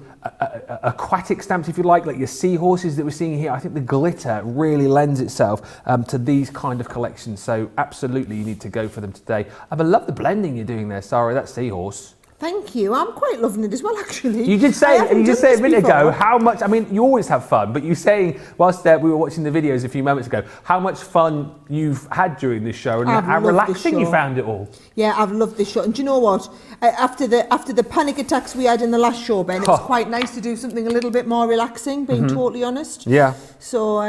aquatic stamps, if you like your seahorses that we're seeing here, I think the glitter really lends itself to these kind of collections. So absolutely, you need to go for them today. I love the blending you're doing there, Sara, that seahorse. Thank you. I'm quite loving it as well, actually. You did say a minute ago how much. I mean, you always have fun, but you're saying whilst we were watching the videos a few moments ago, how much fun you've had during this show and how relaxing you found it all. Yeah, I've loved this show. And do you know what? After the panic attacks we had in the last show, Ben, it's quite nice to do something a little bit more relaxing. Being totally honest. Yeah. So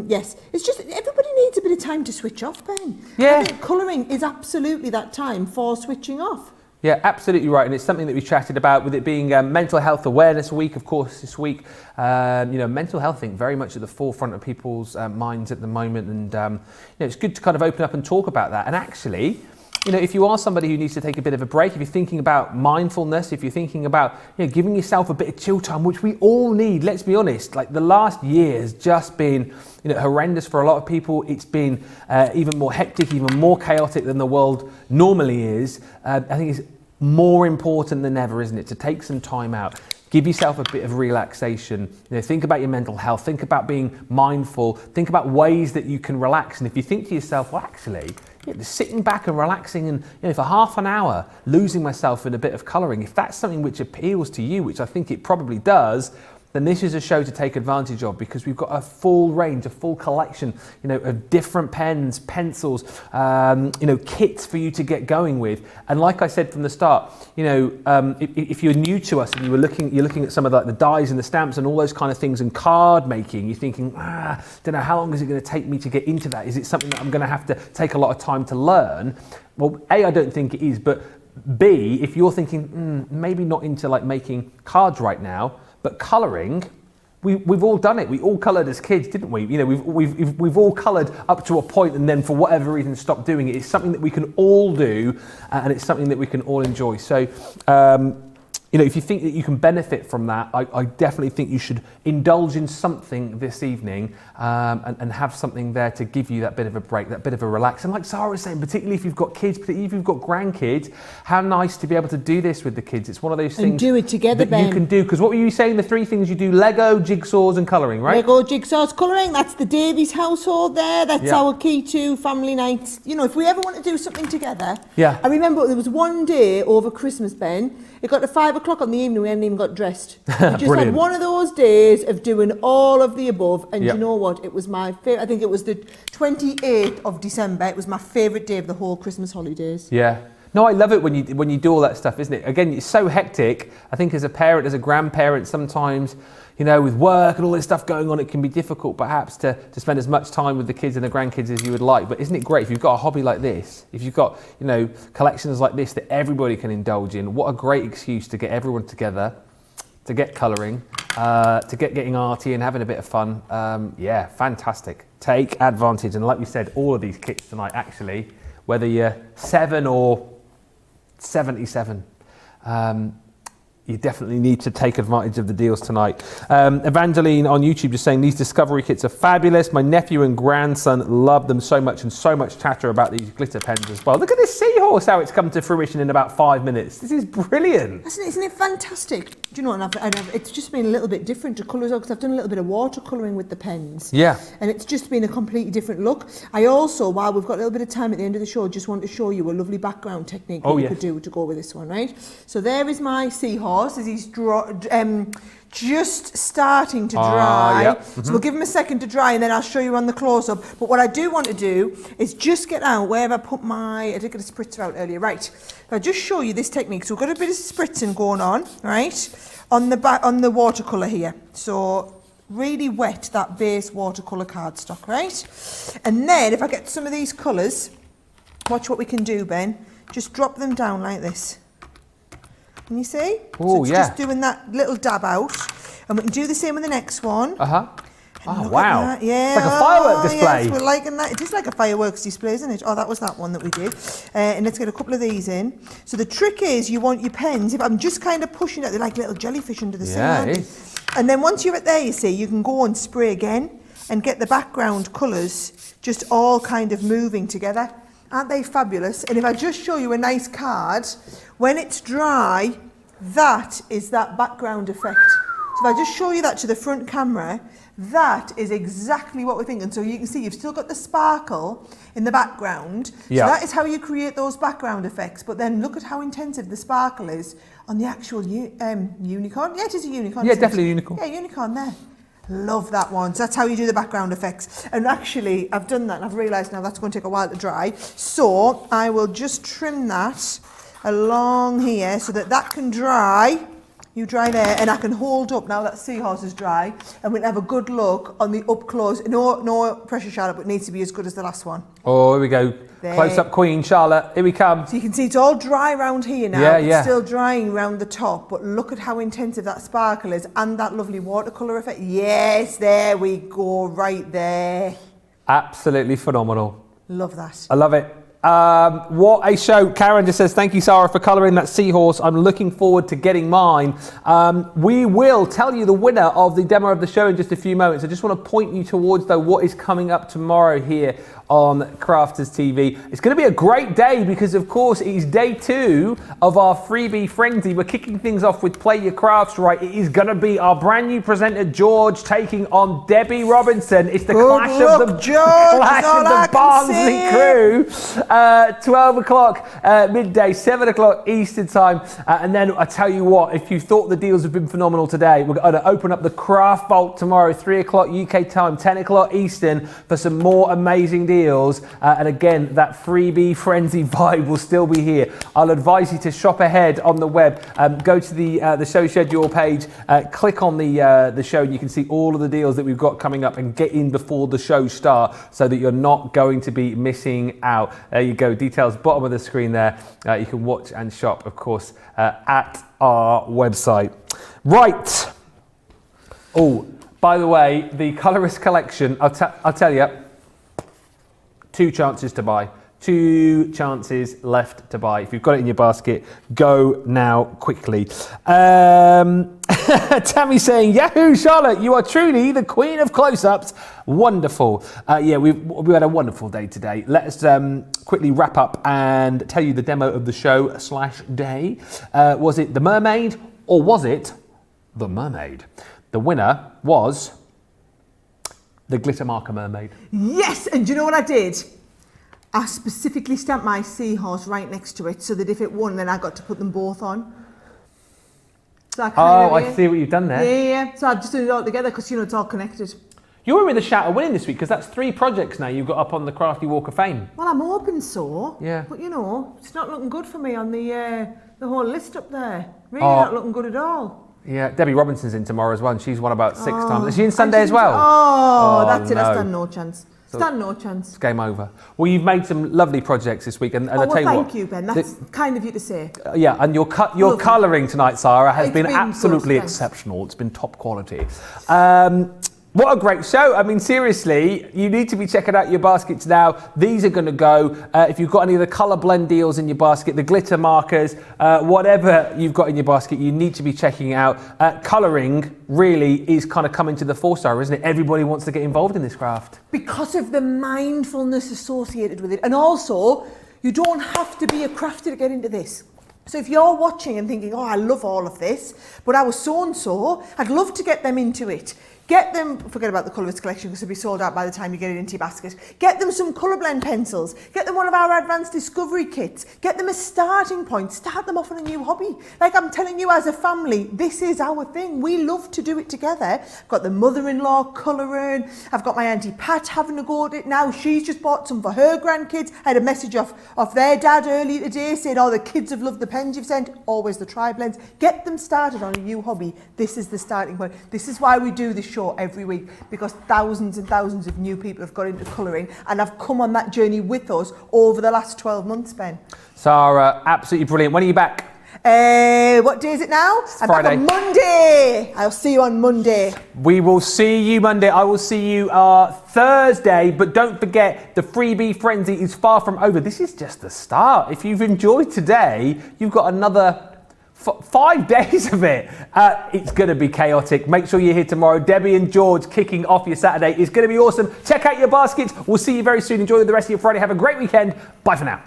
yes, it's just everybody needs a bit of time to switch off, Ben. Yeah. I think colouring is absolutely that time for switching off. Yeah, absolutely right. And it's something that we chatted about with it being Mental Health Awareness Week, of course, this week. Mental health, I think, very much at the forefront of people's minds at the moment. And it's good to kind of open up and talk about that. And actually, if you are somebody who needs to take a bit of a break, if you're thinking about mindfulness, if you're thinking about giving yourself a bit of chill time, which we all need, let's be honest, like the last year has just been horrendous for a lot of people. It's been even more hectic, even more chaotic than the world normally is. I think it's more important than ever, isn't it, to take some time out. Give yourself a bit of relaxation. Think about your mental health. Think about being mindful. Think about ways that you can relax. And if you think to yourself, well, actually, just sitting back and relaxing and for half an hour, losing myself in a bit of colouring, if that's something which appeals to you, which I think it probably does, then this is a show to take advantage of, because we've got a full range, a full collection, of different pens, pencils, kits for you to get going with. And like I said from the start, if you're new to us and you're looking at some of the dies and the stamps and all those kind of things and card making, you're thinking, don't know, how long is it going to take me to get into that? Is it something that I'm going to have to take a lot of time to learn? Well, A, I don't think it is, but B, if you're thinking, maybe not into making cards right now, but colouring, we've all done it. We all coloured as kids, didn't we? We've all coloured up to a point and then for whatever reason stopped doing it. It's something that we can all do and it's something that we can all enjoy. So if you think that you can benefit from that, I definitely think you should indulge in something this evening and have something there to give you that bit of a break, that bit of a relax. And like Sara was saying, particularly if you've got kids, particularly if you've got grandkids, how nice to be able to do this with the kids. It's one of those things and do it together, that you can do. Because what were you saying? The 3 things you do: Lego, jigsaws, and colouring, right? Lego, jigsaws, colouring. That's the Davies household there. That's our key to family nights. If we ever want to do something together. Yeah. I remember there was one day over Christmas, Ben. It got to 5 o'clock on the evening, we hadn't even got dressed. We just had one of those days of doing all of the above, and you know what? It was my favourite. I think it was the 28th of December. It was my favourite day of the whole Christmas holidays. Yeah. No, I love it when you do all that stuff, isn't it? Again, it's so hectic. I think as a parent, as a grandparent, sometimes, with work and all this stuff going on, it can be difficult perhaps to spend as much time with the kids and the grandkids as you would like. But isn't it great if you've got a hobby like this, if you've got, collections like this that everybody can indulge in? What a great excuse to get everyone together, to get colouring, to getting arty and having a bit of fun. Yeah, fantastic. Take advantage. And like we said, all of these kits tonight, actually, whether you're 7 or 77, you definitely need to take advantage of the deals tonight. Evangeline on YouTube just saying, these discovery kits are fabulous. My nephew and grandson love them so much, and so much chatter about these glitter pens as well. Look at this seahorse, how it's come to fruition in about 5 minutes. This is brilliant. Isn't it fantastic? Do you know what? It's just been a little bit different to colours, because I've done a little bit of watercolouring with the pens. Yeah. And it's just been a completely different look. I also, while we've got a little bit of time at the end of the show, just want to show you a lovely background technique that you could do to go with this one, right? So there is my seahorse as he's just starting to dry. So we'll give him a second to dry, and then I'll show you on the close-up. But what I do want to do is just get out where I put I did get a spritzer out earlier, right? I'll just show you this technique. So we've got a bit of spritzing going on, right? On the watercolour here. So really wet that base watercolour cardstock, right? And then if I get some of these colours, watch what we can do, Ben. Just drop them down like this. Can you see? Oh, so it's just doing that little dab out. And we can do the same with the next one. Oh, wow. Yeah. It's like a firework display. Yes, we're liking that. It is like a fireworks display, isn't it? Oh, that was that one that we did. And let's get a couple of these in. So the trick is you want your pens, if I'm just kind of pushing it, they're like little jellyfish under the sand. Yeah, and then once you're at there, you see, you can go and spray again and get the background colours just all kind of moving together. Aren't they fabulous? And if I just show you a nice card, when it's dry, that is that background effect. So if I just show you that to the front camera, that is exactly what we're thinking. So you can see you've still got the sparkle in the background. Yeah. So that is how you create those background effects. But then look at how intensive the sparkle is on the actual unicorn. Yeah, it is a unicorn. Yeah, definitely a unicorn. Yeah, unicorn there. Love that one. So that's how you do the background effects. And actually, I've done that and I've realised now that's going to take a while to dry. So I will just trim that along here so that can dry. You dry there, and I can hold up now that seahorse is dry, and we can have a good look on the up close. No pressure, Charlotte, but it needs to be as good as the last one. Oh, here we go. There. Close up Queen Charlotte. Here we come. So you can see it's all dry around here now. It's still drying around the top, but look at how intensive that sparkle is and that lovely watercolour effect. Yes, there we go, right there. Absolutely phenomenal. Love that. I love it. What a show. Karen just says, thank you, Sara, for colouring that seahorse. I'm looking forward to getting mine. We will tell you the winner of the demo of the show in just a few moments. I just want to point you towards, though, what is coming up tomorrow here on Crafters TV. It's going to be a great day because, of course, it is day 2 of our freebie frenzy. We're kicking things off with Play Your Crafts Right. It is going to be our brand new presenter, George, taking on Debbie Robinson. It's the clash of the Barnsley crew. 12 o'clock midday, 7 o'clock Eastern time. And then I tell you what, if you thought the deals have been phenomenal today, we're going to open up the Craft Vault tomorrow, 3 o'clock UK time, 10 o'clock Eastern, for some more amazing deals. And again, that freebie frenzy vibe will still be here. I'll advise you to shop ahead on the web. Go to the show schedule page, click on the show, and you can see all of the deals that we've got coming up, and get in before the show start so that you're not going to be missing out. There you go. Details bottom of the screen there. You can watch and shop, of course, at our website. Right. Oh, by the way, the Colourist collection, I'll tell you, 2 chances to buy. 2 chances left to buy. If you've got it in your basket, go now quickly. Tammy saying, Yahoo, Charlotte, you are truly the queen of close-ups. Wonderful. Yeah, we've had a wonderful day today. Let us quickly wrap up and tell you the demo of the show/day. Was it The Mermaid or was it The Mermaid? The winner was the Glitter Marker Mermaid. Yes, and do you know what I did? I specifically stamped my seahorse right next to it so that if it won, then I got to put them both on. So I see what you've done there. Yeah. So I just did it all together because, it's all connected. You're in with a shout of winning this week because that's 3 projects now you've got up on the Crafty Walk of Fame. Well, I'm hoping so. Yeah. But, it's not looking good for me on the whole list up there. Really not looking good at all. Yeah, Debbie Robinson's in tomorrow as well, and she's won about 6 times. Is she in Sunday as well? That's it. I stand no chance. Stand no chance. It's game over. Well, you've made some lovely projects this week, and I'll tell you what. Thank you, Ben. That's kind of you to say. Yeah, and your colouring tonight, Sarah, has been absolutely exceptional. It's been top quality. What a great show. I mean, seriously, you need to be checking out your baskets now. These are going to go. If you've got any of the colour blend deals in your basket, the glitter markers, whatever you've got in your basket, you need to be checking it out. Colouring really is kind of coming to the forefront, isn't it? Everybody wants to get involved in this craft. Because of the mindfulness associated with it. And also, you don't have to be a crafter to get into this. So if you're watching and thinking, I love all of this, but I was so-and-so, I'd love to get them into it. Get them, forget about the Colourist collection because it'll be sold out by the time you get it into your basket. Get them some colour blend pencils. Get them one of our advanced discovery kits. Get them a starting point. Start them off on a new hobby. Like I'm telling you, as a family, this is our thing. We love to do it together. I've got the mother-in-law colouring. I've got my Auntie Pat having a go at it now. She's just bought some for her grandkids. I had a message off their dad earlier today saying, the kids have loved the pens you've sent. Always the tri-blends. Get them started on a new hobby. This is the starting point. This is why we do this show every week, because thousands and thousands of new people have got into colouring and have come on that journey with us over the last 12 months, Ben. Sarah, absolutely brilliant. When are you back? What day is it now? It's I'm Friday. back on Monday. I'll see you on Monday. We will see you Monday. I will see you Thursday, but don't forget the freebie frenzy is far from over. This is just the start. If you've enjoyed today, you've got another 5 days of it. It's going to be chaotic. Make sure you're here tomorrow. Debbie and George kicking off your Saturday is going to be awesome. Check out your baskets. We'll see you very soon. Enjoy the rest of your Friday. Have a great weekend. Bye for now.